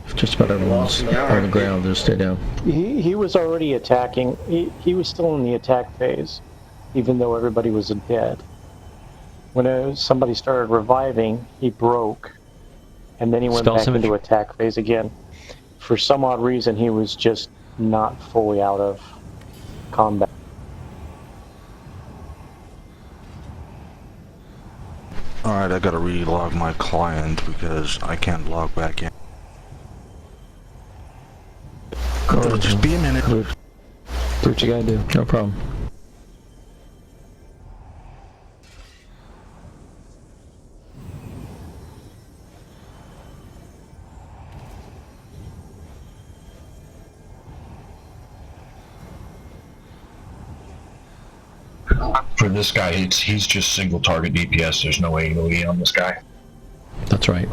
If just about everyone's on the ground, just stay down. He was already attacking. He was still in the attack phase, even though everybody was dead. When somebody started reviving, he broke, and then he went back into attack phase again. For some odd reason, he was just not fully out of combat. Alright, I gotta relog my client because I can't log back in. It'll just be a minute. Do what you gotta do. No problem. For this guy, he's just single target DPS. There's no AoE on this guy. That's right.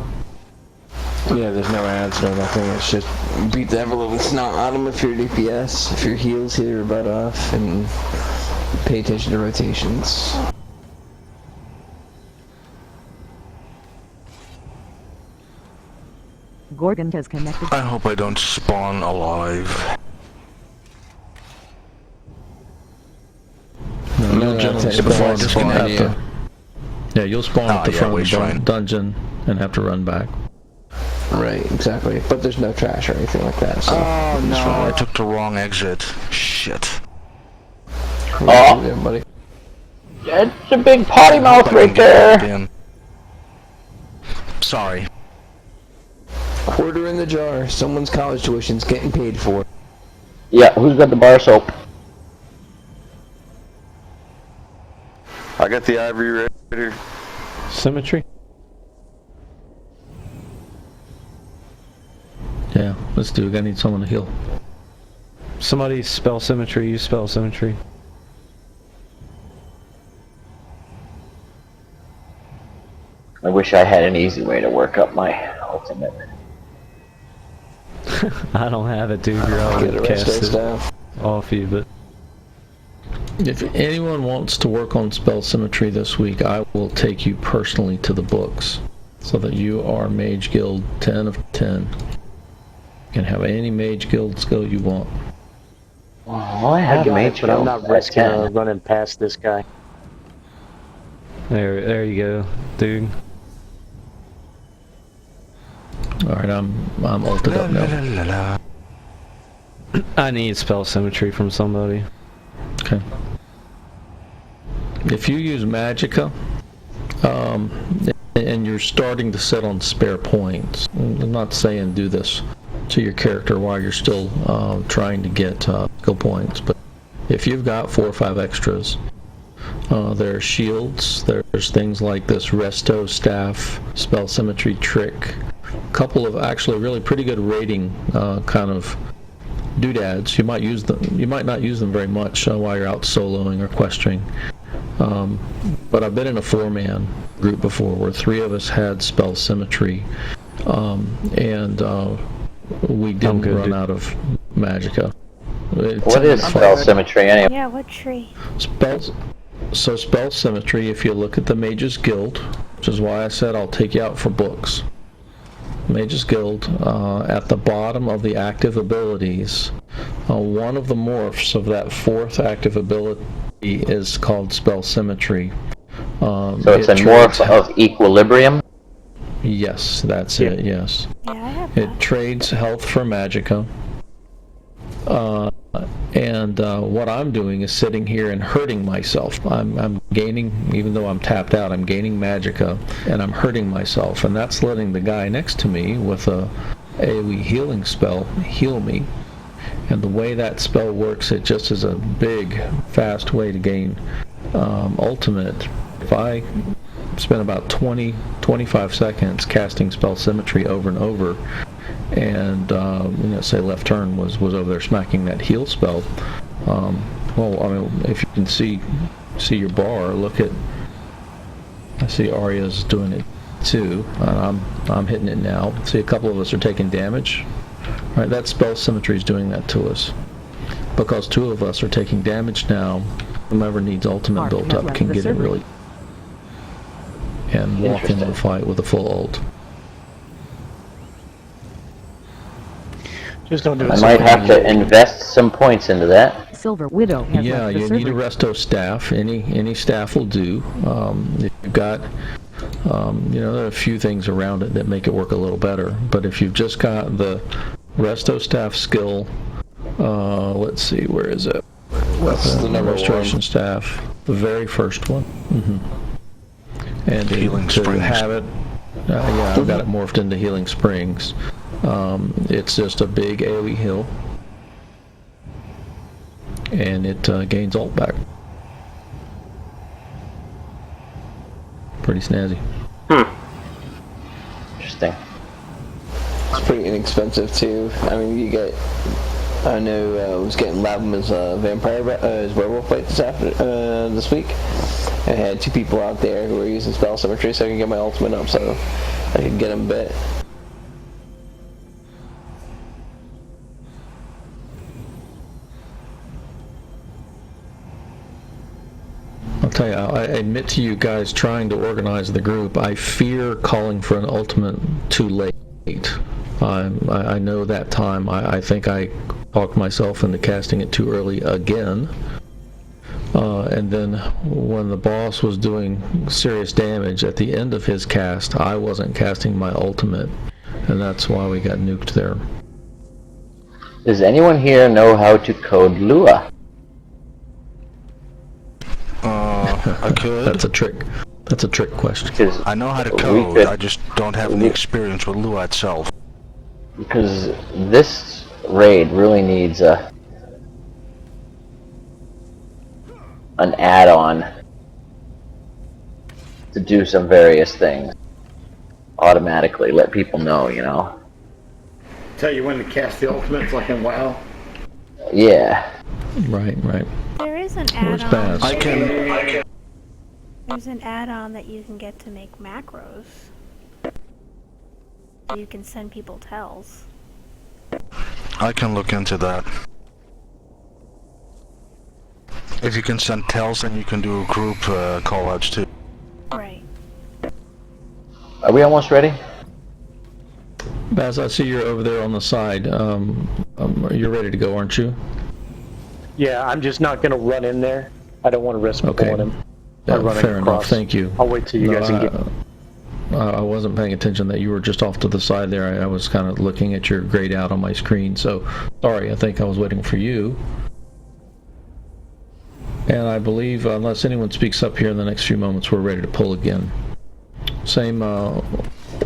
Yeah, there's no ads, no nothing. It's just beat the envelope and snot on him if you're DPS. If your heals, hit your butt off, and pay attention to rotations. Gorgon has connected. I hope I don't spawn alive. No, generally before I spawn yeah, you'll spawn at the front of the shrine. dungeon and have to run back. Right, exactly. But there's no trash or anything like that. So Oh no, I took the wrong exit. Shit. Oh, there, buddy. It's a big potty mouth right there. Sorry. Quarter in the jar. Someone's college tuition's getting paid for. Yeah, who's got the bar soap? I got the Ivory right here. Symmetry? Yeah, let's do it. I need someone to heal. Somebody spell Symmetry, you spell Symmetry. I wish I had an easy way to work up my ultimate. I don't have it, dude. You're all Get gonna a cast resto it staff. off you, but If anyone wants to work on spell symmetry this week, I will take you personally to the books so that you are Mage Guild 10 of 10. You can have any Mage Guild skill you want. Oh, I have a Mage but Guild. I'm not at risking 10. running past this guy. there you go, dude. Alright, I'm ulted up now. I need spell Symmetry from somebody. Okay. If you use Magicka, and you're starting to sit on spare points, I'm not saying do this to your character while you're still trying to get skill points, but if you've got 4 or 5 extras, there are shields, there's things like this Resto Staff, Spell Symmetry Trick, a couple of actually really pretty good rating kind of doodads. You might use them. You might not use them very much while you're out soloing or questing. But I've been in a 4-man group before where 3 of us had spell symmetry, and we didn't run out of Magicka. What is spell symmetry anyway? Yeah, what tree? So spell symmetry, if you look at the Mages Guild, which is why I said I'll take you out for books. Mages Guild, at the bottom of the active abilities, one of the morphs of that 4th active ability is called spell symmetry. So it's a morph of equilibrium? Yes, that's it, yes. Yeah, I have It trades health for Magicka. And what I'm doing is sitting here and hurting myself. I'm gaining, even though I'm tapped out, I'm gaining Magicka, and I'm hurting myself. And that's letting the guy next to me with a AoE healing spell heal me. And the way that spell works, it just is a big, fast way to gain ultimate. If I spend about 20-25 seconds casting spell symmetry over and over, and say left turn was over there smacking that heal spell, well, I mean, if you can see your bar, look at, I see Arya's doing it too, and I'm hitting it now. See, a couple of us are taking damage. Right, that spell symmetry is doing that to us. Because 2 of us are taking damage now, whomever needs ultimate built up can get it really and walk into the fight with a full ult. Just don't do it. I might have to invest some points into that. Silver Widow has Yeah, left the you server. need a resto staff. Any staff will do. If you've got, there are a few things around it that make it work a little better. But if you've just got the resto staff skill, let's see, where is it? What's the number Restoration 1? staff, the very first one. And Healing to Springs. have it, yeah, I've got it morphed into Healing Springs. It's just a big AoE heal, and it gains ult back. Pretty snazzy. Interesting. It's pretty inexpensive too. I mean, you get. I know I was getting Labham's vampire, his werewolf fight this week. I had 2 people out there who were using spell symmetry, so I could get my ultimate up, so I could get him bit. I'll tell you, I admit to you guys trying to organize the group, I fear calling for an ultimate too late. I know that time. I think I talked myself into casting it too early again. And then when the boss was doing serious damage at the end of his cast, I wasn't casting my ultimate, and that's why we got nuked there. Does anyone here know how to code Lua? I could. That's a trick. That's a trick question. I know how to code, I just don't have any experience with Lua itself. Because this raid really needs an add-on to do some various things. Automatically let people know, you know. Tell you when to cast the ultimates like in WoW. Yeah. Right. There is an Where's add-on. Baz? There's an add-on that you can get to make macros. You can send people tells. I can look into that. If you can send tells, then you can do group call-outs too. Right. Are we almost ready? Baz, I see you're over there on the side. You're ready to go, aren't you? Yeah, I'm just not going to run in there. I don't want to risk pulling him. Yeah, running fair enough. across. Thank you. I'll wait till you guys can get. I wasn't paying attention that you were just off to the side there. I was kind of looking at your grayed out on my screen. So, sorry. I think I was waiting for you. And I believe, unless anyone speaks up here in the next few moments, we're ready to pull again. Same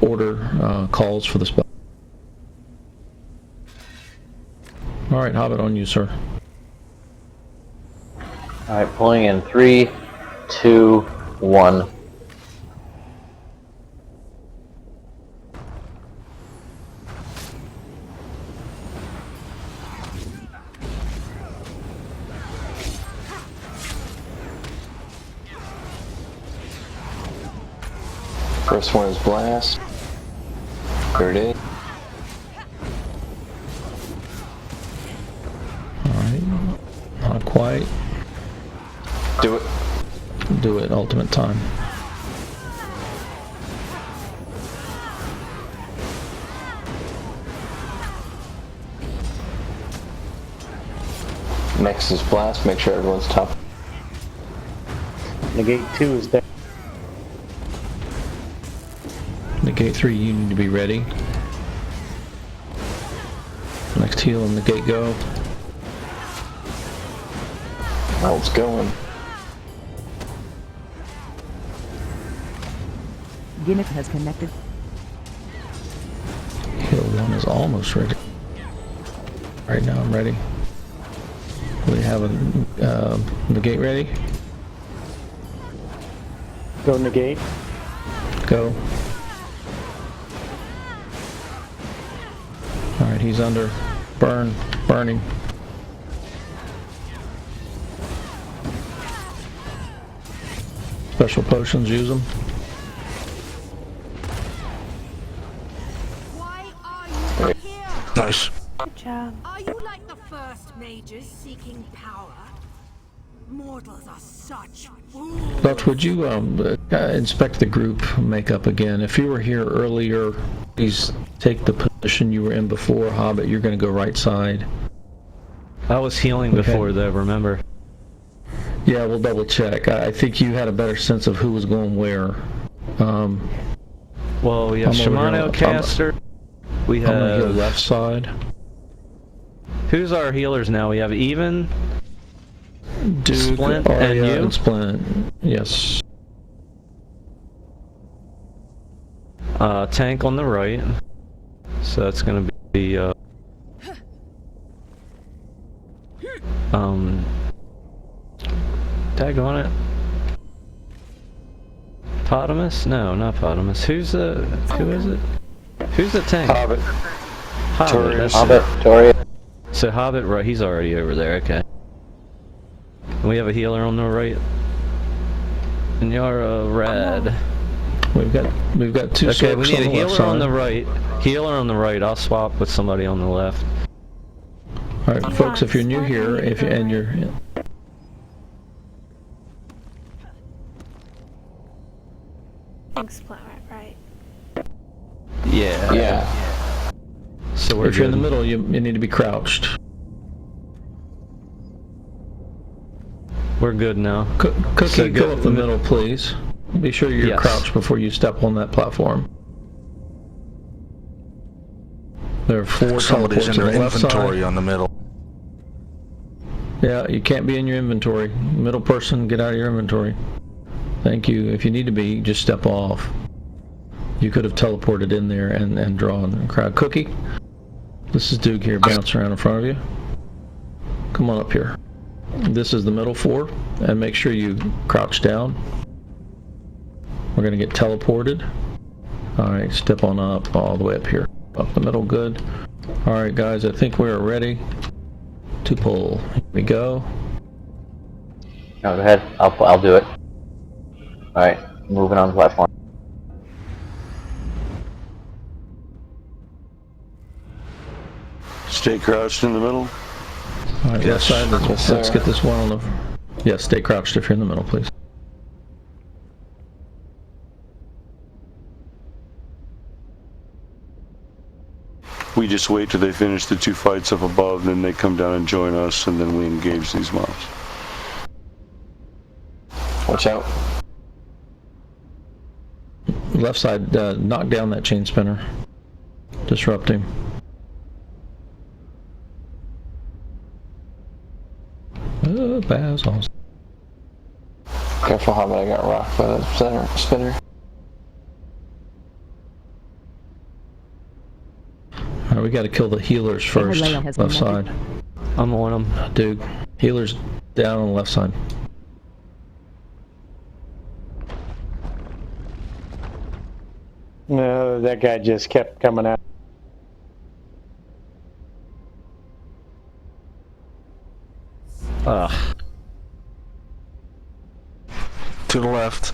order calls for the spell. All right, Hobbit, on you, sir. All right, pulling in 3, 2, 1. First one is blast. There it is. Alright, not quite. Do it. Do it, ultimate time. Next is blast. Make sure everyone's top. Negate 2 is there. Negate 3, you need to be ready. Next heal and negate go. Well, it's going. Guinness has connected. Heal 1 is almost ready. Right now I'm ready. We have a negate ready. Go negate. Go. Alright, he's under. Burning. Special potions, use them. Why are you here? Nice. Good job. Are you like the first mages seeking power? Mortals are such fools. But would you inspect the group makeup again? If you were here earlier, please take the position you were in before. Hobbit, you're going to go right side. I was healing before though, remember? Yeah, we'll double check. I think you had a better sense of who was going where. Well, we have Shimano caster. We have... I'm going to heal left side. Who's our healers now? We have Even, Duke, Splint, Arya, and you? and Splint. Yes. Tank on the right. So that's gonna be tag on it. Potamus? No, not Potamus. Who is it? Who's the tank? Hobbit. Hobbit. That's Hobbit, it. Toria. So Hobbit, right? He's already over there. Okay. And we have a healer on the right. And you're red. We've got two. Okay, we need a healer on the right. right. Healer on the right. I'll swap with somebody on the left. All right, folks. If you're new here, you're Split right. Yeah. Yeah. So we're if you're in the good. middle, you need to be crouched. We're good now. Cookie, So go good. up the middle, please. Be sure you're Yes. crouched before you step on that platform. There are 4 Somebody's in teleports their on the left inventory side. on the middle. Yeah, you can't be in your inventory. Middle person, get out of your inventory. Thank you. If you need to be, just step off. You could have teleported in there and drawn a crowd. Cookie, this is Duke here, bouncing around in front of you. Come on up here. This is the middle 4, and make sure you crouch down. We're gonna get teleported. Alright, step on up, all the way up here. Up the middle, good. Alright guys, I think we're ready to pull. Here we go. No, go ahead. I'll do it. Alright, moving on the platform. Stay crouched in the middle. Alright, left side, let's get this one on the... Yeah, stay crouched if you're in the middle, please. We just wait till they finish the 2 fights up above, then they come down and join us, and then we engage these mobs. Watch out. Left side, knock down that chain spinner. Disrupt him. Baz also. Careful, Hobbit, I got rocked by the spinner. Alright, we gotta kill the healers first. Left side. I'm on them. Dude, healers down on the left side. No, that guy just kept coming out. Ugh. To the left.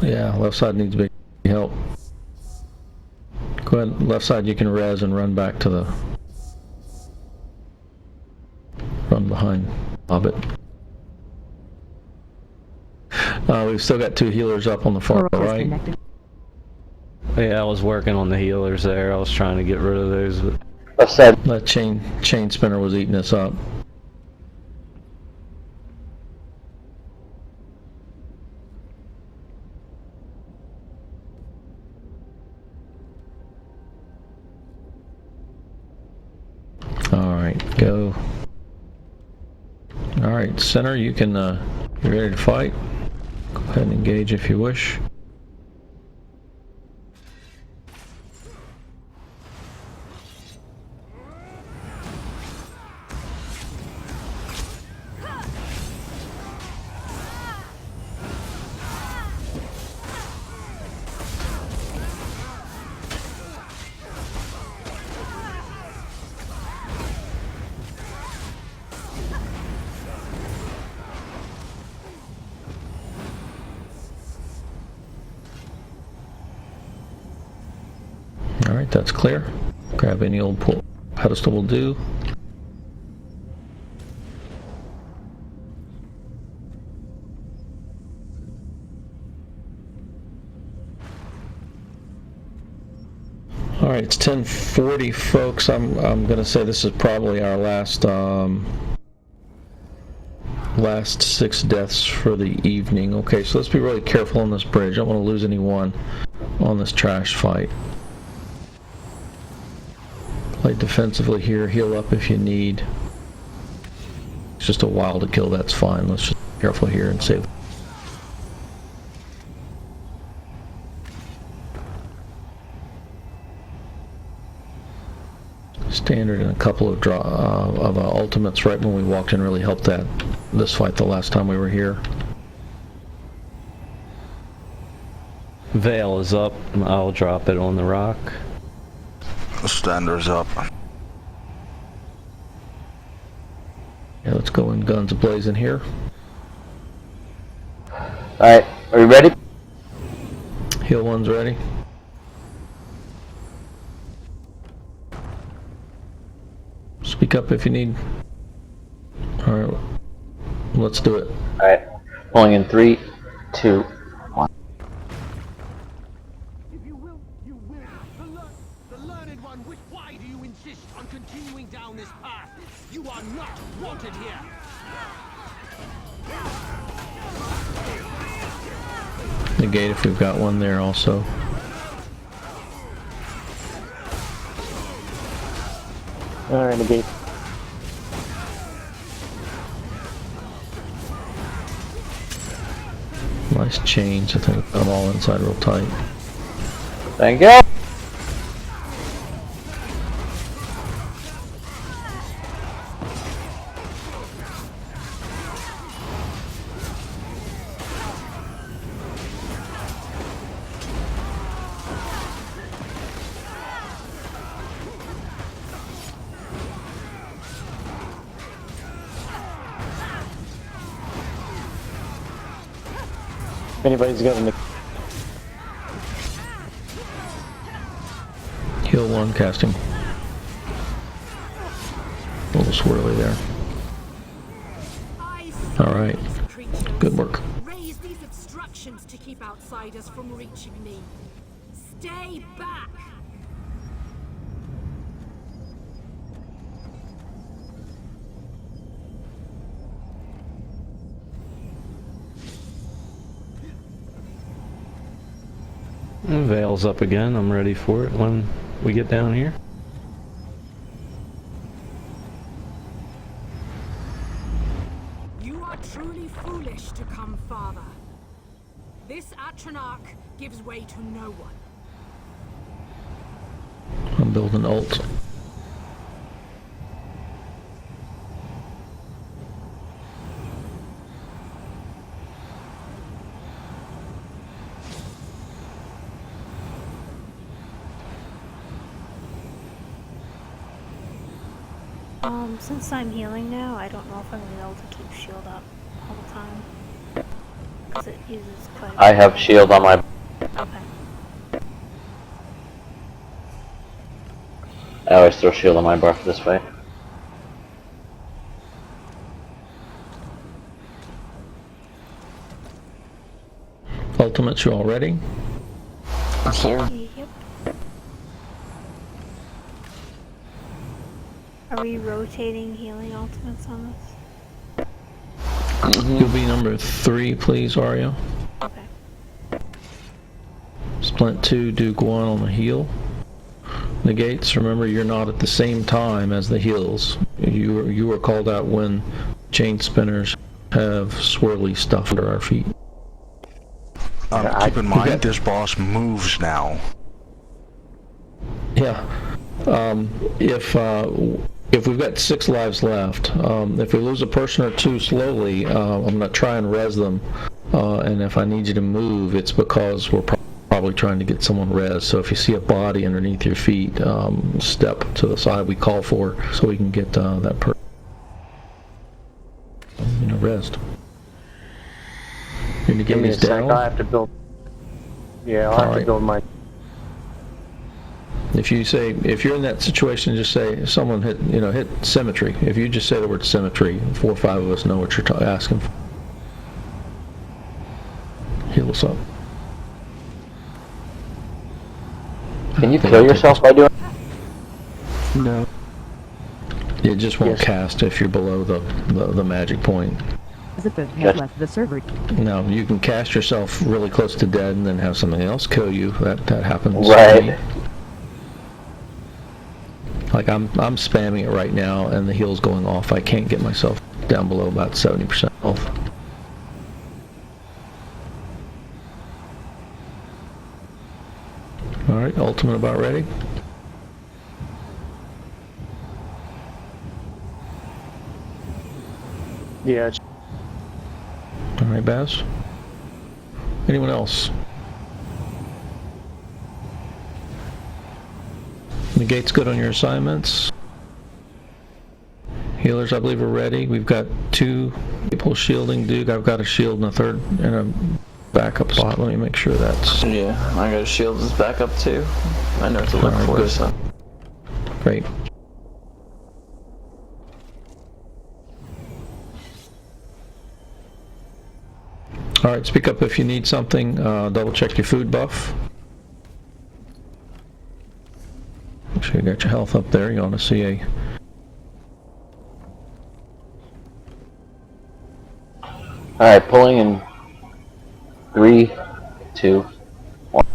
Yeah, left side needs big help. Go ahead, left side you can res and run back to the... Run behind Hobbit. We've still got 2 healers up on the far right. Yeah, I was working on the healers there. I was trying to get rid of those. But... Left side. That chain spinner was eating us up. Alright, go. Alright, center, you can, you ready to fight? Go ahead and engage if you wish. Alright, that's clear. Grab any old pedestal will do. Alright, it's 10:40 folks. I'm gonna say this is probably our last last 6 deaths for the evening. Okay, so let's be really careful on this bridge. I don't want to lose anyone on this trash fight. Play defensively here, heal up if you need. It's just a while to kill, that's fine. Let's just be careful here and save. Standard and a couple of ultimates right when we walked in really helped this fight the last time we were here. Veil is up. I'll drop it on the rock. The standard's up. Yeah, let's go in guns blazing here. Alright, are you ready? Heal one's ready. Speak up if you need. Alright, let's do it. Alright, pulling in 3, 2, 1. If you will, you will. The learned one, why do you insist on continuing down this path? You are not wanted here. Negate if we've got one there also. Alright, negate. Nice chains, I think I'm all inside real tight. Thank you. If anybody's got a Heal 1, casting. A little swirly there. Alright. Good work. Raise these obstructions to keep outsiders from reaching me. Stay back! Veil's up again. I'm ready for it when we get down here. You are truly foolish to come farther. This Atronach gives way to no one. I'm building ult. Since I'm healing now, I don't know if I'm gonna be able to keep shield up all the time. Because it uses quite I have shield on my... Okay. I always throw shield on my buff this way. Ultimates, you all ready? Yep. Are we rotating healing ultimates on this? You'll be number 3, please, Arya. Okay. Splint 2, Duke 1 on the heal. Negates, remember you're not at the same time as the heals. You were called out when chain spinners have swirly stuff under our feet. Keep in mind, this boss moves now. Yeah. If we've got 6 lives left, if we lose a person or 2 slowly, I'm going to try and res them. And if I need you to move, it's because we're probably trying to get someone res. So if you see a body underneath your feet, step to the side we call for so we can get that person resed. Your negate is down. I have to build. Yeah, I'll have to build my. If you're in that situation, just say someone hit symmetry. If you just say the word symmetry, 4 or 5 of us know what you're asking for. Heal us up. Can you kill yourself by doing? No. It just won't cast if you're below the magic point. Zipper has left the server. No, you can cast yourself really close to dead and then have something else kill you. That happens. Right. Like I'm spamming it right now and the heal's going off. I can't get myself down below about 70% health. Alright, ultimate about ready. Yeah. Alright, Baz. Anyone else? Negate's good on your assignments. Healers, I believe, are ready. We've got 2 people shielding Duke. I've got a shield and a third and a backup spot. Let me make sure that's... Yeah, I got a shield as backup too. I know what to look for, good. so... Great. Alright, speak up if you need something. Double check your food buff. Make sure you got your health up there. You want to see a... Alright, pulling in 3, 2, 1.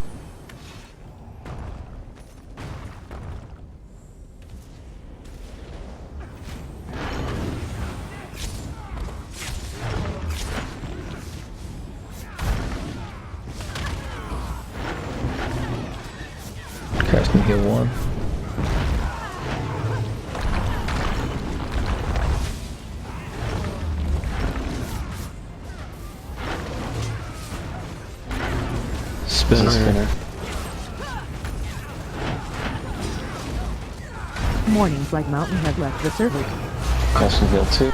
Casting heal 1. Spinner. Mornings like Mountain has left the server. Casting heal 2.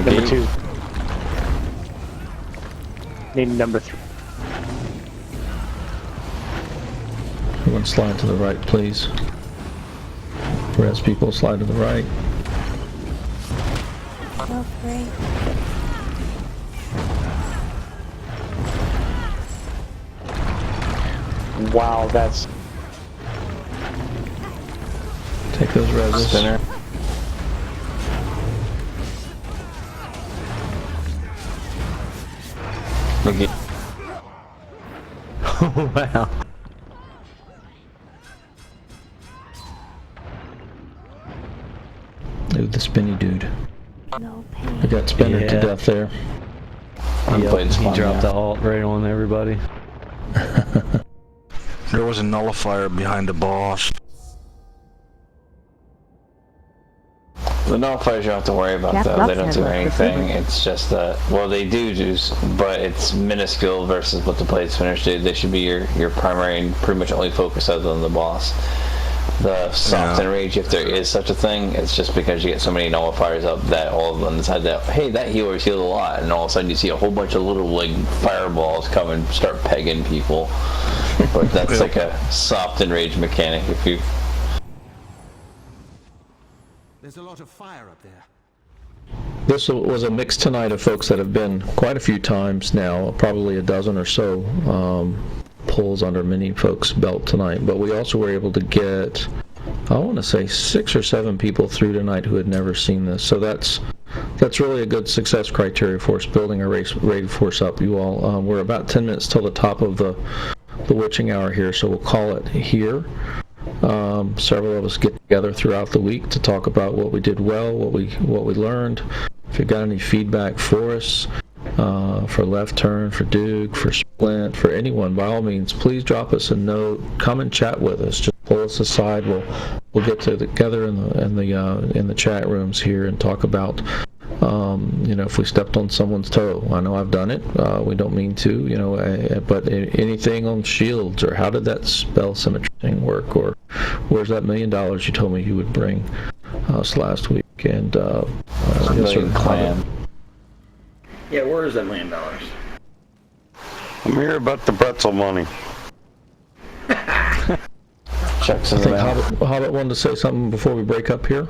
Number 2. Need number 3. Everyone slide to the right, please. Rest people slide to the right. Oh, great. Wow, that's... Take those reses. Spinner. Okay. Oh, wow. Ooh, the spinny dude. No pain. I got spinner to death there. He dropped the alt right on everybody. There was a nullifier behind the boss. The nullifiers you don't have to worry about though. They don't do anything. It's just that, well, they do, but it's minuscule versus what the blade spinners do. They should be your primary and pretty much only focus other than the boss. The soft enrage, if there is such a thing, it's just because you get so many nullifiers up that all of them decide that, hey, that healer's healed a lot, and all of a sudden you see a whole bunch of little like fireballs come and start pegging people. But that's like a soft enrage mechanic. If you There's a lot of fire up there. This was a mix tonight of folks that have been quite a few times now, probably a dozen or so pulls under many folks' belt tonight. But we also were able to get, I want to say, 6 or 7 people through tonight who had never seen this. So that's really a good success criteria for us building our raid force up. You all, we're about 10 minutes till the top of the witching hour here, so we'll call it here. Several of us get together throughout the week to talk about what we did well, what we learned. If you've got any feedback for us, for Left Turn, for Duke, for Splint, for anyone, by all means, please drop us a note. Come and chat with us. Just pull us aside. We'll get together in the chat rooms here and talk about. If we stepped on someone's toe, I know I've done it. We don't mean to, but anything on shields, or how did that spell symmetry thing work, or where's that $1 million you told me you would bring us last week? And clan. Yeah, where is that $1 million? I'm here about the pretzel money. Checks I in the think mail. Hobbit wanted to say something before we break up here.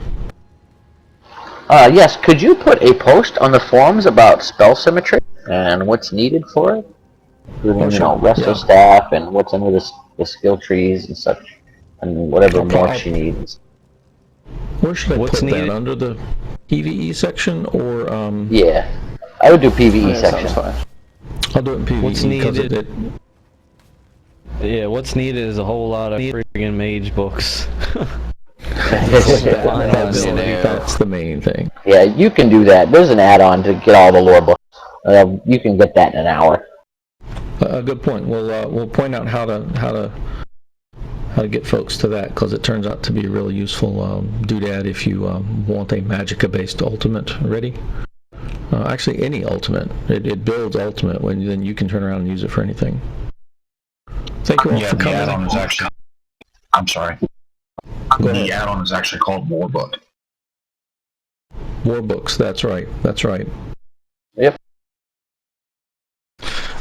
Yes, could you put a post on the forums about spell symmetry and what's needed for it? Including, resto staff and what's under the skill trees and such, and whatever more she needs. Where should I put that? Under the PvE section, or Yeah, I would do PvE section. Fine. I'll do it in PvE. What's needed? Yeah, what's needed is a whole lot of friggin' mage books. That's the main thing. Yeah, you can do that. There's an add-on to get all the lore books. You can get that in an hour. Good point. We'll point out how to get folks to that, because it turns out to be a really useful doodad if you want a Magicka-based ultimate ready. Actually, any ultimate. It builds ultimate, then you can turn around and use it for anything. Thank you all for coming. The add-on is actually... I'm sorry. The add-on is actually called Warbook. Warbooks, that's right. That's right. Yep.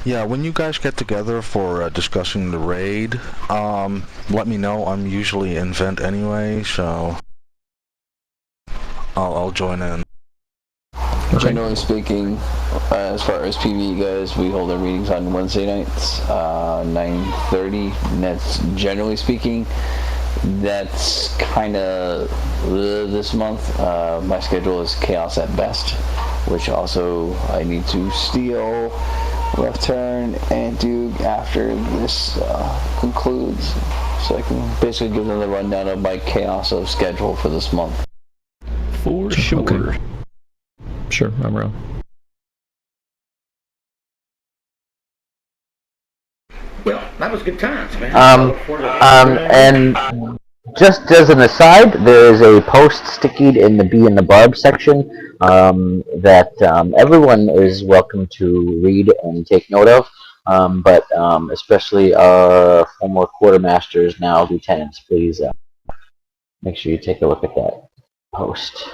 Yeah, when you guys get together for discussing the raid, let me know. I'm usually in Vent anyway, so I'll join in. Generally speaking, as far as PvE goes, we hold our meetings on Wednesday nights, 9:30, and that's generally speaking. That's kind of this month. My schedule is chaos at best, which also I need to steal Left Turn and Duke after this concludes, so I can basically give them the rundown of my chaos of schedule for this month. For sure. Okay. Sure, I'm around. Well, that was good times, man. And just as an aside, there is a post stickied in the Bee and the Barb section that everyone is welcome to read and take note of, but especially our former quartermasters, now lieutenants, please make sure you take a look at that post.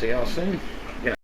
See y'all soon.